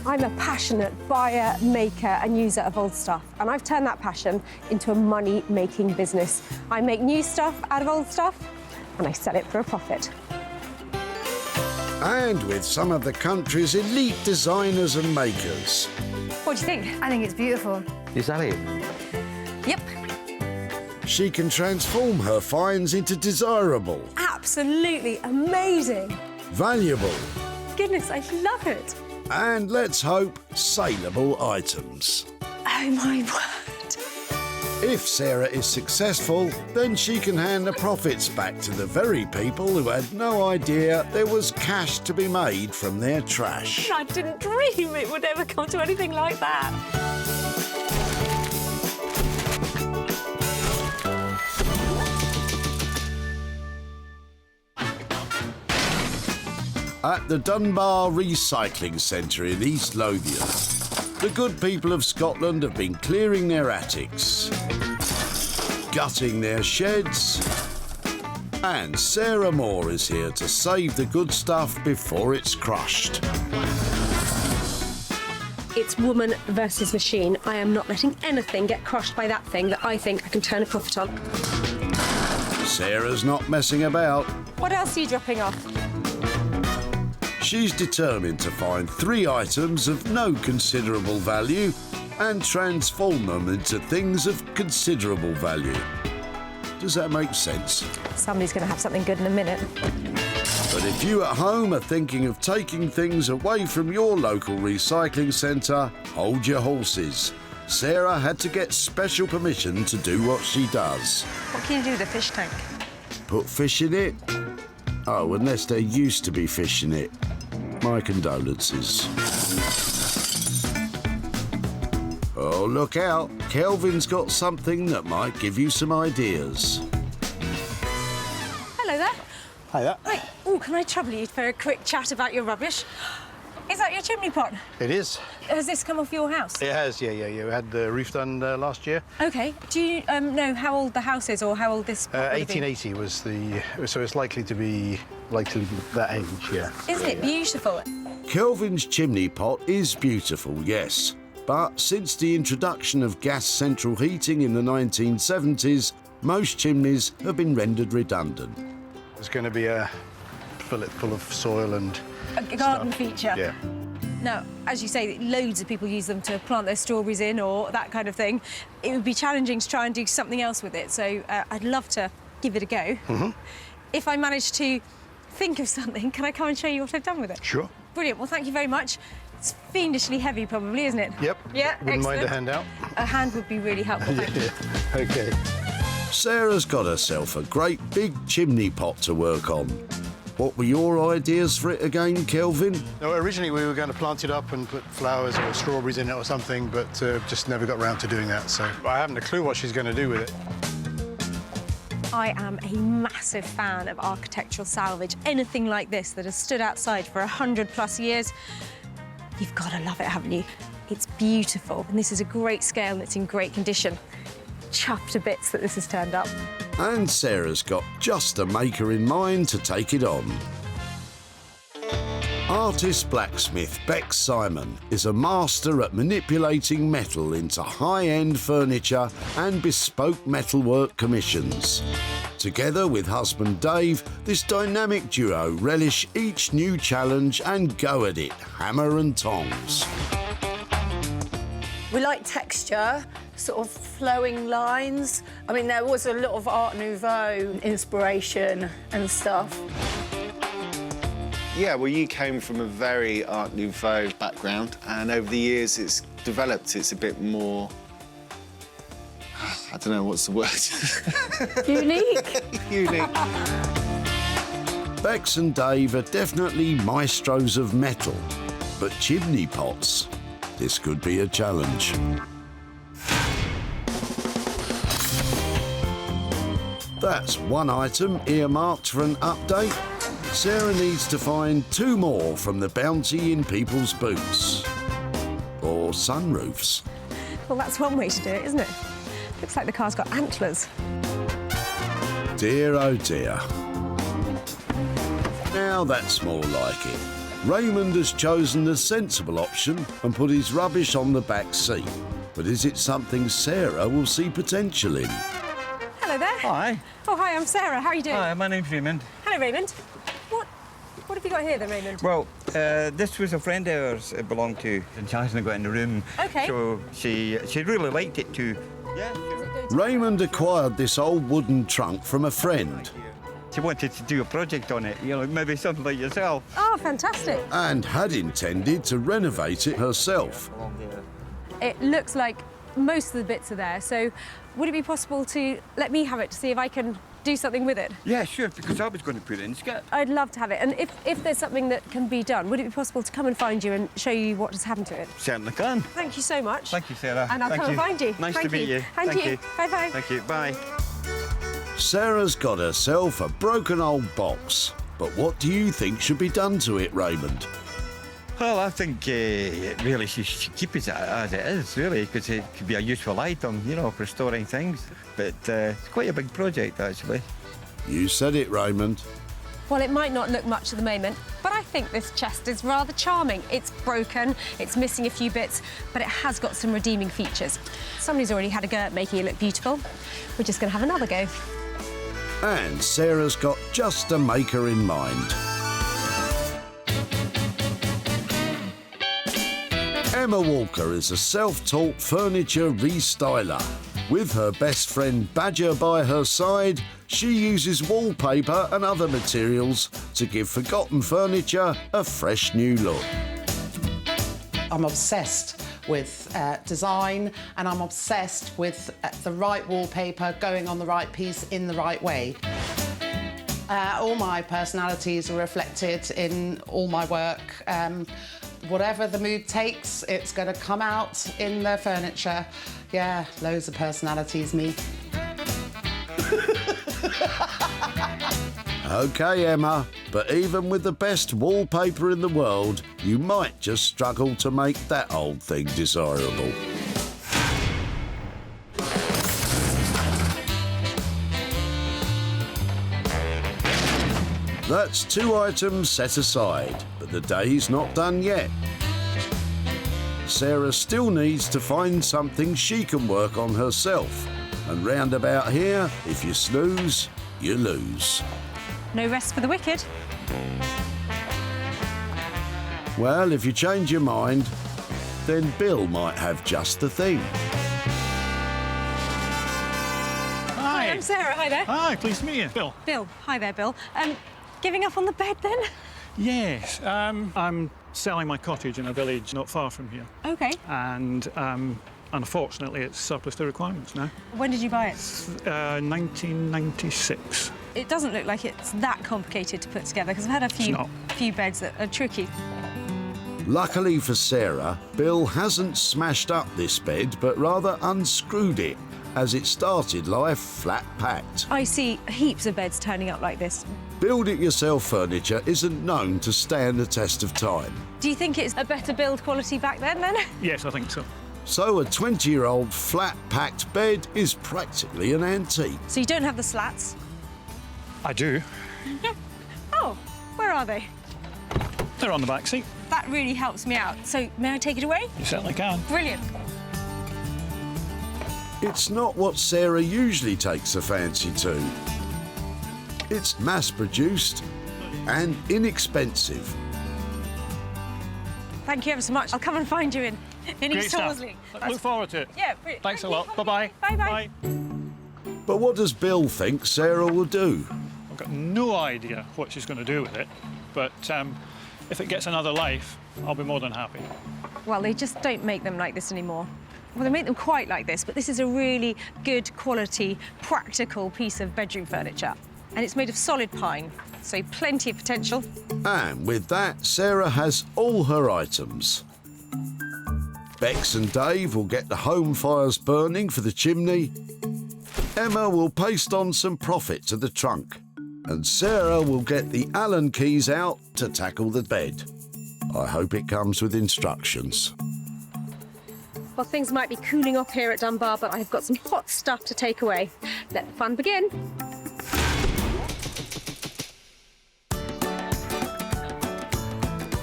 I'm a passionate buyer, maker and user of old stuff, and I've turned that passion into a money-making business. I make new stuff out of old stuff, and I sell it for a profit. And with some of the country's elite designers and makers. What do you think? I think it's beautiful. Is that it? Yep. She can transform her finds into desirable, Absolutely amazing. valuable, Goodness, I love it. and let's hope, saleable items. Oh, my word. If Sarah is successful, then she can hand the profits back to the very people who had no idea there was cash to be made from their trash. I didn't dream it would ever come to anything like that. At the Dunbar Recycling Centre in East Lothian, the good people of Scotland have been clearing their attics, gutting their sheds, and Sarah Moore is here to save the good stuff before it's crushed. It's woman versus machine. I am not letting anything get crushed by that thing that I think I can turn a profit on. Sarah's not messing about. What else are you dropping off? She's determined to find 3 items of no considerable value and transform them into things of considerable value. Does that make sense? Somebody's going to have something good in a minute. But if you at home are thinking of taking things away from your local recycling centre, hold your horses. Sarah had to get special permission to do what she does. What can you do with a fish tank? Put fish in it? Oh, unless there used to be fish in it. My condolences. Oh, look out. Kelvin's got something that might give you some ideas. Hello there. Hi there. Right. Oh, can I trouble you for a quick chat about your rubbish? Is that your chimney pot? It is. Has this come off your house? It has, yeah. We had the roof done last year. OK. Do you know how old the house is or how old this pot would have been? 1880 was the... So it's likely to be that age, yeah. Isn't it beautiful? Kelvin's chimney pot is beautiful, yes. But since the introduction of gas central heating in the 1970s, most chimneys have been rendered redundant. There's going to be a fillet full of soil and... A garden feature? Yeah. Now, as you say, loads of people use them to plant their strawberries in or that kind of thing. It would be challenging to try and do something else with it, so I'd love to give it a go. Mm-hmm. If I manage to think of something, can I come and show you what I've done with it? Sure. Brilliant. Well, thank you very much. It's fiendishly heavy, probably, isn't it? Yep. Yeah, Wouldn't mind a excellent. handout. A hand would be really helpful, thank you. OK. Sarah's got herself a great big chimney pot to work on. What were your ideas for it again, Kelvin? No, originally we were going to plant it up and put flowers or strawberries in it or something, but just never got round to doing that, so I haven't a clue what she's going to do with it. I am a massive fan of architectural salvage. Anything like this that has stood outside for 100+ years, you've got to love it, haven't you? It's beautiful, and this is a great scale and it's in great condition. Chuffed to bits that this has turned up. And Sarah's got just a maker in mind to take it on. Artist blacksmith Bex Simon is a master at manipulating metal into high-end furniture and bespoke metalwork commissions. Together with husband Dave, this dynamic duo relish each new challenge and go at it, hammer and tongs. We like texture, sort of flowing lines. I mean, there was a lot of Art Nouveau inspiration and stuff. Yeah, well, you came from a very Art Nouveau background, and over the years it's developed. It's a bit more... I don't know, what's the word? Unique? Unique. Bex and Dave are definitely maestros of metal, but chimney pots, this could be a challenge. That's one item earmarked for an update. Sarah needs to find 2 more from the bounty in people's boots. Or sunroofs. Well, that's one way to do it, isn't it? Looks like the car's got antlers. Dear, oh dear. Now that's more like it. Raymond has chosen the sensible option and put his rubbish on the back seat. But is it something Sarah will see potential in? Hello there. Hi. Oh, hi, I'm Sarah. How are you doing? Hi, my name's Raymond. Hello, Raymond. What have you got here then, Raymond? Well, this was a friend of ours it belonged to, and she hasn't got in the room. OK. So she really liked it too. Yeah. Raymond acquired this old wooden trunk from a friend. She wanted to do a project on it, you know, maybe something like yourself. Oh, fantastic. And had intended to renovate it herself. It looks like most of the bits are there, so would it be possible to let me have it to see if I can do something with it? Yeah, sure, because I was going to put it in skip. I'd love to have it. And if there's something that can be done, would it be possible to come and find you and show you what has happened to it? Certainly can. Thank you so much. Thank you, Sarah. And I'll come and find you. Nice Thank to meet you. And Thank you. Bye-bye. Thank you. Bye. Sarah's got herself a broken old box. But what do you think should be done to it, Raymond? Well, I think really she should keep it as it is, really, because it could be a useful item, you know, for storing things. But it's quite a big project, actually. You said it, Raymond. Well, it might not look much at the moment, but I think this chest is rather charming. It's broken, it's missing a few bits, but it has got some redeeming features. Somebody's already had a go at making it look beautiful. We're just going to have another go. And Sarah's got just a maker in mind. Emma Walker is a self-taught furniture restyler. With her best friend Badger by her side, she uses wallpaper and other materials to give forgotten furniture a fresh new look. I'm obsessed with design, and I'm obsessed with the right wallpaper going on the right piece in the right way. All my personalities are reflected in all my work. Whatever the mood takes, it's going to come out in the furniture. Yeah, loads of personalities, me. OK, Emma, but even with the best wallpaper in the world, you might just struggle to make that old thing desirable. That's 2 items set aside, but the day's not done yet. Sarah still needs to find something she can work on herself. And round about here, if you snooze, you lose. No rest for the wicked. Well, if you change your mind, then Bill might have just the thing. Hi, I'm Sarah. Hi there. Hi, pleased to meet you. Bill. Bill. Hi there, Bill. Giving up on the bed then? Yes. I'm selling my cottage in a village not far from here. OK. And unfortunately, it's surplus to requirements now. When did you buy it? 1996. It doesn't look like it's that complicated to put together, because I've had a few beds that are tricky. Luckily for Sarah, Bill hasn't smashed up this bed, but rather unscrewed it, as it started life flat-packed. I see heaps of beds turning up like this. Build-it-yourself furniture isn't known to stand the test of time. Do you think it's a better build quality back then? Yes, I think so. So a 20-year-old flat-packed bed is practically an antique. So you don't have the slats? I do. Oh, where are they? They're on the back seat. That really helps me out. So may I take it away? You certainly can. Brilliant. It's not what Sarah usually takes a fancy to. It's mass-produced and inexpensive. Thank you ever so much. I'll come and find you in East Horsley. Look forward to it. Yeah, brilliant. Thanks a lot. Bye-bye. Bye-bye. But what does Bill think Sarah will do? I've got no idea what she's going to do with it, but if it gets another life, I'll be more than happy. Well, they just don't make them like this anymore. Well, they make them quite like this, but this is a really good quality, practical piece of bedroom furniture. And it's made of solid pine, so plenty of potential. And with that, Sarah has all her items. Bex and Dave will get the home fires burning for the chimney. Emma will paste on some profit to the trunk. And Sarah will get the Allen keys out to tackle the bed. I hope it comes with instructions. Well, things might be cooling off here at Dunbar, but I've got some hot stuff to take away. Let the fun begin.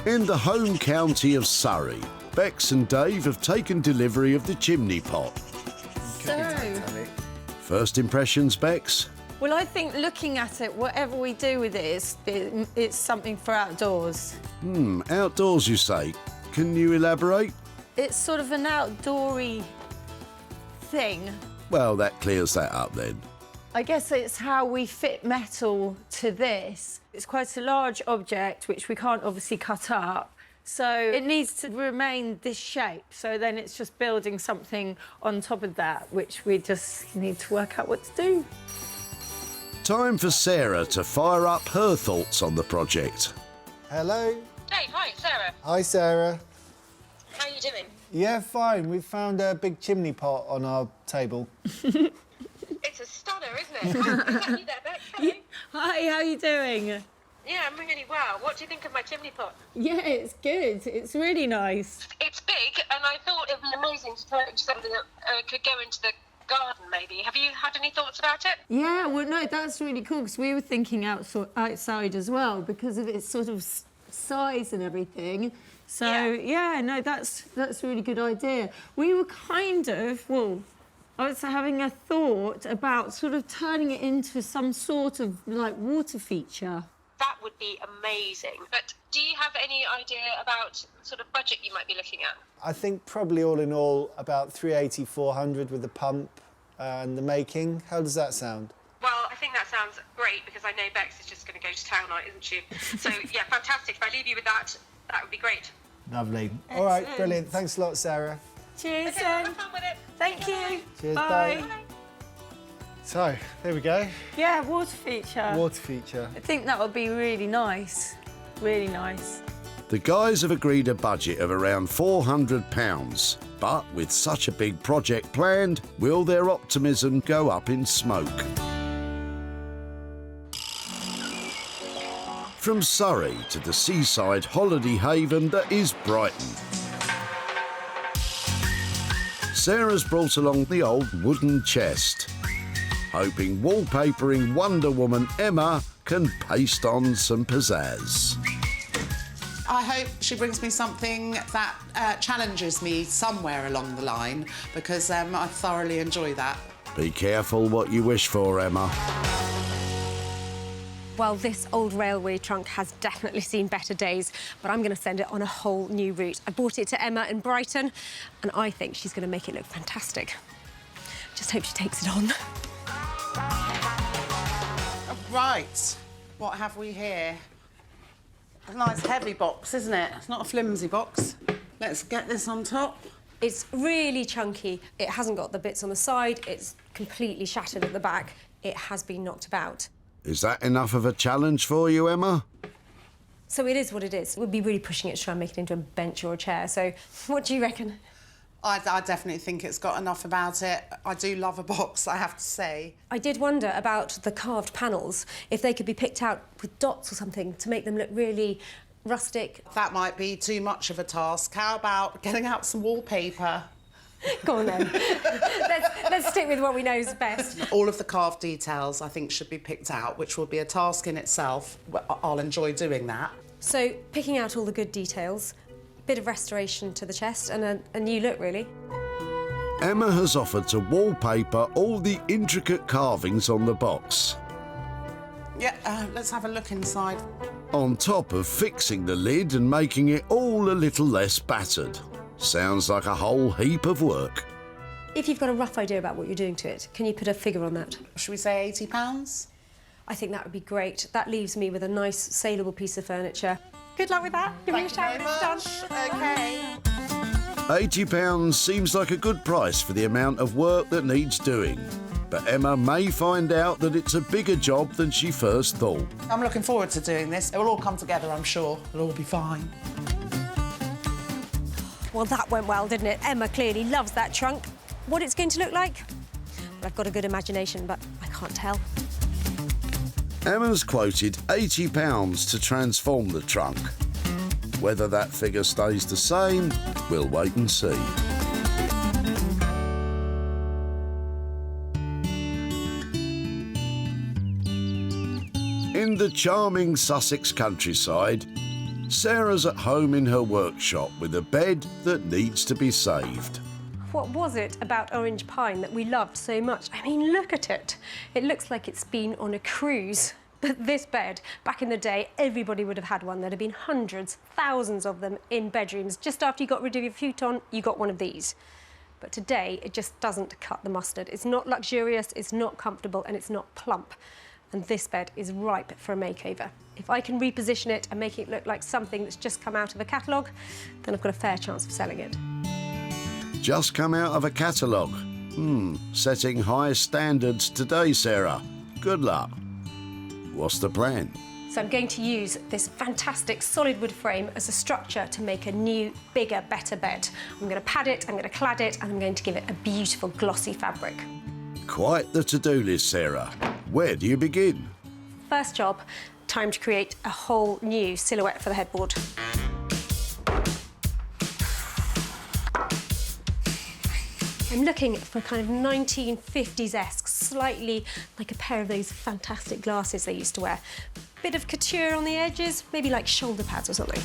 In the home county of Surrey, Bex and Dave have taken delivery of the chimney pot. So, First impressions, Bex? well, I think looking at it, whatever we do with it, it's something for outdoors. Outdoors, you say. Can you elaborate? It's sort of an outdoory thing. Well, that clears that up then. I guess it's how we fit metal to this. It's quite a large object, which we can't obviously cut up. So it needs to remain this shape. So then it's just building something on top of that, which we just need to work out what to do. Time for Sarah to fire up her thoughts on the project. Hello. Dave, hi, Sarah. Hi, Sarah. How are you doing? Yeah, fine. We found a big chimney pot on our table. It's a stunner, isn't it? Is that you there, Bex? Hello. Hi, how are you doing? Yeah, I'm really well. What do you think of my chimney pot? Yeah, it's good. It's really nice. It's big, and I thought it would be amazing to turn it into something that could go into the garden, maybe. Have you had any thoughts about it? Yeah, well, no, that's really cool, because we were thinking outside as well, because of its sort of size and everything. So, yeah, no, that's a really good idea. We were kind of, well, I was having a thought about sort of turning it into some sort of, like, water feature. That would be amazing. But do you have any idea about sort of budget you might be looking at? I think probably all in all about 380, 400 with the pump and the making. How does that sound? Well, I think that sounds great, because I know Bex is just going to go to town on it, isn't she? So, yeah, fantastic. If I leave you with that, that would be great. Lovely. All right, brilliant. Thanks a lot, Sarah. Cheers, okay, have fun with it. Thank you. Cheers, bye. bye. So, there we go. Yeah, water feature. Water feature. I think that would be really nice. Really nice. The guys have agreed a budget of around £400, but with such a big project planned, will their optimism go up in smoke? From Surrey to the seaside holiday haven that is Brighton. Sarah's brought along the old wooden chest, hoping wallpapering Wonder Woman Emma can paste on some pizzazz. I hope she brings me something that challenges me somewhere along the line, because I thoroughly enjoy that. Be careful what you wish for, Emma. Well, this old railway trunk has definitely seen better days, but I'm going to send it on a whole new route. I bought it to Emma in Brighton, and I think she's going to make it look fantastic. Just hope she takes it on. Right, what have we here? A nice heavy box, isn't it? It's not a flimsy box. Let's get this on top. It's really chunky. It hasn't got the bits on the side. It's completely shattered at the back. It has been knocked about. Is that enough of a challenge for you, Emma? So it is what it is. We'd be really pushing it to try and make it into a bench or a chair. So what do you reckon? I definitely think it's got enough about it. I do love a box, I have to say. I did wonder about the carved panels, if they could be picked out with dots or something to make them look really rustic. That might be too much of a task. How about getting out some wallpaper? Go on then. let's stick with what we know is best. All of the carved details, I think, should be picked out, which will be a task in itself. I'll enjoy doing that. So, picking out all the good details, bit of restoration to the chest and a new look, really. Emma has offered to wallpaper all the intricate carvings on the box, Yeah, let's have a look inside. on top of fixing the lid and making it all a little less battered. Sounds like a whole heap of work. If you've got a rough idea about what you're doing to it, can you put a figure on that? Should we say £80? I think that would be great. That leaves me with a nice saleable piece of furniture. Good luck with that. Give me a shout when it's done. OK. £80 seems like a good price for the amount of work that needs doing. But Emma may find out that it's a bigger job than she first thought. I'm looking forward to doing this. It will all come together, I'm sure. It'll all be fine. Well, that went well, didn't it? Emma clearly loves that trunk. What it's going to look like? Well, I've got a good imagination, but I can't tell. Emma's quoted £80 to transform the trunk. Whether that figure stays the same, we'll wait and see. In the charming Sussex countryside, Sarah's at home in her workshop with a bed that needs to be saved. What was it about orange pine that we loved so much? I mean, look at it. It looks like it's been on a cruise. But this bed, back in the day, everybody would have had one. There'd have been hundreds, thousands of them in bedrooms. Just after you got rid of your futon, you got one of these. But today, it just doesn't cut the mustard. It's not luxurious, it's not comfortable, and it's not plump. And this bed is ripe for a makeover. If I can reposition it and make it look like something that's just come out of a catalogue, then I've got a fair chance of selling it. Just come out of a catalogue. Setting high standards today, Sarah. Good luck. What's the plan? So I'm going to use this fantastic solid wood frame as a structure to make a new, bigger, better bed. I'm going to pad it, I'm going to clad it, and I'm going to give it a beautiful glossy fabric. Quite the to-do list, Sarah. Where do you begin? First job, time to create a whole new silhouette for the headboard. I'm looking for kind of 1950s-esque, slightly like a pair of those fantastic glasses they used to wear. Bit of couture on the edges, maybe like shoulder pads or something.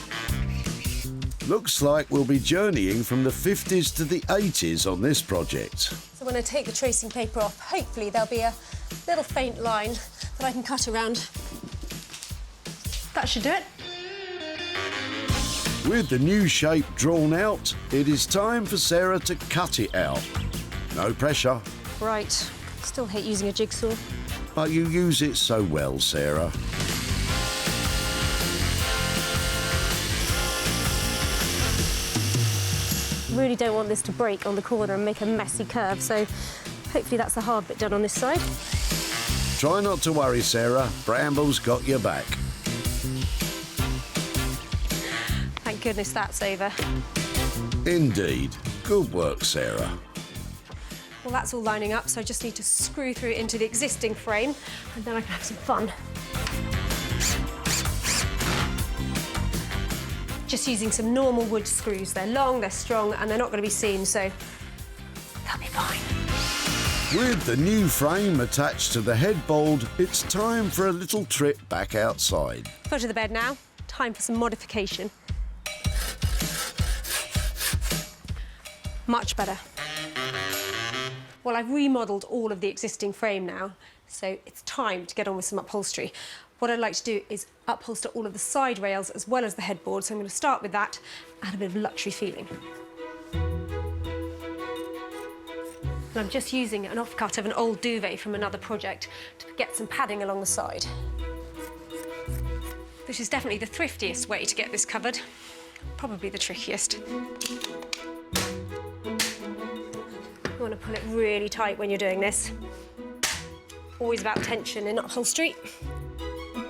Looks like we'll be journeying from the 50s to the 80s on this project. So when I take the tracing paper off, hopefully there'll be a little faint line that I can cut around. That should do it. With the new shape drawn out, it is time for Sarah to cut it out. No pressure. Right, still hate using a jigsaw. But you use it so well, Sarah. Really don't want this to break on the corner and make a messy curve, so hopefully that's the hard bit done on this side. Try not to worry, Sarah. Bramble's got your back. goodness that's over. Indeed. Good work, Sarah. Well, that's all lining up, so I just need to screw through into the existing frame, and then I can have some fun. Just using some normal wood screws. They're long, they're strong, and they're not going to be seen, so they'll be fine. With the new frame attached to the headboard, it's time for a little trip back outside. Foot of the bed now. Time for some modification. Much better. Well, I've remodelled all of the existing frame now, so it's time to get on with some upholstery. What I'd like to do is upholster all of the side rails as well as the headboard, so I'm going to start with that, add a bit of luxury feeling. And I'm just using an offcut of an old duvet from another project to get some padding along the side. This is definitely the thriftiest way to get this covered, probably the trickiest. You want to pull it really tight when you're doing this. Always about tension in upholstery.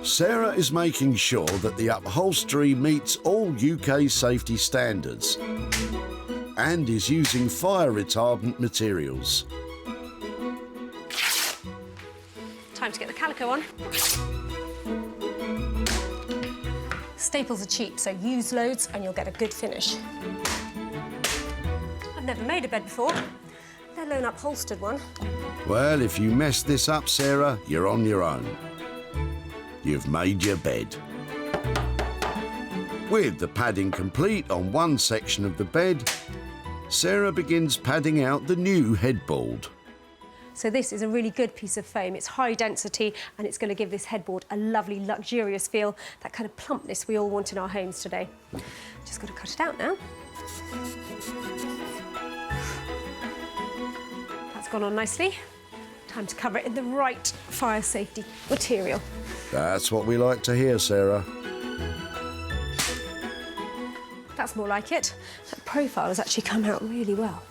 Sarah is making sure that the upholstery meets all UK safety standards and is using fire-retardant materials. Time to get the calico on. Staples are cheap, so use loads and you'll get a good finish. I've never made a bed before, let alone upholstered one. Well, if you mess this up, Sarah, you're on your own. You've made your bed. With the padding complete on one section of the bed, Sarah begins padding out the new headboard. So this is a really good piece of foam. It's high density and it's going to give this headboard a lovely, luxurious feel, that kind of plumpness we all want in our homes today. Just got to cut it out now. That's gone on nicely. Time to cover it in the right fire safety material. That's what we like to hear, Sarah. That's more like it. That profile has actually come out really well.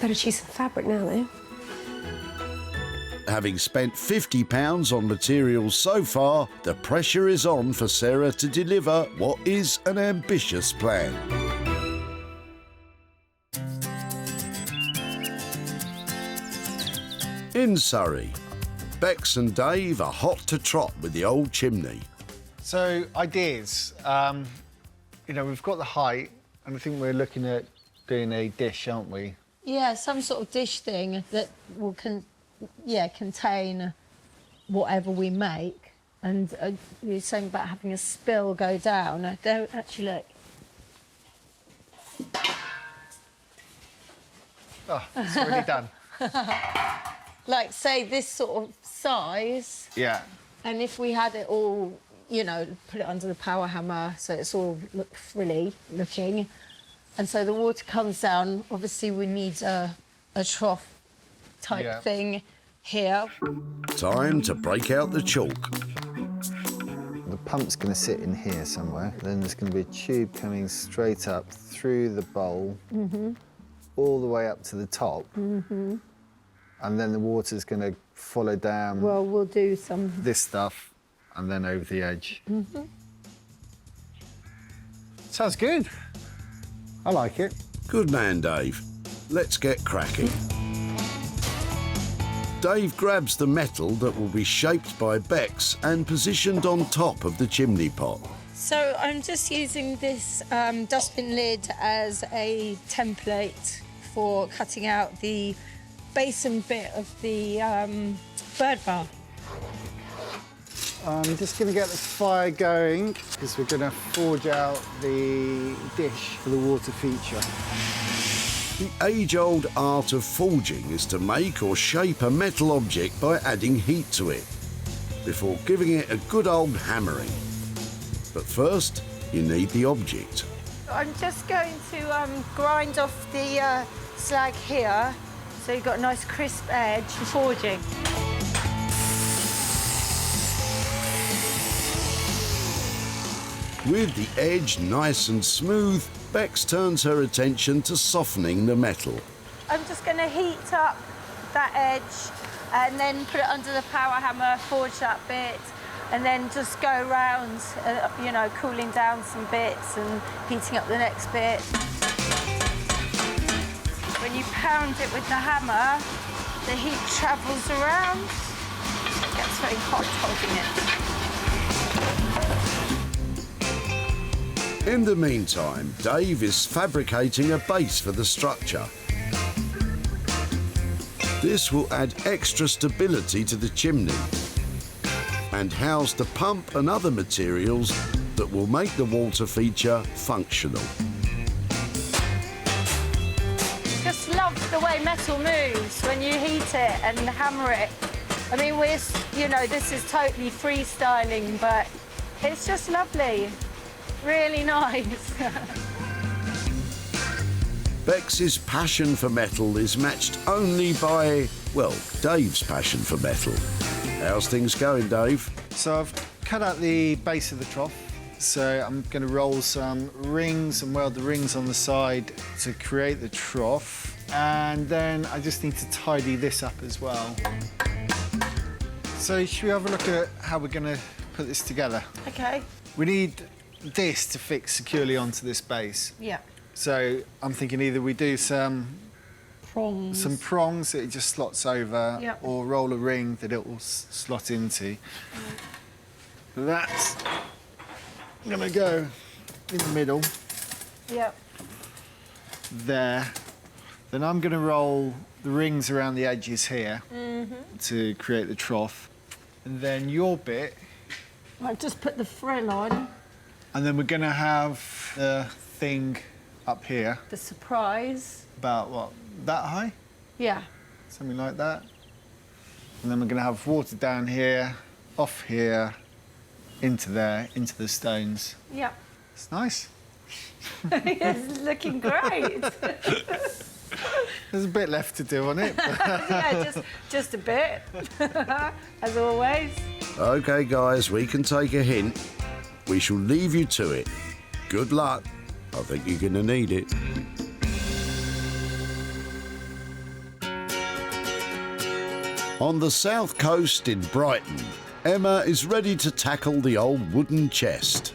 Better choose some fabric now, though. Having spent £50 on materials so far, the pressure is on for Sarah to deliver what is an ambitious plan. In Surrey, Bex and Dave are hot to trot with the old chimney. So, ideas. You know, we've got the height, and I think we're looking at doing a dish, aren't we? Yeah, some sort of dish thing that will contain whatever we make. And you were saying about having a spill go down. There, actually, look. Oh, it's already done. Like, say, this sort of size. Yeah. And if we had it all, you know, put it under the power hammer so it's all frilly looking. And so the water comes down. Obviously, we need a trough type thing here. Time to break out the chalk. The pump's going to sit in here somewhere. Then there's going to be a tube coming straight up through the bowl, all the way up to the top. And then the water's going to follow down. Well, we'll do some... this stuff, and then over the edge. Sounds good. I like it. Good man, Dave. Let's get cracking. Dave grabs the metal that will be shaped by Bex and positioned on top of the chimney pot. So I'm just using this dustbin lid as a template for cutting out the basin bit of the bird bath. I'm just going to get the fire going because we're going to forge out the dish for the water feature. The age-old art of forging is to make or shape a metal object by adding heat to it, before giving it a good old hammering. But first, you need the object. I'm just going to grind off the slag here, so you've got a nice crisp edge for forging. With the edge nice and smooth, Bex turns her attention to softening the metal. I'm just going to heat up that edge and then put it under the power hammer, forge that bit, and then just go around, you know, cooling down some bits and heating up the next bit. When you pound it with the hammer, the heat travels around. It gets very hot holding it. In the meantime, Dave is fabricating a base for the structure. This will add extra stability to the chimney and house the pump and other materials that will make the water feature functional. Just love the way metal moves when you heat it and hammer it. I mean, you know, this is totally freestyling, but it's just lovely. Really nice. Bex's passion for metal is matched only by, well, Dave's passion for metal. How's things going, Dave? So I've cut out the base of the trough. So I'm going to roll some rings and weld the rings on the side to create the trough. And then I just need to tidy this up as well. So should we have a look at how we're going to put this together? OK. We need this to fix securely onto this base. Yeah. So I'm thinking either we do some prongs that it just slots over, yep, or roll a ring that it will slot into. That's going to go in the middle. Yep. There. Then I'm going to roll the rings around the edges here to create the trough. And then your bit. I'll just put the frill on. And then we're going to have the thing up here. The surprise. About, what, that high? Yeah. Something like that. And then we're going to have water down here, off here, into there, into the stones. Yep. It's nice. It's looking great. There's a bit left to do on it. Yeah, just a bit, as always. OK, guys, we can take a hint. We shall leave you to it. Good luck. I think you're going to need it. On the south coast in Brighton, Emma is ready to tackle the old wooden chest.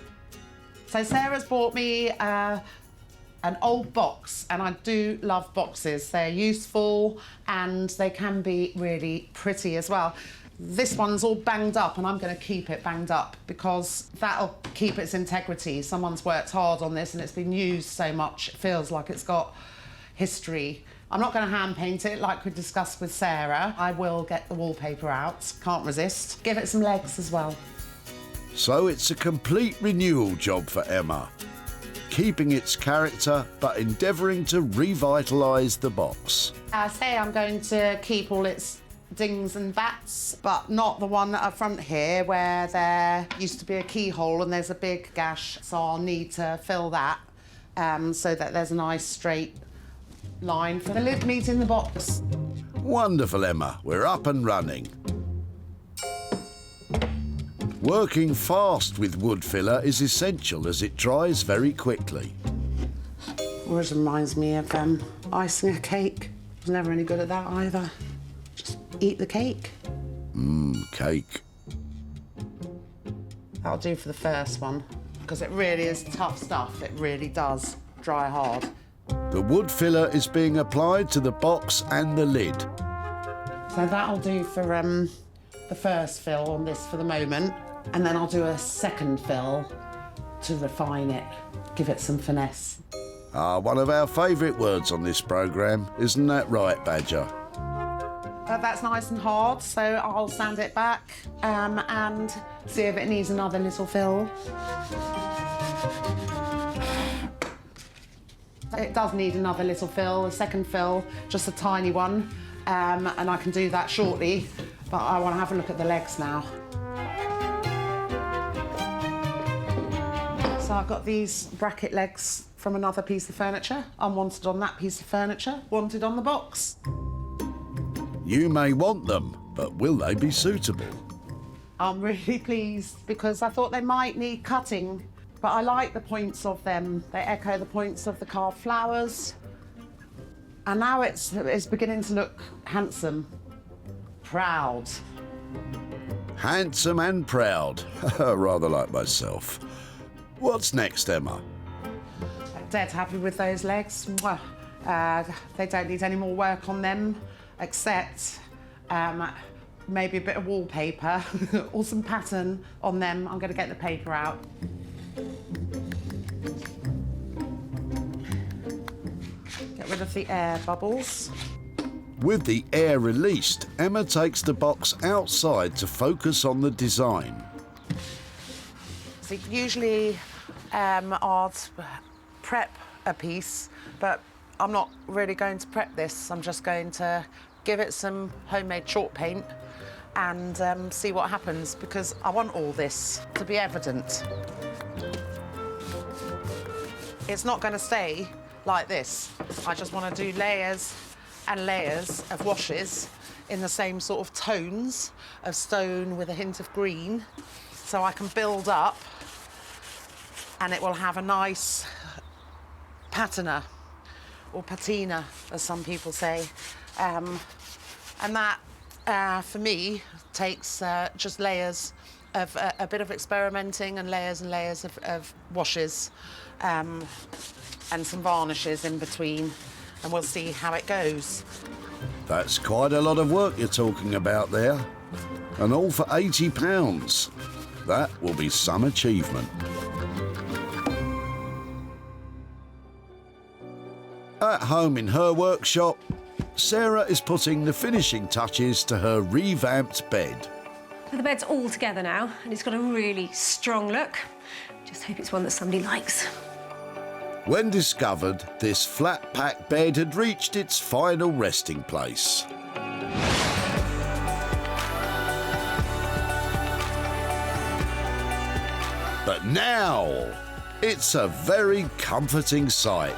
So Sarah's bought me an old box, and I do love boxes. They're useful and they can be really pretty as well. This one's all banged up, and I'm going to keep it banged up because that'll keep its integrity. Someone's worked hard on this and it's been used so much, it feels like it's got history. I'm not going to hand paint it like we discussed with Sarah. I will get the wallpaper out, can't resist. Give it some legs as well. So it's a complete renewal job for Emma, keeping its character but endeavouring to revitalise the box. I say I'm going to keep all its dings and bats, but not the one up front here where there used to be a keyhole and there's a big gash, so I'll need to fill that so that there's a nice straight line for the lid meat in the box. Wonderful, Emma. We're up and running. Working fast with wood filler is essential as it dries very quickly. Always reminds me of icing a cake. I was never any good at that either. Just eat the cake. Cake. That'll do for the first one, because it really is tough stuff. It really does dry hard. The wood filler is being applied to the box and the lid. So that'll do for the first fill on this for the moment, and then I'll do a second fill to refine it, give it some finesse. One of our favourite words on this programme, isn't that right, Badger? That's nice and hard, so I'll sand it back and see if it needs another little fill. It does need another little fill, a second fill, just a tiny one, and I can do that shortly, but I want to have a look at the legs now. So I've got these bracket legs from another piece of furniture, unwanted on that piece of furniture, wanted on the box. You may want them, but will they be suitable? I'm really pleased because I thought they might need cutting, but I like the points of them. They echo the points of the carved flowers. And now it's beginning to look handsome, proud. handsome and proud, rather like myself. What's next, Emma? Dead happy with those legs. Mwah. They don't need any more work on them, except maybe a bit of wallpaper or some pattern on them. I'm going to get the paper out. Get rid of the air bubbles. With the air released, Emma takes the box outside to focus on the design. So usually I'd prep a piece, but I'm not really going to prep this. I'm just going to give it some homemade chalk paint and see what happens, because I want all this to be evident. It's not going to stay like this. I just want to do layers and layers of washes in the same sort of tones of stone with a hint of green, so I can build up and it will have a nice patina, or patina, as some people say. And that, for me, takes just layers of a bit of experimenting and layers of washes and some varnishes in between, and we'll see how it goes. That's quite a lot of work you're talking about there. And all for £80. That will be some achievement. At home in her workshop, Sarah is putting the finishing touches to her revamped bed. Well, the bed's all together now, and it's got a really strong look. Just hope it's one that somebody likes. When discovered, this flat-pack bed had reached its final resting place. But now, it's a very comforting sight.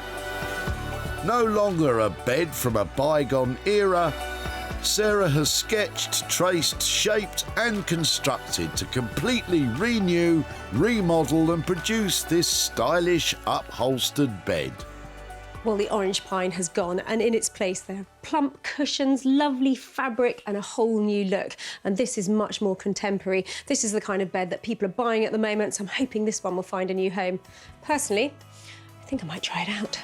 No longer a bed from a bygone era, Sarah has sketched, traced, shaped and constructed to completely renew, remodel and produce this stylish upholstered bed. Well, the orange pine has gone, and in its place there are plump cushions, lovely fabric and a whole new look. And this is much more contemporary. This is the kind of bed that people are buying at the moment, so I'm hoping this one will find a new home. Personally, I think I might try it out.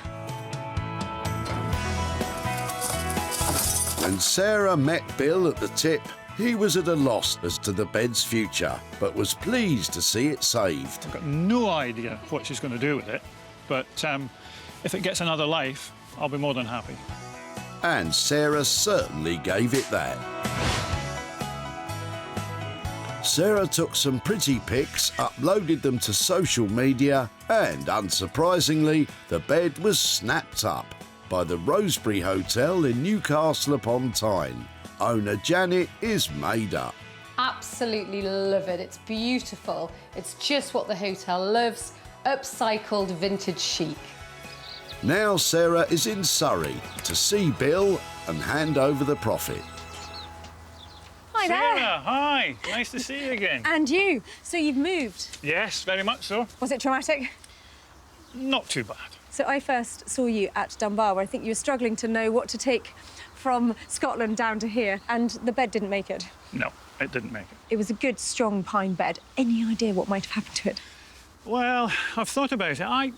When Sarah met Bill at the tip, he was at a loss as to the bed's future, but was pleased to see it saved. I've got no idea what she's going to do with it, but if it gets another life, I'll be more than happy. And Sarah certainly gave it that. Sarah took some pretty pics, uploaded them to social media, and unsurprisingly, the bed was snapped up by the Rosebery Hotel in Newcastle upon Tyne. Owner Janet is made up. Absolutely love it. It's beautiful. It's just what the hotel loves. Upcycled vintage chic. Now Sarah is in Surrey to see Bill and hand over the profit. Hi there. Sarah, hi. Nice to see you again. And you. So you've moved? Yes, very much so. Was it traumatic? Not too bad. So I first saw you at Dunbar, where I think you were struggling to know what to take from Scotland down to here, and the bed didn't make it. No, it didn't make it. It was a good, strong pine bed. Any idea what might have happened to it? Well, I've thought about it. I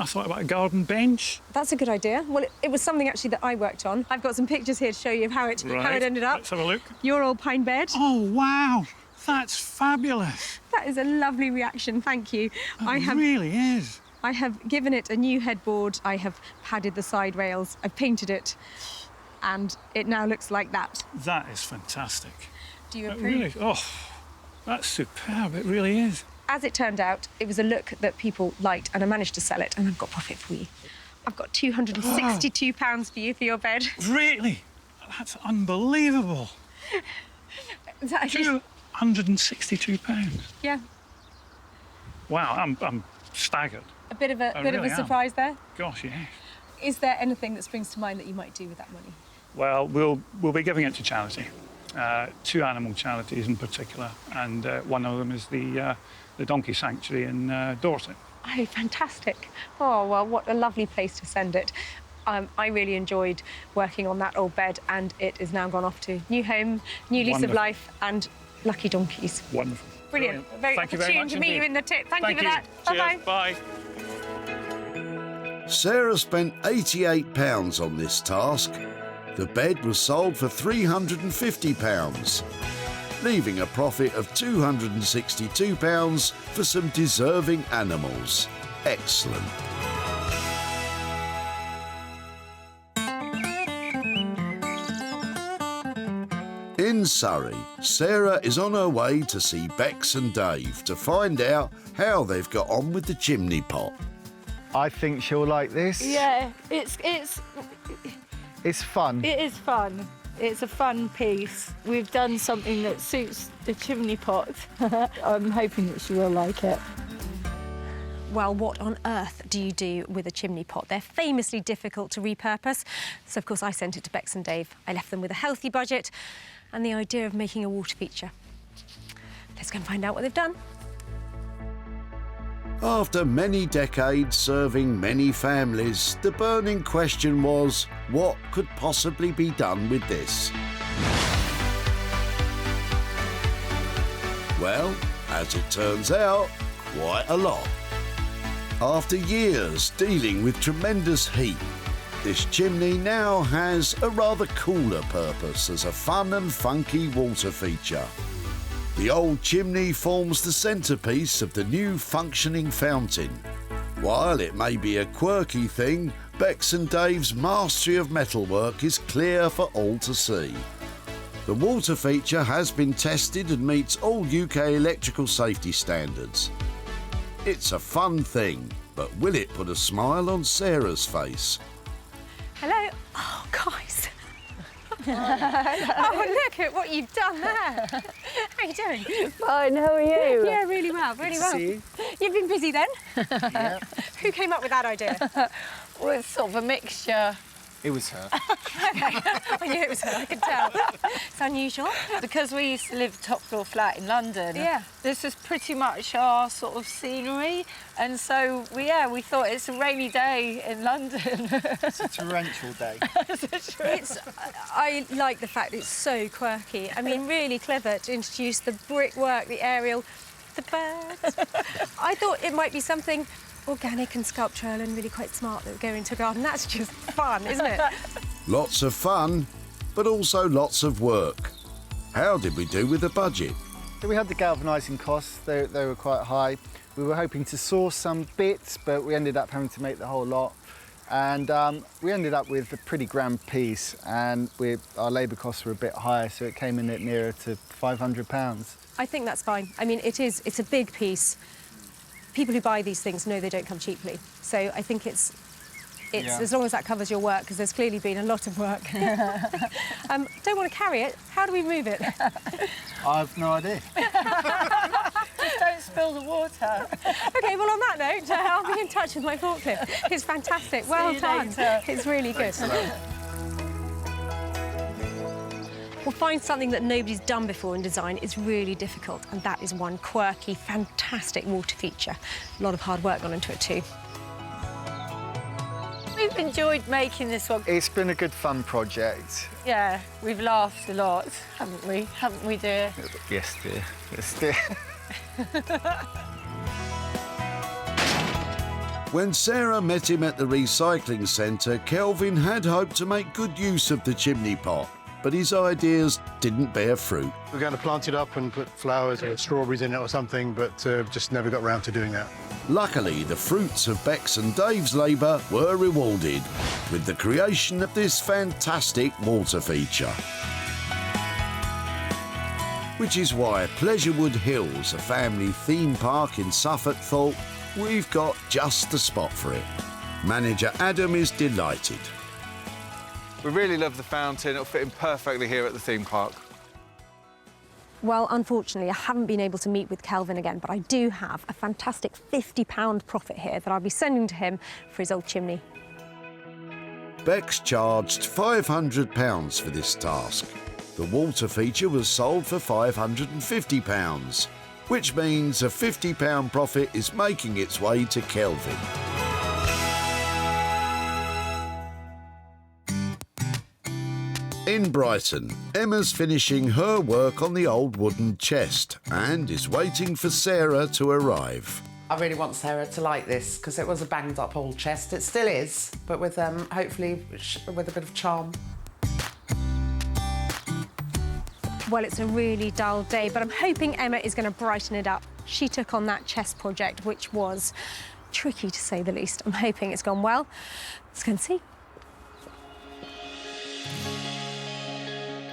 thought about a garden bench. That's a good idea. Well, it was something actually that I worked on. I've got some pictures here to show you of how it ended up. Let's have a look. Your old pine bed. Oh, wow. That's fabulous. That is a lovely reaction, thank you. It really is. I have given it a new headboard. I have padded the side rails. I've painted it, and it now looks like that. That is fantastic. Do you approve? Really, oh, that's superb. It really is. As it turned out, it was a look that people liked, and I managed to sell it, and I've got profit for you. I've got £262 for you for your bed. Really? That's unbelievable. Is that £262. Yeah. Wow, I'm staggered. A bit of a really surprise there. Gosh, yes. Is there anything that springs to mind that you might do with that money? Well, we'll be giving it to charity. 2 animal charities in particular, and one of them is the Donkey Sanctuary in Dorset. Oh, fantastic. Oh, well, what a lovely place to send it. I really enjoyed working on that old bed, and it is now gone off to new home, new lease of life, and lucky donkeys. Wonderful. Brilliant. Very Thank you very opportune much to meet you indeed. in the tip. Thank you Thank for that. Cheers. Bye-bye. Bye. Sarah spent £88 on this task. The bed was sold for £350, leaving a profit of £262 for some deserving animals. Excellent. In Surrey, Sarah is on her way to see Bex and Dave to find out how they've got on with the chimney pot. I think she'll like this. Yeah, it's fun. It is fun. It's a fun piece. We've done something that suits the chimney pot. I'm hoping that she will like it. Well, what on earth do you do with a chimney pot? They're famously difficult to repurpose. So, of course, I sent it to Bex and Dave. I left them with a healthy budget and the idea of making a water feature. Let's go and find out what they've done. After many decades serving many families, the burning question was, what could possibly be done with this? Well, as it turns out, quite a lot. After years dealing with tremendous heat, this chimney now has a rather cooler purpose as a fun and funky water feature. The old chimney forms the centrepiece of the new functioning fountain. While it may be a quirky thing, Bex and Dave's mastery of metalwork is clear for all to see. The water feature has been tested and meets all UK electrical safety standards. It's a fun thing, but will it put a smile on Sarah's face? Hello. Oh, guys. Oh, look at what you've done there. How are you doing? Fine, how are you? Yeah, really well, really well. See you. You've been busy then? Yeah. Who came up with that idea? Well, it's sort of a mixture. It was her. I knew it was her, I could tell. It's unusual. Because we used to live top floor flat in London. Yeah. This is pretty much our sort of scenery. And so, we thought it's a rainy day in London. It's a torrential day. I like the fact it's so quirky. I mean, really clever to introduce the brickwork, the aerial, the birds. I thought it might be something organic and sculptural and really quite smart that would go into a garden. That's just fun, isn't it? Lots of fun, but also lots of work. How did we do with the budget? So we had the galvanising costs, they were quite high. We were hoping to source some bits, but we ended up having to make the whole lot. And we ended up with a pretty grand piece, and our labour costs were a bit higher, so it came in at nearer to £500. I think that's fine. I mean, it's a big piece. People who buy these things know they don't come cheaply. So I think it's as long as that covers your work, because there's clearly been a lot of work. Don't want to carry it. How do we move it? I've no idea. Just don't spill the water. OK, well, on that note, I'll be in touch with my forklift. It's fantastic. Well done. It's really good. Well, find something that nobody's done before in design is really difficult, and that is one quirky, fantastic water feature. A lot of hard work gone into it too. We've enjoyed making this one. It's been a good fun project. Yeah, we've laughed a lot, haven't we? Haven't we, dear? Yes, dear. Yes, dear. When Sarah met him at the recycling centre, Kelvin had hoped to make good use of the chimney pot, but his ideas didn't bear fruit. We're going to plant it up and put flowers or strawberries in it or something, but just never got round to doing that. Luckily, the fruits of Bex and Dave's labour were rewarded with the creation of this fantastic water feature. Which is why Pleasurewood Hills, a family theme park in Suffolk, thought, we've got just the spot for it. Manager Adam is delighted. We really love the fountain. It'll fit in perfectly here at the theme park. Well, unfortunately, I haven't been able to meet with Kelvin again, but I do have a fantastic £50 profit here that I'll be sending to him for his old chimney. Bex charged £500 for this task. The water feature was sold for £550, which means a £50 profit is making its way to Kelvin. In Brighton, Emma's finishing her work on the old wooden chest and is waiting for Sarah to arrive. I really want Sarah to like this because it was a banged up old chest. It still is, but with hopefully with a bit of charm. Well, it's a really dull day, but I'm hoping Emma is going to brighten it up. She took on that chest project, which was tricky to say the least. I'm hoping it's gone well. Let's go and see.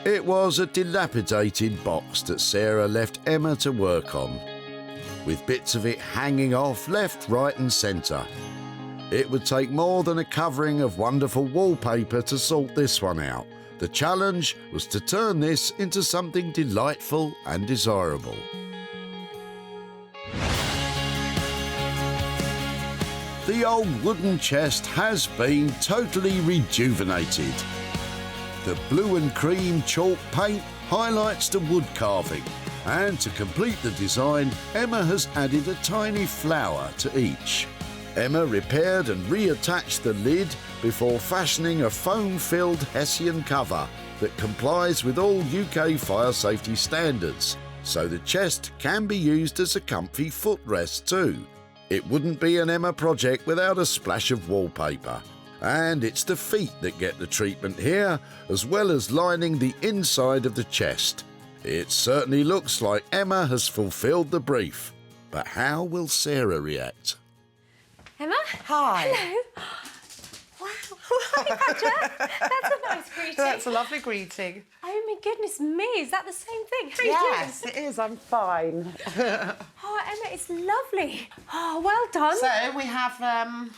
It was a dilapidated box that Sarah left Emma to work on, with bits of it hanging off left, right and centre. It would take more than a covering of wonderful wallpaper to sort this one out. The challenge was to turn this into something delightful and desirable. The old wooden chest has been totally rejuvenated. The blue and cream chalk paint highlights the wood carving, and to complete the design, Emma has added a tiny flower to each. Emma repaired and reattached the lid before fashioning a foam-filled Hessian cover that complies with all UK fire safety standards, so the chest can be used as a comfy footrest too. It wouldn't be an Emma project without a splash of wallpaper. And it's the feet that get the treatment here, as well as lining the inside of the chest. It certainly looks like Emma has fulfilled the brief. But how will Sarah react? Emma? Hi. Hello. Wow. Hi, Badger. That's a nice greeting. That's a lovely greeting. Oh, my goodness me. Is that the same thing? How Yes, are you doing? it is. I'm fine. Oh, Emma, it's lovely. Oh, well done. So we have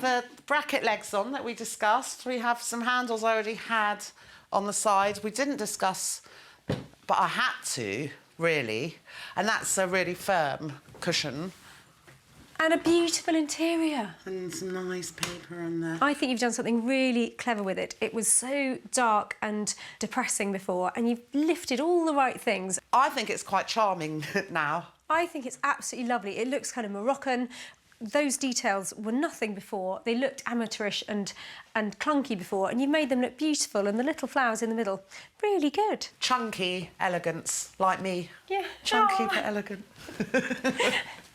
the bracket legs on that we discussed. We have some handles I already had on the side. We didn't discuss, but I had to, really. And that's a really firm cushion. And a beautiful interior. And some nice paper on there. I think you've done something really clever with it. It was so dark and depressing before, and you've lifted all the right things. I think it's quite charming now. I think it's absolutely lovely. It looks kind of Moroccan. Those details were nothing before. They looked amateurish and clunky before, and you've made them look beautiful, and the little flowers in the middle, really good. Chunky elegance, like me. Yeah. Chunky but elegant.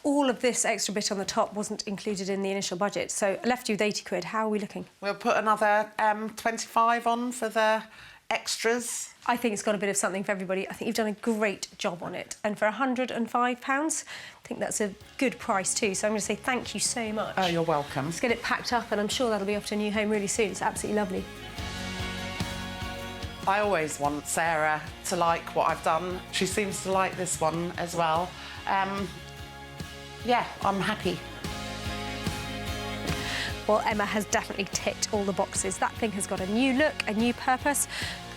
All of this extra bit on the top wasn't included in the initial budget, so I left you with 80 quid. How are we looking? We'll put another 25 on for the extras. I think it's got a bit of something for everybody. I think you've done a great job on it. And for £105, I think that's a good price too. So I'm going to say thank you so much. Oh, you're welcome. Let's get it packed up, and I'm sure that'll be off to a new home really soon. It's absolutely lovely. I always want Sarah to like what I've done. She seems to like this one as well. Yeah, I'm happy. Well, Emma has definitely ticked all the boxes. That thing has got a new look, a new purpose,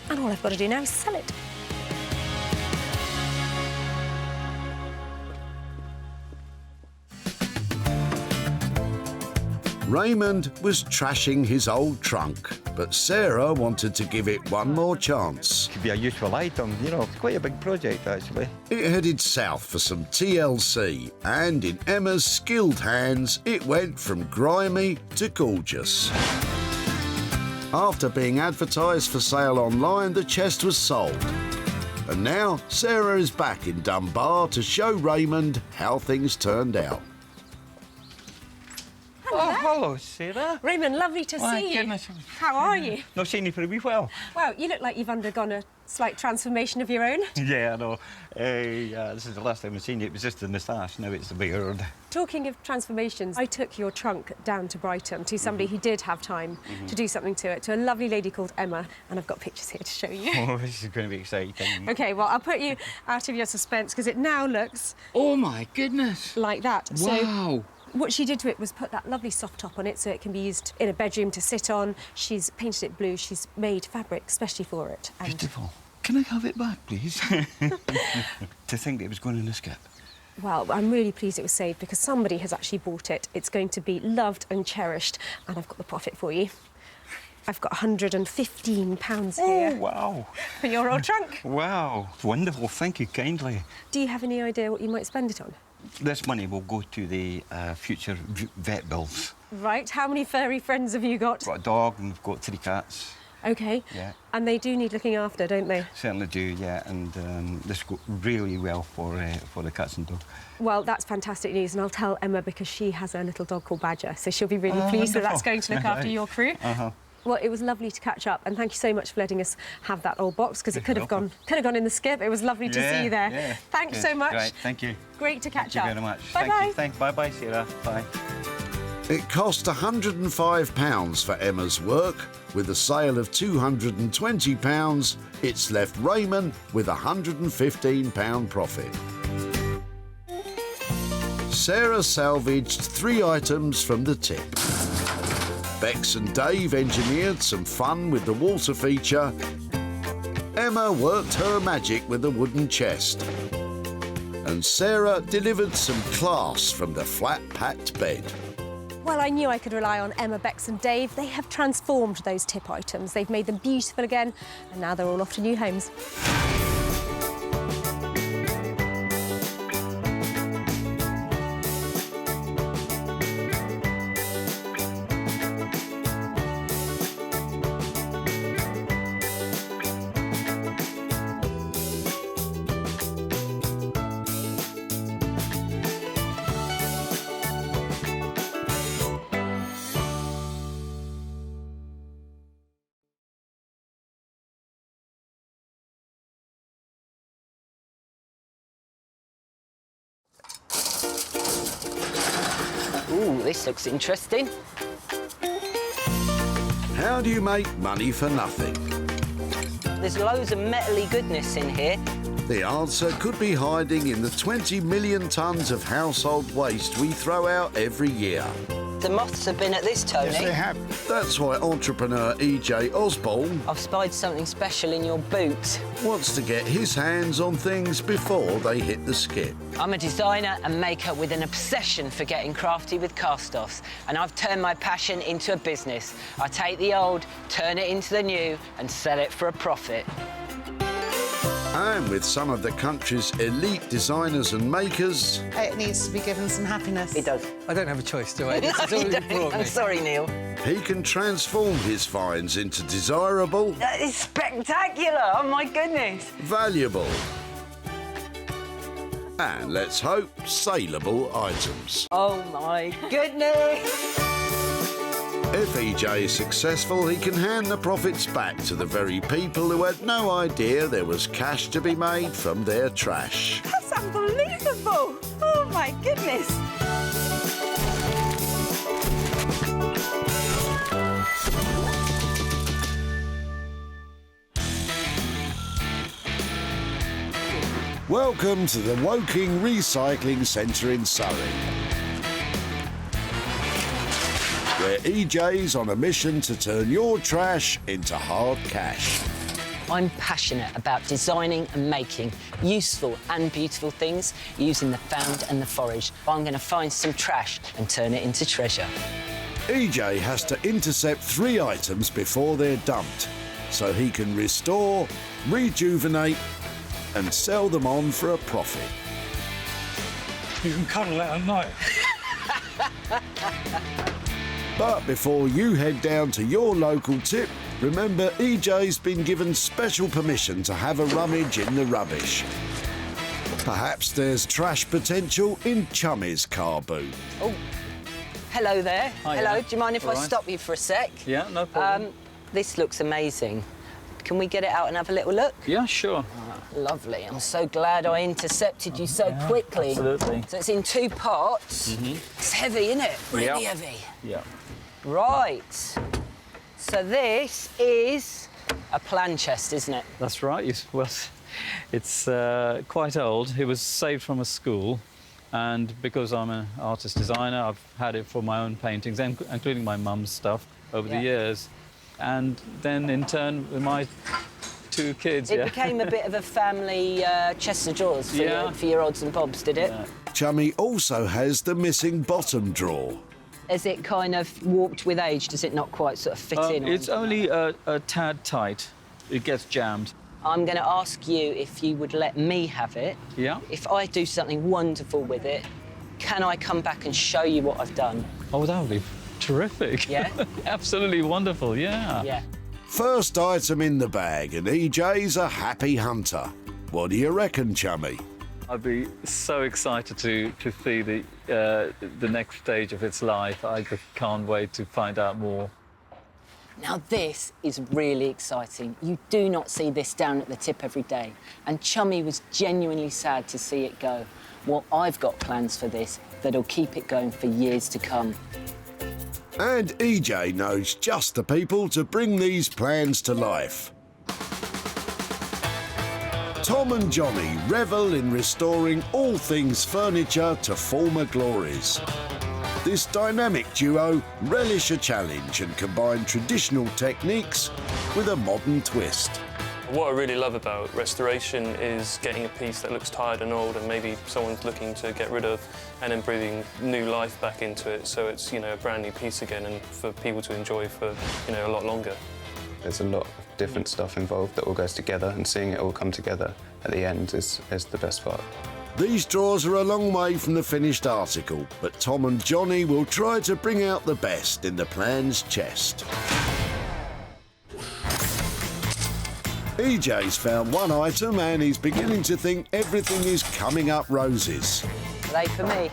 and all I've got to do now is sell it. Raymond was trashing his old trunk, but Sarah wanted to give it one more chance. Could be a useful item, you know, it's quite a big project actually. It headed south for some TLC, and in Emma's skilled hands, it went from grimy to gorgeous. After being advertised for sale online, the chest was sold. And now Sarah is back in Dunbar to show Raymond how things turned out. Oh, hello, Sarah. Raymond, lovely to see you. Goodness. How are you? Not seen you for a wee while. Well, you look like you've undergone a slight transformation of your own. Yeah, I know. This is the last time I've seen you. It was just the moustache, now it's the beard. Talking of transformations, I took your trunk down to Brighton to somebody who did have time to do something to it, to a lovely lady called Emma, and I've got pictures here to show you. Oh, this is going to be exciting. OK, well, I'll put you out of your suspense, because it now looks... Oh, my goodness. ...like that. Wow. So, what she did to it was put that lovely soft top on it so it can be used in a bedroom to sit on. She's painted it blue. She's made fabric especially for it. And beautiful. Can I have it back, please? To think that it was going in a skip. well, I'm really pleased it was saved because somebody has actually bought it. It's going to be loved and cherished, and I've got the profit for you. I've got £115 here. Oh, wow. For your old trunk. Wow. Wonderful. Thank you kindly. Do you have any idea what you might spend it on? This money will go to the future vet bills. Right. How many furry friends have you got? I've got a dog and we've got 3 cats. OK. Yeah. And they do need looking after, don't they? Certainly do, yeah, and this go really well for the cats and dogs. Well, that's fantastic news, and I'll tell Emma because she has a little dog called Badger, so she'll be really pleased that that's going to look after your crew. Well, it was lovely to catch up, and thank you so much for letting us have that old box, because it could have gone in the skip. It was lovely to see you there. Yeah. Thanks so much. Great, thank you. Great to catch Thank up. you very much. Bye-bye. Thank you. Bye-bye, Sarah. Bye. It cost £105 for Emma's work. With a sale of £220, it's left Raymond with £115 profit. Sarah salvaged 3 items from the tip. Bex and Dave engineered some fun with the water feature. Emma worked her magic with the wooden chest. And Sarah delivered some class from the flat-packed bed. Well, I knew I could rely on Emma, Bex and Dave. They have transformed those tip items. They've made them beautiful again, and now they're all off to new homes. Ooh, this looks interesting. How do you make money for nothing? There's loads of metally goodness in here. The answer could be hiding in the 20 million tonnes of household waste we throw out every year. The moths have been at this, Tony. Yes, they have. That's why entrepreneur E.J. Osborne I've spied something special in your boot. wants to get his hands on things before they hit the skip. I'm a designer and maker with an obsession for getting crafty with cast-offs, and I've turned my passion into a business. I take the old, turn it into the new, and sell it for a profit. And with some of the country's elite designers and makers, It needs to be given some happiness. It does. I don't have a choice, do I? No, you don't. I'm sorry, Neil. he can transform his finds into desirable, That is spectacular! Oh, my goodness! valuable, and let's hope, saleable items. Oh, my goodness! If EJ is successful, he can hand the profits back to the very people who had no idea there was cash to be made from their trash. That's unbelievable! Oh, my goodness! Welcome to the Woking Recycling Centre in Surrey, where EJ's on a mission to turn your trash into hard cash. I'm passionate about designing and making useful and beautiful things using the found and the foraged. I'm going to find some trash and turn it into treasure. EJ has to intercept 3 items before they're dumped, so he can restore, rejuvenate, and sell them on for a profit. You can cuddle it at night. But before you head down to your local tip, remember EJ's been given special permission to have a rummage in the rubbish. Perhaps there's trash potential in Chummy's car boot. Oh, hello there. Hiya. Hello, do you mind if All I right. stop you for a sec? Yeah, no problem. This looks amazing. Can we get it out and have a little look? Yeah, sure. Lovely. I'm so glad I intercepted you so quickly. Absolutely. So it's in 2 pots. It's heavy, isn't it? Really heavy. Yeah. Right. So this is a plan chest, isn't it? That's right. Well, it's quite old. It was saved from a school, and because I'm an artist designer, I've had it for my own paintings, including my mum's stuff over the years. And then, in turn, with my 2 kids, It became a bit of a family chest of drawers for your odds and bobs, did it? Chummy also has the missing bottom drawer. Is it kind of warped with age? Does it not quite sort of fit in? It's only a tad tight. It gets jammed. I'm going to ask you if you would let me have it. Yeah. If I do something wonderful with it, can I come back and show you what I've done? Oh, that would be terrific. Yeah? Absolutely wonderful, yeah. Yeah. First item in the bag, and EJ's a happy hunter. What do you reckon, chummy? I'd be so excited to see the next stage of its life. I just can't wait to find out more. Now this is really exciting. You do not see this down at the tip every day. And Chummy was genuinely sad to see it go. Well, I've got plans for this that'll keep it going for years to come. And EJ knows just the people to bring these plans to life. Tom and Johnny revel in restoring all things furniture to former glories. This dynamic duo relish a challenge and combine traditional techniques with a modern twist. What I really love about restoration is getting a piece that looks tired and old and maybe someone's looking to get rid of, and then breathing new life back into it, so it's, you know, a brand new piece again and for people to enjoy for, you know, a lot longer. There's a lot of different stuff involved that all goes together, and seeing it all come together at the end is the best part. These drawers are a long way from the finished article, but Tom and Johnny will try to bring out the best in the plan's chest. EJ's found one item and he's beginning to think everything is coming up roses. Are they for me?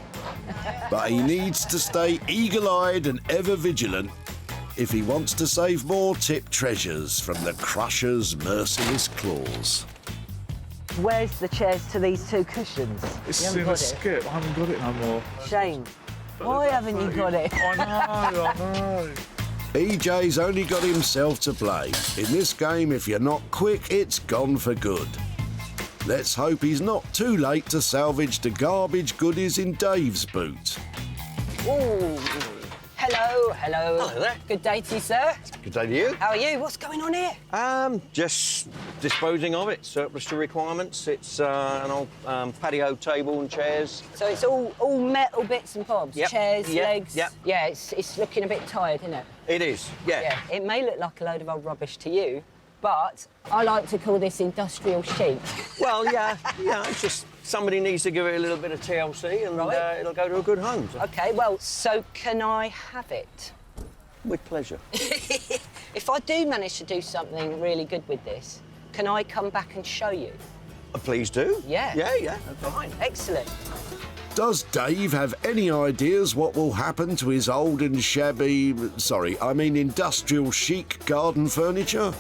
But he needs to stay eagle-eyed and ever vigilant if he wants to save more tipped treasures from the Crusher's merciless claws. Where's the chairs to these two cushions? It's in a skip. I haven't got it no more. Shame. Why haven't you got it? I know. EJ's only got himself to blame. In this game, if you're not quick, it's gone for good. Let's hope he's not too late to salvage the garbage goodies in Dave's boot. Ooh. Hello, hello. Hello there. Good day to you, sir. Good day to you. How are you? What's going on here? Just disposing of it, surplus to requirements. It's an old patio table and chairs. So it's all metal bits and bobs? Yep. Chairs, Yep. legs? Yep. Yeah, it's looking a bit tired, isn't it? It is, yeah. It may look like a load of old rubbish to you, but I like to call this industrial chic. Well, yeah, it's just somebody needs to give it a little bit of TLC and it'll go to a good home. So. OK, well, so can I have it? With pleasure. If I do manage to do something really good with this, can I come back and show you? Please do. Yeah. Yeah. Okay. Fine, excellent. Does Dave have any ideas what will happen to his old and shabby, industrial chic garden furniture?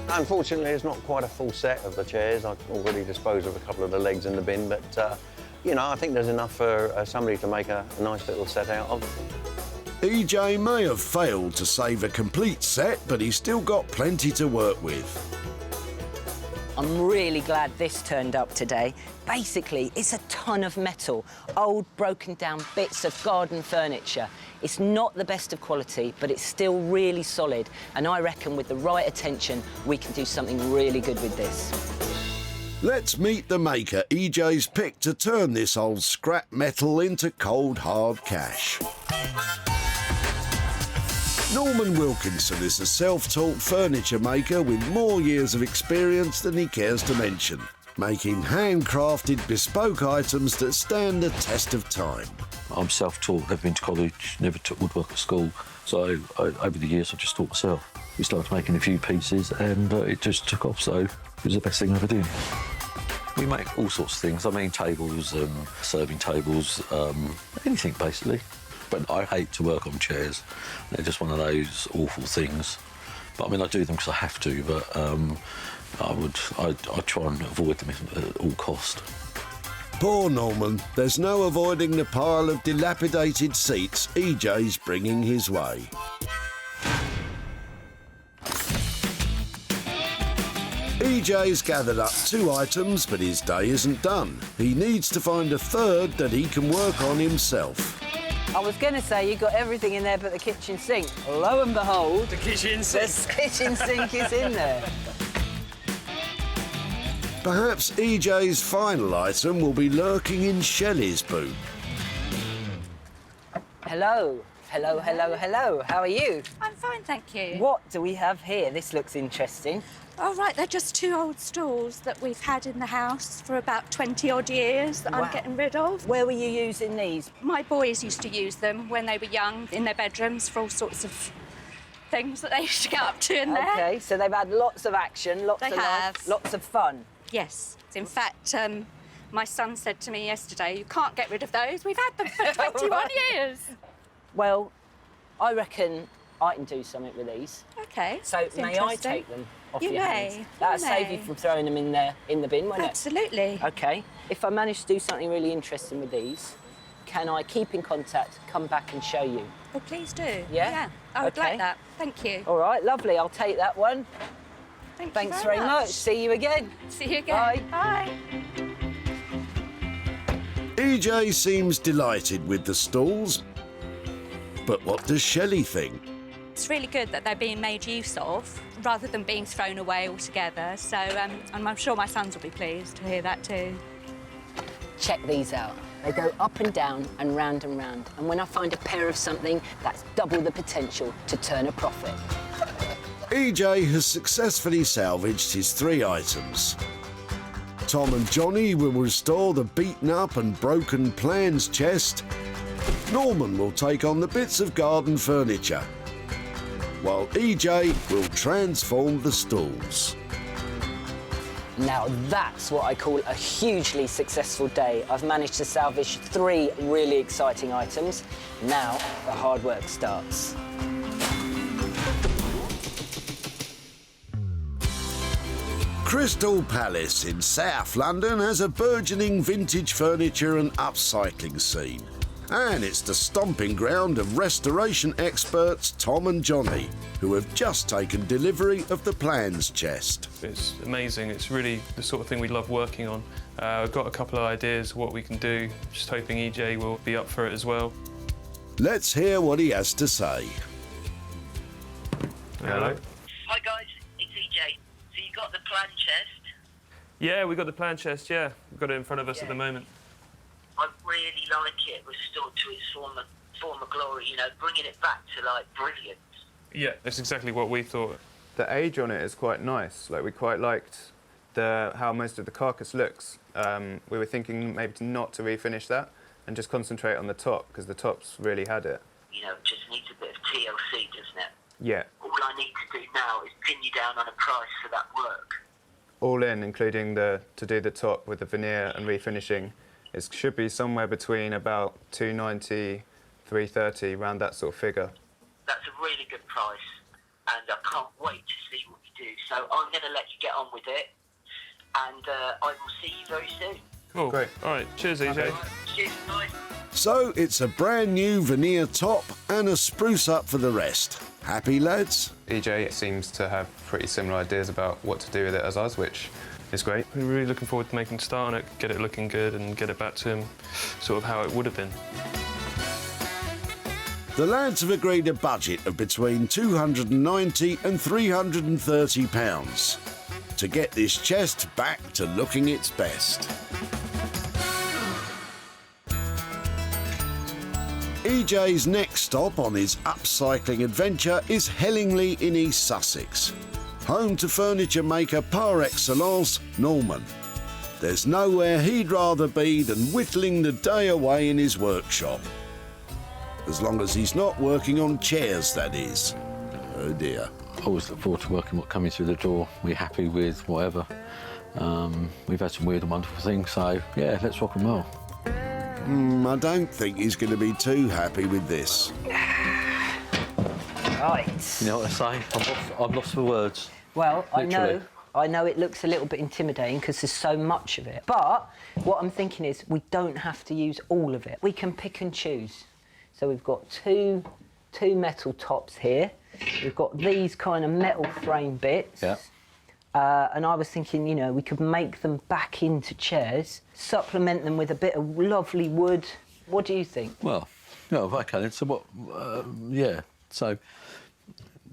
Unfortunately, it's not quite a full set of the chairs. I've already disposed of a couple of the legs in the bin, but, you know, I think there's enough for somebody to make a nice little set out of. EJ may have failed to save a complete set, but he's still got plenty to work with. I'm really glad this turned up today. Basically, it's a ton of metal, old, broken down bits of garden furniture. It's not the best of quality, but it's still really solid, and I reckon with the right attention, we can do something really good with this. Let's meet the maker EJ's picked to turn this old scrap metal into cold, hard cash. Norman Wilkinson is a self-taught furniture maker with more years of experience than he cares to mention, making handcrafted bespoke items that stand the test of time. I'm self-taught, never been to college, never took woodwork at school, so over the years I just taught myself. We started making a few pieces and it just took off, so it was the best thing I ever did. We make all sorts of things, I mean tables, serving tables, anything basically. But I hate to work on chairs. They're just one of those awful things. But I mean, I do them because I have to, but I try and avoid them at all cost. Poor Norman, there's no avoiding the pile of dilapidated seats EJ's bringing his way. EJ's gathered up 2 items, but his day isn't done. He needs to find a third that he can work on himself. I was going to say you got everything in there but the kitchen sink. Lo and behold, the kitchen sink is in there. Perhaps EJ's final item will be lurking in Shelley's boot. Hello. Hello, hello, hello. How are you? I'm fine, thank you. What do we have here? This looks interesting. Oh, right, they're just 2 old stools that we've had in the house for about 20-odd years that I'm getting rid of. Where were you using these? My boys used to use them when they were young in their bedrooms for all sorts of things that they used to get up to in there. OK, so they've had lots of action, lots of life, lots of fun. Yes. In fact, my son said to me yesterday, you can't get rid of those. We've had them for 21 years. Well, I reckon I can do something with these. OK. So that's may I interesting. take them off You your may. hands? That'll save you from throwing them in the bin, won't it? Absolutely. OK. If I manage to do something really interesting with these, can I keep in contact, come back and show you? Oh, please do. Yeah? Yeah, I would Okay. like that. Thank you. All right, lovely. I'll take that one. Thanks very much. See you again. See you again. Bye. EJ seems delighted with the stalls. But what does Shelley think? It's really good that they're being made use of rather than being thrown away altogether. So, and I'm sure my sons will be pleased to hear that too. Check these out. They go up and down and round and round. And when I find a pair of something, that's double the potential to turn a profit. EJ has successfully salvaged his 3 items. Tom and Johnny will restore the beaten up and broken plans chest. Norman will take on the bits of garden furniture, while EJ will transform the stalls. Now that's what I call a hugely successful day. I've managed to salvage 3 really exciting items. Now the hard work starts. Crystal Palace in South London has a burgeoning vintage furniture and upcycling scene. And it's the stomping ground of restoration experts Tom and Johnny, who have just taken delivery of the plans chest. It's amazing. It's really the sort of thing we love working on. I've got a couple of ideas of what we can do. Just hoping EJ will be up for it as well. Let's hear what he has to say. Hello. Hi guys, it's EJ. So you got the plan chest? Yeah, we got the plan chest, yeah. We've got it in front of us at the moment. I really like it restored to its former glory, you know, bringing it back to, like, brilliance. Yeah, that's exactly what we thought. The age on it is quite nice. Like, we quite liked how most of the carcass looks. We were thinking maybe not to refinish that and just concentrate on the top, because the top's really had it. You know, it just needs a bit of TLC, doesn't it? Yeah. All I need to do now is pin you down on a price for that work. All in, including to do the top with the veneer and refinishing, it should be somewhere between about 290, 330, around that sort of figure. That's a really good price, and I can't wait to see what you do. So I'm going to let you get on with it, and I will see you very soon. Cool. Great. All right. Cheers, EJ. Okay. Cheers, bye. So it's a brand new veneer top and a spruce up for the rest. Happy, lads? EJ seems to have pretty similar ideas about what to do with it as us, which is great. We're really looking forward to making a start on it, get it looking good and get it back to him sort of how it would have been. The lads have agreed a budget of between £290 and £330 to get this chest back to looking its best. EJ's next stop on his upcycling adventure is Hellingley in East Sussex, home to furniture maker par excellence, Norman. There's nowhere he'd rather be than whittling the day away in his workshop. As long as he's not working on chairs, that is. Oh dear. I always look forward to working, coming through the door. We're happy with whatever. We've had some weird and wonderful things, so yeah, let's rock and roll. I don't think he's going to be too happy with this. Right. You know what I say? I'm lost for words. Well, Literally. I know it looks a little bit intimidating because there's so much of it. But what I'm thinking is we don't have to use all of it. We can pick and choose. So we've got two metal tops here. We've got these kind of metal frame bits. Yeah. And I was thinking, you know, we could make them back into chairs, supplement them with a bit of lovely wood. What do you think? Well, no, OK then. So what? Yeah. So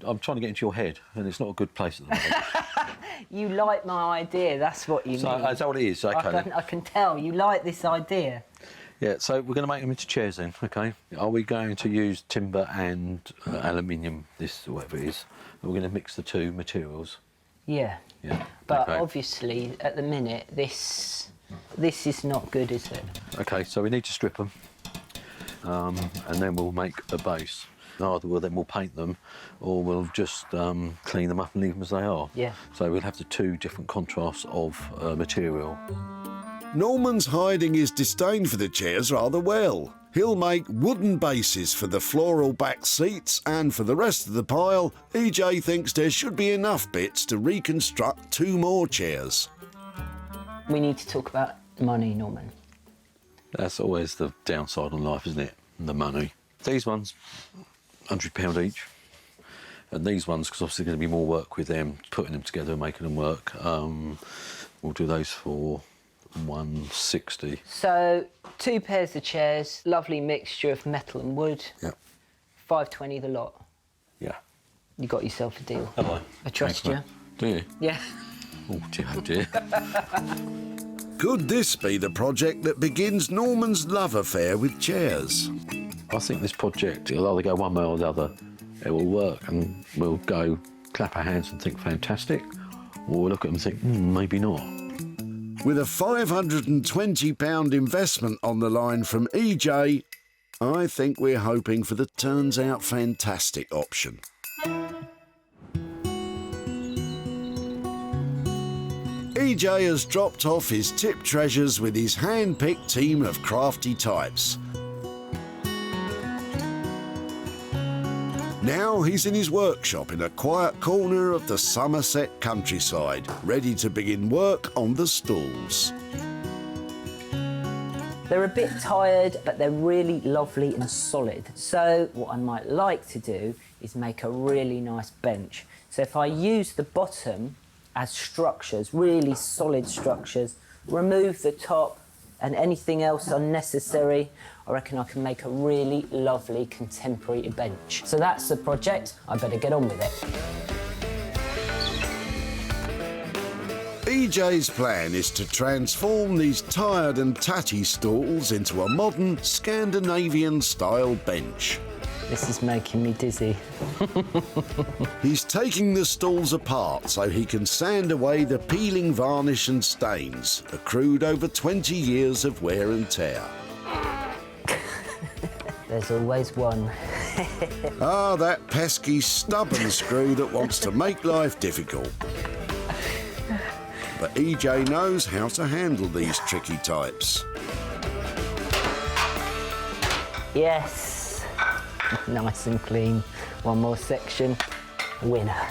I'm trying to get into your head, and it's not a good place at the moment. You like my idea. That's what you So mean. is that what it is? OK. I can tell you like this idea. Yeah. So we're going to make them into chairs then. OK. Are we going to use timber and aluminium? This whatever it is. We're going to mix the two materials. Yeah. Yeah. But okay. obviously, at the minute, this is not good, is it? OK, so we need to strip them, and then we'll make a base. Either then we'll paint them or we'll just clean them up and leave them as they are. Yeah. So we'll have the two different contrasts of material. Norman's hiding his disdain for the chairs rather well. He'll make wooden bases for the floral back seats, and for the rest of the pile, EJ thinks there should be enough bits to reconstruct 2 more chairs. We need to talk about money, Norman. That's always the downside on life, isn't it? The money. These ones, £100 each. And these ones, because obviously there's going to be more work with them, putting them together and making them work, we'll do those for £160. So 2 pairs of chairs, lovely mixture of metal and wood. Yep. £5.20 the lot. Yeah. You got yourself a deal. Have I? I trust Thanks, you. mate. Do you? Yeah. Oh dear, oh dear. Could this be the project that begins Norman's love affair with chairs? I think this project, it'll either go one way or the other. It will work and we'll go clap our hands and think fantastic, or we'll look at them and think, maybe not. With a £520 investment on the line from EJ, I think we're hoping for the turns out fantastic option. EJ has dropped off his tip treasures with his hand-picked team of crafty types. Now he's in his workshop in a quiet corner of the Somerset countryside, ready to begin work on the stalls. They're a bit tired, but they're really lovely and solid. So what I might like to do is make a really nice bench. So if I use the bottom as structures, really solid structures, remove the top and anything else unnecessary, I reckon I can make a really lovely contemporary bench. So that's the project. I better get on with it. EJ's plan is to transform these tired and tatty stalls into a modern Scandinavian-style bench. This is making me dizzy. He's taking the stalls apart so he can sand away the peeling varnish and stains accrued over 20 years of wear and tear. There's always one. Ah, that pesky stubborn screw that wants to make life difficult. But EJ knows how to handle these tricky types. Yes. Nice and clean. One more section. Winner.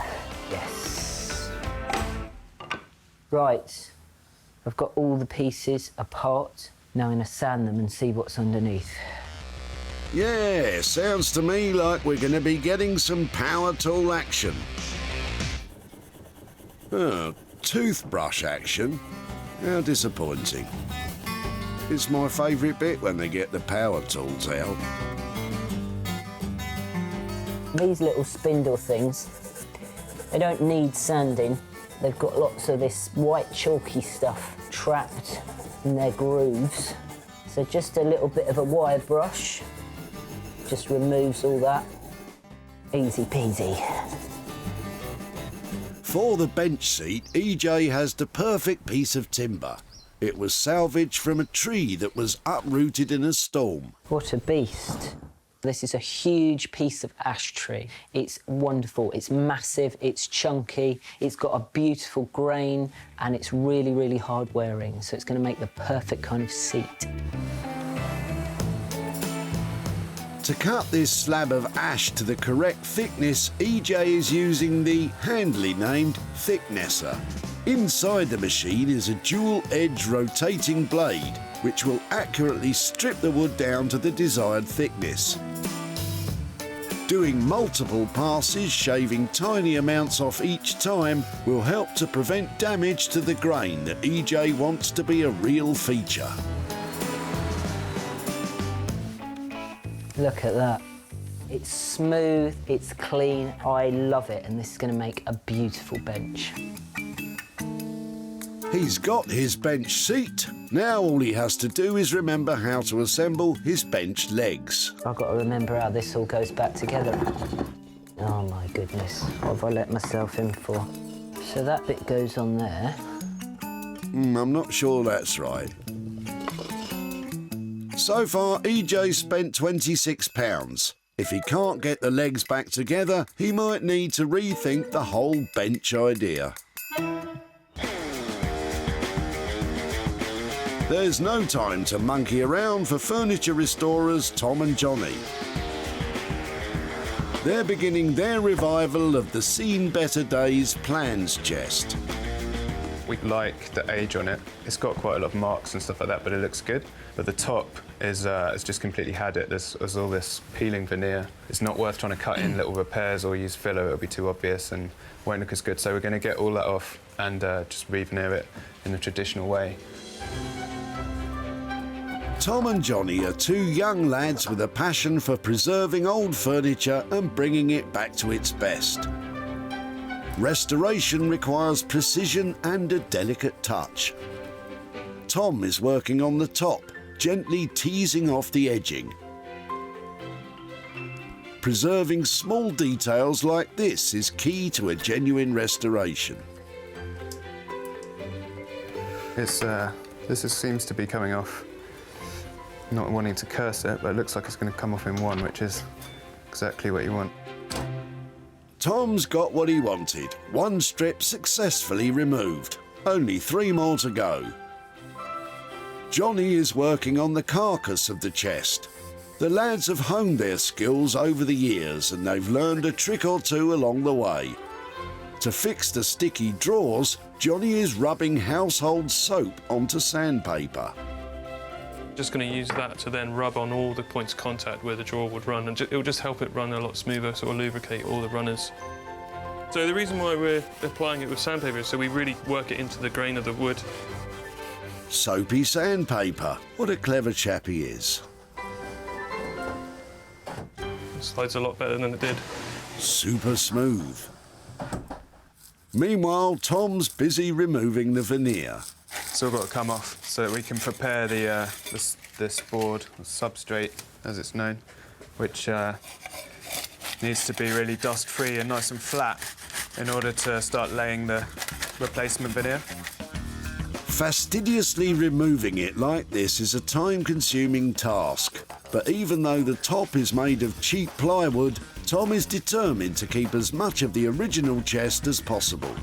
Yes. Right. I've got all the pieces apart. Now I'm going to sand them and see what's underneath. Yeah, sounds to me like we're going to be getting some power tool action. Oh, toothbrush action? How disappointing. It's my favourite bit when they get the power tools out. These little spindle things, they don't need sanding. They've got lots of this white chalky stuff trapped in their grooves. So just a little bit of a wire brush just removes all that. Easy peasy. For the bench seat, EJ has the perfect piece of timber. It was salvaged from a tree that was uprooted in a storm. What a beast. This is a huge piece of ash tree. It's wonderful, it's massive, it's chunky, it's got a beautiful grain, and it's really, really hard wearing, so it's going to make the perfect kind of seat. To cut this slab of ash to the correct thickness, EJ is using the handily named Thicknesser. Inside the machine is a dual-edge rotating blade, which will accurately strip the wood down to the desired thickness. Doing multiple passes, shaving tiny amounts off each time, will help to prevent damage to the grain that EJ wants to be a real feature. Look at that. It's smooth, it's clean, I love it, and this is going to make a beautiful bench. He's got his bench seat. Now all he has to do is remember how to assemble his bench legs. I've got to remember how this all goes back together. Oh my goodness, what have I let myself in for? So that bit goes on there. I'm not sure that's right. So far, EJ spent £26. If he can't get the legs back together, he might need to rethink the whole bench idea. There's no time to monkey around for furniture restorers Tom and Johnny. They're beginning their revival of the Seen Better Days plans chest. We like the age on it. It's got quite a lot of marks and stuff like that, but it looks good. But the top is it's just completely had it. There's all this peeling veneer. It's not worth trying to cut in little repairs or use filler. It'll be too obvious and won't look as good. So we're going to get all that off and just re-veneer it in the traditional way. Tom and Johnny are two young lads with a passion for preserving old furniture and bringing it back to its best. Restoration requires precision and a delicate touch. Tom is working on the top, gently teasing off the edging. Preserving small details like this is key to a genuine restoration. This seems to be coming off. Not wanting to curse it, but it looks like it's going to come off in one, which is exactly what you want. Tom's got what he wanted. One strip successfully removed. Only 3 more to go. Johnny is working on the carcass of the chest. The lads have honed their skills over the years and they've learned a trick or two along the way. To fix the sticky drawers, Johnny is rubbing household soap onto sandpaper. Just going to use that to then rub on all the points of contact where the drawer would run, and it'll just help it run a lot smoother, sort of lubricate all the runners. So the reason why we're applying it with sandpaper is so we really work it into the grain of the wood. Soapy sandpaper. What a clever chap he is. It slides a lot better than it did. Super smooth. Meanwhile, Tom's busy removing the veneer. It's all got to come off so that we can prepare this board, or substrate as it's known, which needs to be really dust-free and nice and flat in order to start laying the replacement veneer. Fastidiously removing it like this is a time-consuming task, but even though the top is made of cheap plywood, Tom is determined to keep as much of the original chest as possible.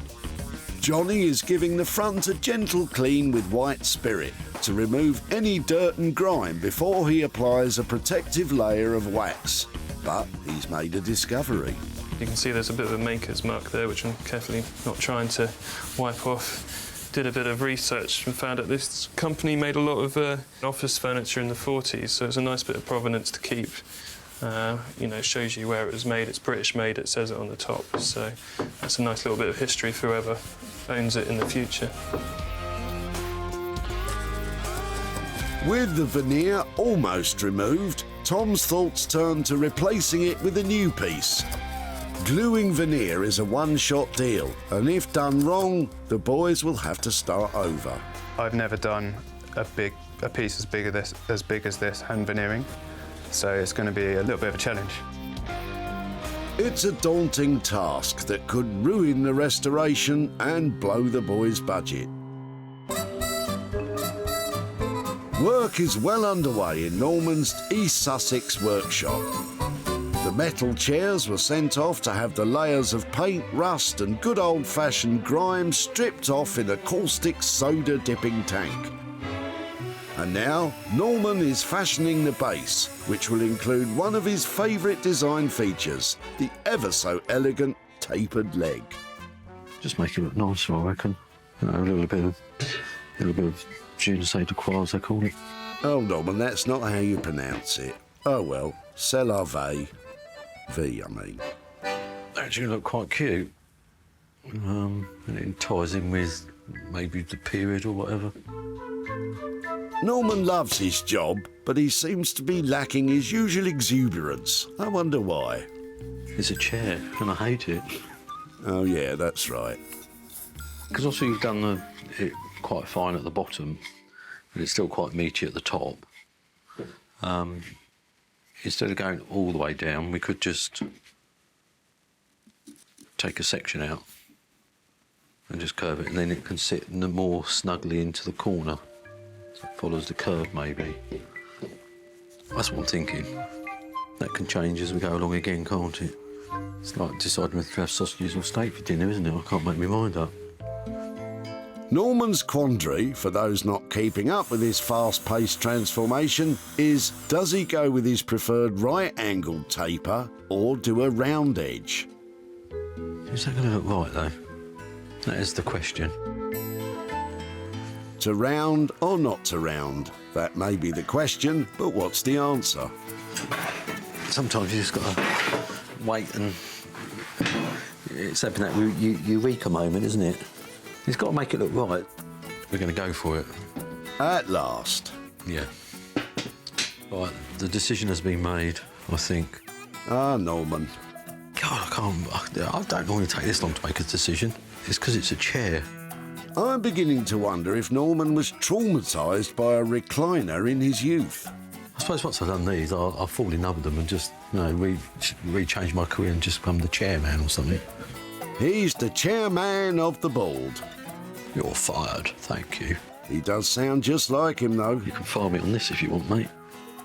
Johnny is giving the front a gentle clean with white spirit to remove any dirt and grime before he applies a protective layer of wax. But he's made a discovery. You can see there's a bit of a maker's mark there, which I'm carefully not trying to wipe off. Did a bit of research and found that this company made a lot of office furniture in the 40s, so it's a nice bit of provenance to keep. You know, shows you where it was made. It's British made, it says it on the top, so that's a nice little bit of history for whoever owns it in the future. With the veneer almost removed, Tom's thoughts turn to replacing it with a new piece. Gluing veneer is a one-shot deal, and if done wrong, the boys will have to start over. I've never done a piece as big as this hand veneering, so it's going to be a little bit of a challenge. It's a daunting task that could ruin the restoration and blow the boys' budget. Work is well underway in Norman's East Sussex workshop. The metal chairs were sent off to have the layers of paint, rust and good old-fashioned grime stripped off in a caustic soda-dipping tank. And now, Norman is fashioning the base, which will include one of his favourite design features, the ever-so-elegant tapered leg. Just make it look nicer, I reckon. You know, a little bit of je ne sais de quoi, as they call it. Oh, Norman, that's not how you pronounce it. Oh, well, c'est la vie. V, I mean. Actually look quite cute. And it ties in with maybe the period or whatever. Norman loves his job, but he seems to be lacking his usual exuberance. I wonder why. It's a chair, and I hate it. Oh, yeah, that's right. Because also you've done it quite fine at the bottom, but it's still quite meaty at the top. Instead of going all the way down, we could just take a section out and just curve it, and then it can sit more snugly into the corner. So it follows the curve, maybe. That's what I'm thinking. That can change as we go along again, can't it? It's like deciding whether to have sausages or steak for dinner, isn't it? I can't make my mind up. Norman's quandary, for those not keeping up with his fast-paced transformation, is does he go with his preferred right-angled taper or do a round edge? Is that going to look right, though? That is the question. To round or not to round? That may be the question, but what's the answer? Sometimes you just got to wait and... It's having that eureka moment, isn't it? He's got to make it look right. We're going to go for it. At last. Yeah. Right, the decision has been made, I think. Ah, Norman. God, I don't normally take this long to make a decision. It's because it's a chair. I'm beginning to wonder if Norman was traumatised by a recliner in his youth. I suppose once I've done these, I'll fall in love with them and just, you know, re-change my career and just become the chairman or something. He's the chairman of the board. You're fired, thank you. He does sound just like him, though. You can fire me on this if you want, mate.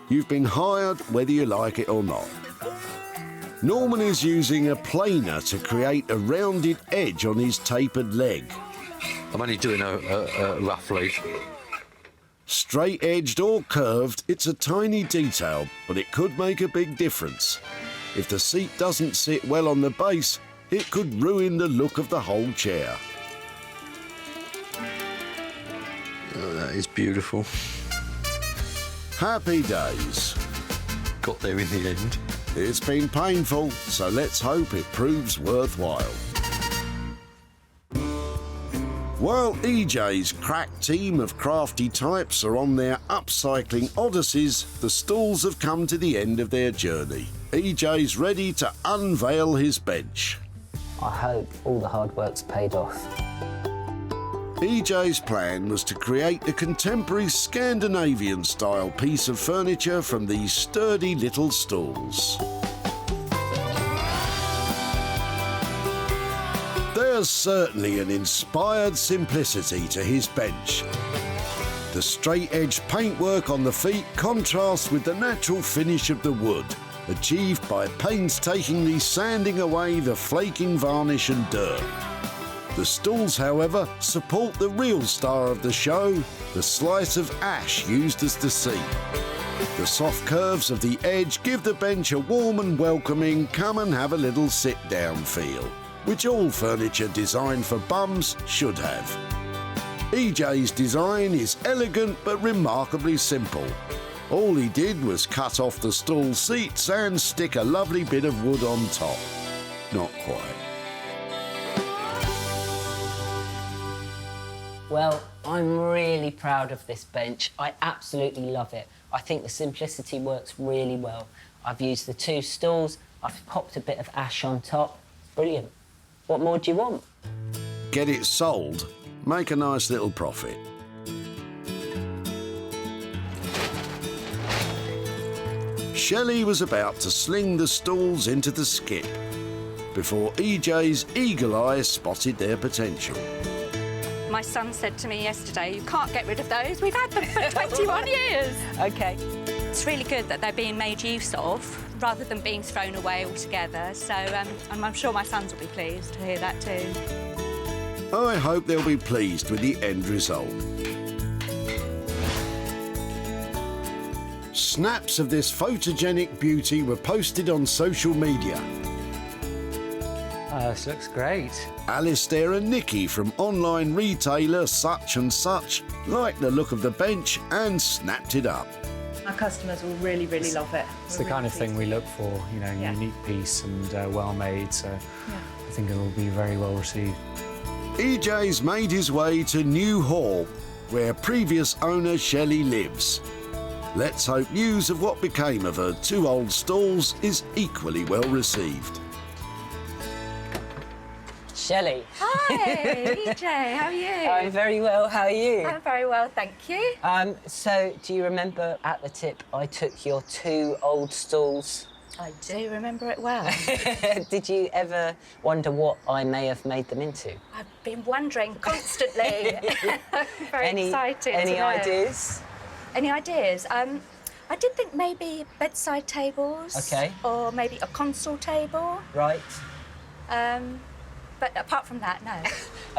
You've been hired whether you like it or not. Norman is using a planer to create a rounded edge on his tapered leg. I'm only doing a roughly. Straight-edged or curved, it's a tiny detail, but it could make a big difference. If the seat doesn't sit well on the base, it could ruin the look of the whole chair. Oh, that is beautiful. Happy days. Got there in the end. It's been painful, so let's hope it proves worthwhile. While EJ's crack team of crafty types are on their upcycling odysseys, the stalls have come to the end of their journey. EJ's ready to unveil his bench. I hope all the hard work's paid off. EJ's plan was to create a contemporary Scandinavian-style piece of furniture from these sturdy little stools. There's certainly an inspired simplicity to his bench. The straight-edge paintwork on the feet contrasts with the natural finish of the wood, achieved by painstakingly sanding away the flaking varnish and dirt. The stools, however, support the real star of the show, the slice of ash used as the seat. The soft curves of the edge give the bench a warm and welcoming come and have a little sit-down feel, which all furniture designed for bums should have. EJ's design is elegant but remarkably simple. All he did was cut off the stool seats and stick a lovely bit of wood on top. Not quite. Well, I'm really proud of this bench. I absolutely love it. I think the simplicity works really well. I've used the two stools, I've popped a bit of ash on top. Brilliant. What more do you want? Get it sold, make a nice little profit. Shelley was about to sling the stools into the skip before EJ's eagle eye spotted their potential. My son said to me yesterday, you can't get rid of those. We've had them for 21 years. OK. It's really good that they're being made use of rather than being thrown away altogether. So and I'm sure my sons will be pleased to hear that too. I hope they'll be pleased with the end result. Snaps of this photogenic beauty were posted on social media. This looks great. Alistair and Nikki from online retailer Such and Such liked the look of the bench and snapped it up. Our customers will really, really love it. It's the kind of thing we look for, you know, Yeah. unique piece and well made, so I think it will be very well received. EJ's made his way to New Hall, where previous owner Shelley lives. Let's hope news of what became of her two old stalls is equally well received. Shelley. Hi, EJ, how are you? I'm very well, how are you? I'm very well, thank you. So, do you remember at the tip I took your two old stools? I do remember it well. Did you ever wonder what I may have made them into? I've been wondering constantly. Very excited. Any to know. ideas? Any ideas? I did think maybe bedside tables. Okay. Or maybe a console table. Right. But apart from that, no.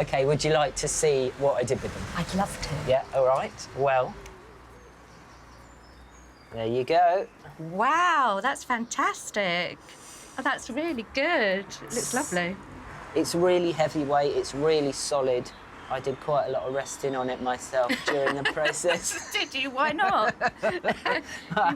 OK, would you like to see what I did with them? I'd love to. Yeah, all right. Well, there you go. Wow, that's fantastic. Oh, that's really good. It looks lovely. It's really heavyweight, it's really solid. I did quite a lot of resting on it myself during the process. Did you? Why not? You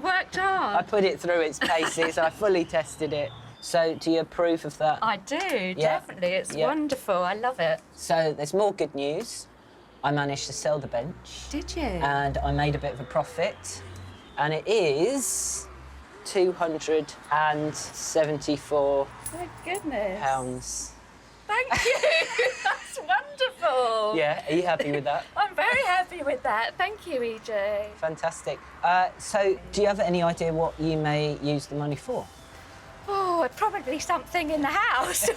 worked hard. I put it through its paces, I fully tested it. So, do you approve of that? I do, definitely. It's wonderful. I love it. So, there's more good news. I managed to sell the bench. Did you? And I made a bit of a profit. And it is £274. My goodness. Thank you. That's wonderful. Yeah, are you happy with that? I'm very happy with that. Thank you, EJ. Fantastic. So, do you have any idea what you may use the money for? Oh, probably something in the house.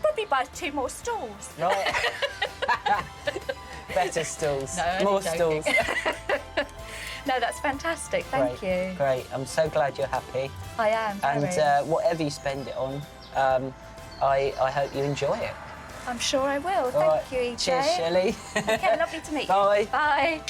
Probably buy 2 more stools. Right. Better stools. No, only more joking. stools. No, that's fantastic. Thank you. Great. I'm so glad you're happy. I am. And very. whatever you spend it on, I hope you enjoy it. I'm sure I will. All Thank right. you, EJ. Cheers, Shelley. Okay, lovely to meet you. Bye. Bye.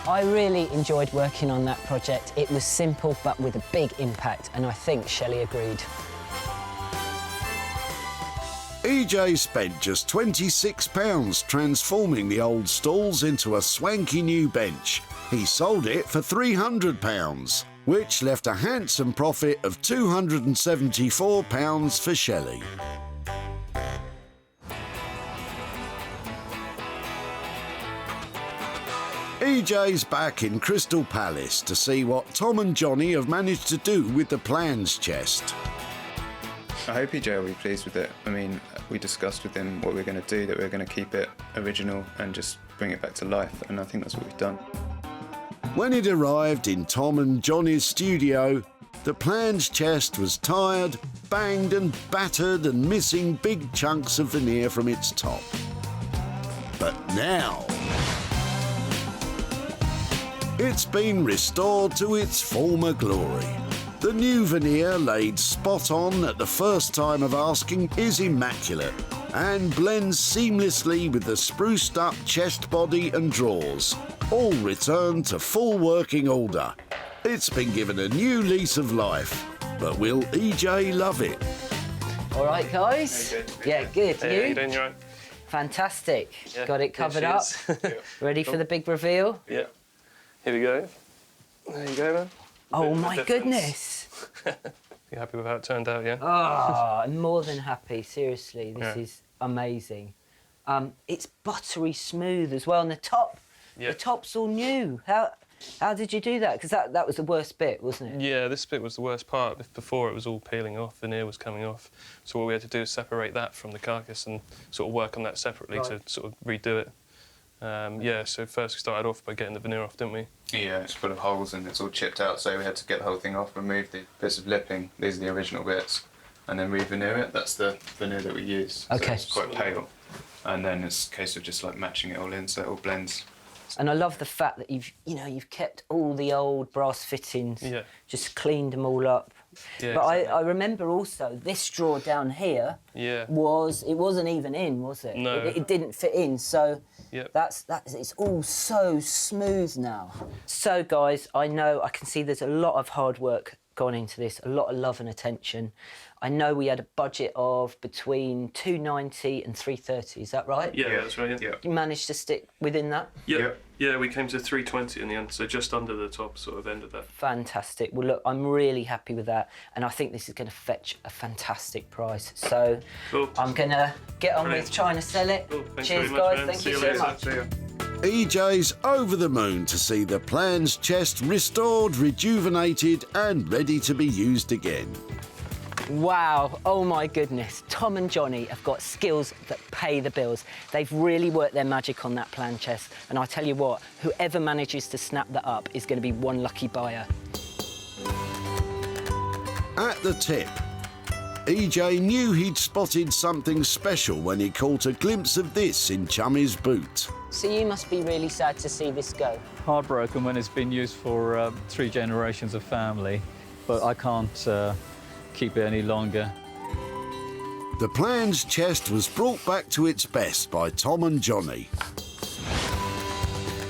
I really enjoyed working on that project. It was simple but with a big impact, and I think Shelley agreed. EJ spent just £26 transforming the old stalls into a swanky new bench. He sold it for £300, which left a handsome profit of £274 for Shelley. EJ's back in Crystal Palace to see what Tom and Johnny have managed to do with the plans chest. I hope EJ will be pleased with it. I mean, we discussed with him what we're going to do, that we're going to keep it original and just bring it back to life, and I think that's what we've done. When it arrived in Tom and Johnny's studio, the plans chest was tired, banged and battered and missing big chunks of veneer from its top. But now, it's been restored to its former glory. The new veneer, laid spot on at the first time of asking, is immaculate and blends seamlessly with the spruced up chest body and drawers, all returned to full working order. It's been given a new lease of life, but will EJ love it? All right, guys? Yeah, good. Hey, You? how you doing? You all right? Fantastic. Yeah, Got it covered up. Ready for the big reveal? Yeah. Here we go. There you go, man. Oh, my goodness. You happy with how it turned out, yeah? Oh, I'm more than happy. Seriously, this Yeah. is amazing. It's buttery smooth as well, and the top's all new. How did you do that? Because that was the worst bit, wasn't it? Yeah, this bit was the worst part. Before, it was all peeling off, veneer was coming off. So what we had to do is separate that from the carcass and sort of work on that separately to sort of redo it. Yeah, so first we started off by getting the veneer off, didn't we? Yeah, it's full of holes and it's all chipped out, so we had to get the whole thing off, remove the bits of lipping, these are the original bits, and then re-veneer it. That's the veneer that we use. Okay. So it's quite pale. And then it's a case of just like matching it all in so it all blends. And I love the fact that you've kept all the old brass fittings, just cleaned them all up. Yeah, but exactly. I remember also this drawer down here it wasn't even in, was it? No. It didn't fit in, so it's all so smooth now. So guys, I can see there's a lot of hard work gone into this, a lot of love and attention. I know we had a budget of between £290 and £330, is that right? Yeah, that's right, yeah. You managed to stick within that? Yeah, we came to 320 in the end, so just under the top sort of end of that. Fantastic. Well, look, I'm really happy with that, and I think this is going to fetch a fantastic price. So I'm going to get on with trying to sell it. Cheers, guys. Thank you so much. EJ's over the moon to see the plans chest restored, rejuvenated and ready to be used again. Wow, oh my goodness. Tom and Johnny have got skills that pay the bills. They've really worked their magic on that plan chest, and I tell you what, whoever manages to snap that up is going to be one lucky buyer. At the tip, EJ knew he'd spotted something special when he caught a glimpse of this in Chummy's boot. So you must be really sad to see this go. Heartbroken when it's been used for 3 generations of family, but I can't keep it any longer. The Plans chest was brought back to its best by Tom and Johnny.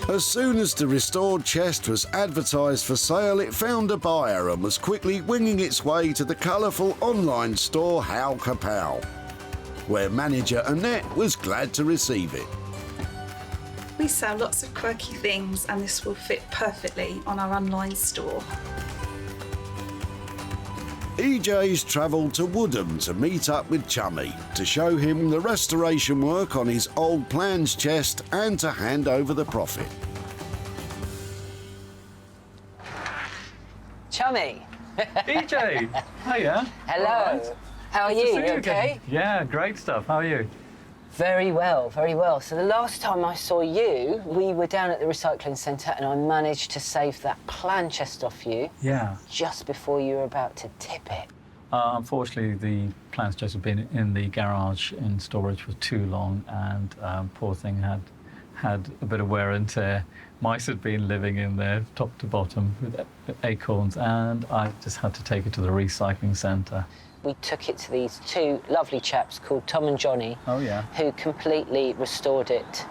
As soon as the restored chest was advertised for sale, it found a buyer and was quickly winging its way to the colourful online store How Kapow, where manager Annette was glad to receive it. We sell lots of quirky things and this will fit perfectly on our online store. EJ's travelled to Woodham to meet up with Chummy to show him the restoration work on his old Plans chest and to hand over the profit. Chummy! EJ! Hiya! Hello! Right. How are Good to you? see You okay? again. Yeah, great stuff. How are you? Very well, very well. So the last time I saw you, we were down at the recycling centre and I managed to save that plan chest off you. Yeah. Just before you were about to tip it. Unfortunately, the Plans chest had been in the garage in storage for too long, and poor thing had a bit of wear and tear. Mice had been living in there, top to bottom, with acorns, and I just had to take it to the recycling centre. We took it to these 2 lovely chaps called Tom and Johnny. Oh, yeah. Who completely restored it.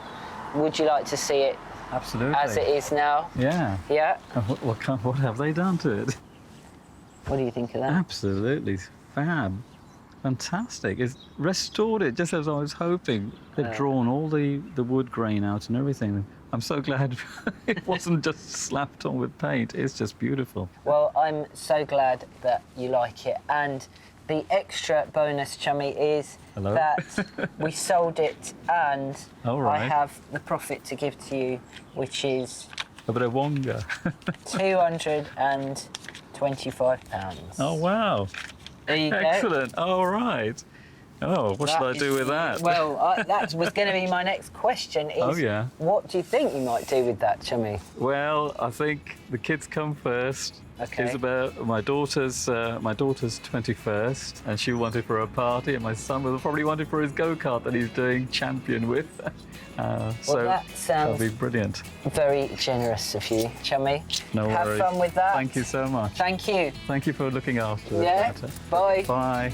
Would you like to see it? Absolutely. As it is now? Yeah. Yeah? And what have they done to it? What do you think of that? Absolutely fab. Fantastic. It's restored it just as I was hoping. They've drawn all the wood grain out and everything. I'm so glad it wasn't just slapped on with paint. It's just beautiful. Well, I'm so glad that you like it. And the extra bonus, Chummy, is that we sold it and All right. I have the profit to give to you, which is... A bit of wonga. £225. Oh, wow. There you go. Excellent. All right. Oh, what should I do with that? Well, that was going to be my next question. Is, Oh, yeah. What do you think you might do with that, Chummy? Well, I think the kids come first. Okay. Isabel, my daughter's 21st, and she wanted for a party, and my son will probably want it for his go-kart that he's doing champion with. So that sounds that'll be brilliant. Very generous of you, Chummy. No Have worries. fun with that. Thank you so much. Thank you. Thank you for looking after Yeah. it. Bye. Bye.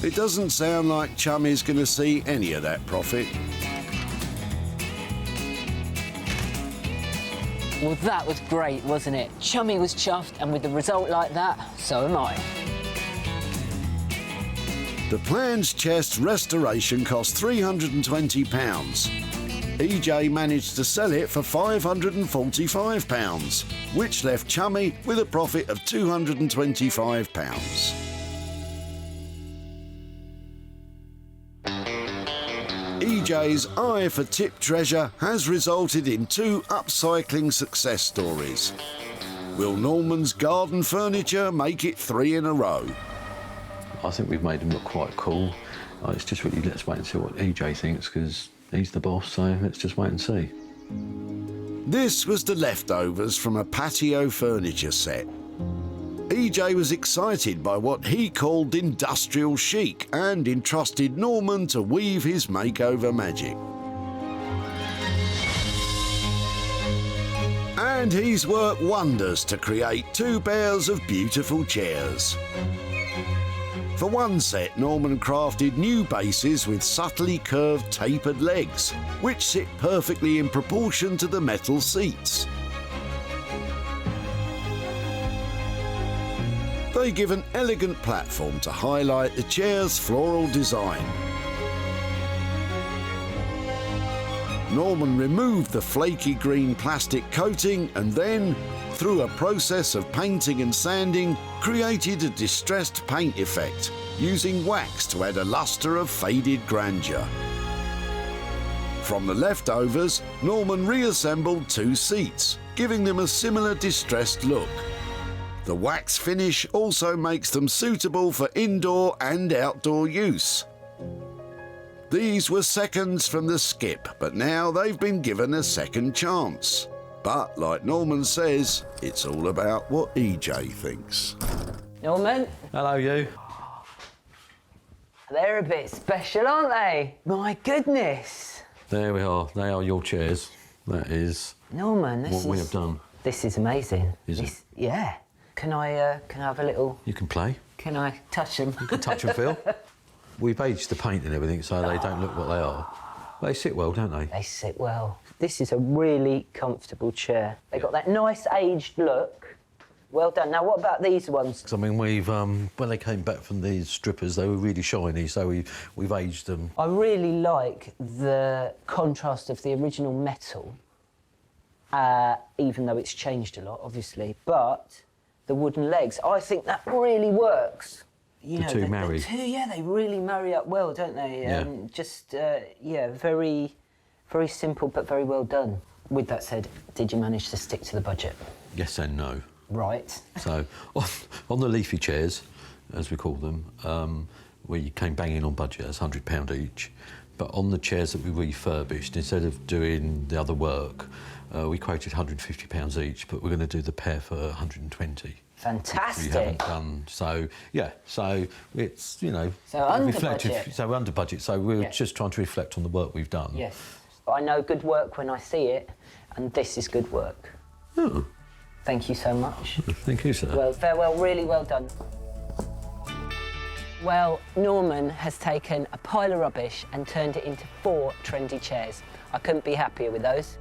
It doesn't sound like Chummy's going to see any of that profit. Well, that was great, wasn't it? Chummy was chuffed, and with the result like that, so am I. The Plans chest restoration cost £320. EJ managed to sell it for £545, which left Chummy with a profit of £225. EJ's eye for tip treasure has resulted in 2 upcycling success stories. Will Norman's garden furniture make it 3 in a row? I think we've made them look quite cool. It's just really, let's wait and see what EJ thinks, because he's the boss, so let's just wait and see. This was the leftovers from a patio furniture set. EJ was excited by what he called industrial chic and entrusted Norman to weave his makeover magic. And he's worked wonders to create 2 pairs of beautiful chairs. For one set, Norman crafted new bases with subtly curved tapered legs, which sit perfectly in proportion to the metal seats. They give an elegant platform to highlight the chair's floral design. Norman removed the flaky green plastic coating and then, through a process of painting and sanding, created a distressed paint effect, using wax to add a lustre of faded grandeur. From the leftovers, Norman reassembled 2 seats, giving them a similar distressed look. The wax finish also makes them suitable for indoor and outdoor use. These were seconds from the skip, but now they've been given a second chance. But, like Norman says, it's all about what EJ thinks. Norman? Hello, you. They're a bit special, aren't they? My goodness. There we are. They are your chairs. That is Norman, what we have done. This is amazing. Is it? Yeah. Can I have a little... You can play. Can I touch them? You can touch and feel. We've aged the paint and everything so they don't look what they are. They sit well, don't they? They sit well. This is a really comfortable chair. They've got that nice aged look. Well done. Now, what about these ones? I mean, we've when they came back from these strippers, they were really shiny, so we've aged them. I really like the contrast of the original metal, even though it's changed a lot, obviously, but the wooden legs, I think that really works. You The know, two marry. The two, yeah, they really marry up well, don't they? Yeah. Yeah, very, very simple, but very well done. With that said, did you manage to stick to the budget? Yes and no. Right. So, on the leafy chairs, as we call them, we came banging on budget as £100 each. But on the chairs that we refurbished, instead of doing the other work, we quoted £150 each, but we're going to do the pair for 120. Fantastic. We haven't done, so, yeah, so it's, you know... So under reflective, budget. So under budget, so we're just trying to reflect on the work we've done. Yes. I know good work when I see it, and this is good work. Oh. Thank you so much. Thank you, sir. Well, farewell, really well done. Well, Norman has taken a pile of rubbish and turned it into 4 trendy chairs. I couldn't be happier with those.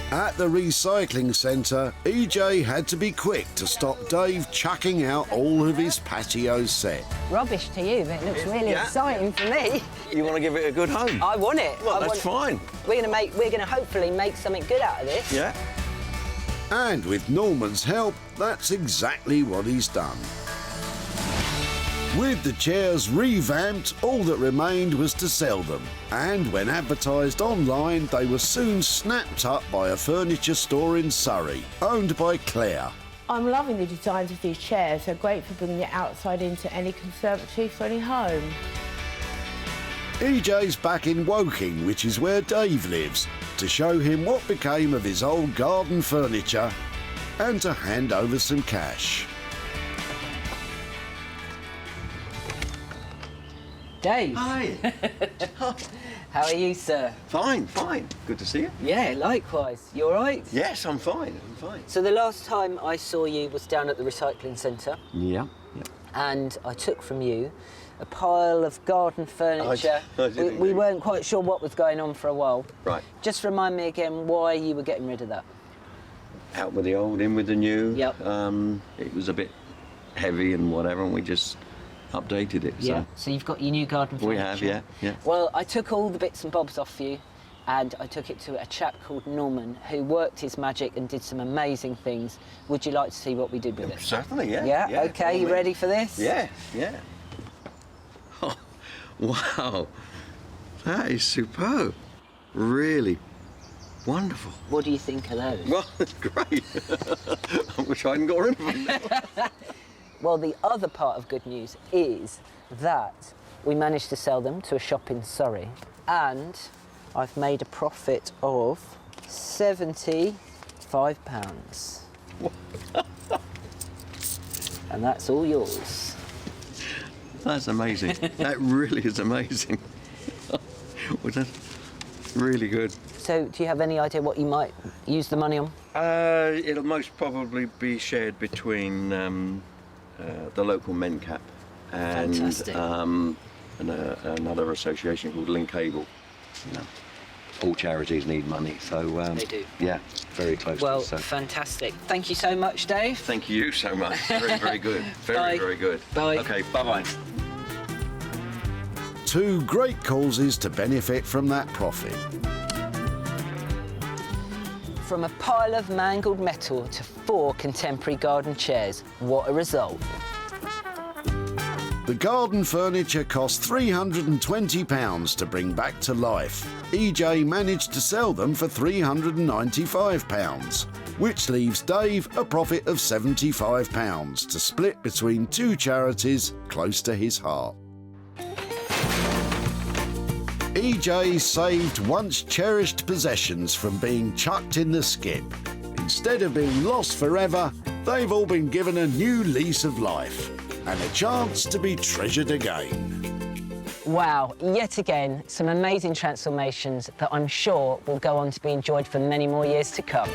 At the recycling centre, EJ had to be quick to stop Dave chucking out all of his patio set. Rubbish to you, but it looks really exciting for me. You want to give it a good home? I want it. Well, that's fine. We're gonna hopefully make something good out of this. Yeah. And with Norman's help, that's exactly what he's done. With the chairs revamped, all that remained was to sell them. And when advertised online, they were soon snapped up by a furniture store in Surrey, owned by Claire. I'm loving the designs of these chairs. They're great for bringing it outside into any conservatory for any home. EJ's back in Woking, which is where Dave lives, to show him what became of his old garden furniture and to hand over some cash. Dave. Hi. How are you, sir? Fine, fine. Good to see you. Yeah, likewise. You all right? Yes, I'm fine. I'm fine. So the last time I saw you was down at the recycling centre. Yeah. And I took from you a pile of garden furniture. I did we weren't quite sure what was going on for a while. Right. Just remind me again why you were getting rid of that. Out with the old, in with the new. Yep. It was a bit heavy and whatever, and we just updated it. Yeah. So you've got your new garden furniture. We have, yeah. Well, I took all the bits and bobs off you, and I took it to a chap called Norman, who worked his magic and did some amazing things. Would you like to see what we did with it? Certainly, yeah. Yeah? OK, you ready for this? Yeah. Oh, wow. That is superb. Really wonderful. What do you think of those? Well, it's great. I wish I hadn't got rid of them. Well, the other part of good news is that we managed to sell them to a shop in Surrey, and I've made a profit of £75. And that's all yours. That's amazing. That really is amazing. Well, that's really good. So, do you have any idea what you might use the money on? It'll most probably be shared between the local MENCAP and another association called Link Able. You know, all charities need money, so they do. Yeah, very close. Well, to fantastic. Thank you so much, Dave. Thank you so much. Very, very good. Bye. Very good. Bye. Okay, bye-bye. 2 great causes to benefit from that profit. From a pile of mangled metal to 4 contemporary garden chairs. What a result. The garden furniture cost £320 to bring back to life. EJ managed to sell them for £395, which leaves Dave a profit of £75 to split between 2 charities close to his heart. EJ saved once cherished possessions from being chucked in the skip. Instead of being lost forever, They've all been given a new lease of life and a chance to be treasured again. Wow, yet again, some amazing transformations that I'm sure will go on to be enjoyed for many more years to come.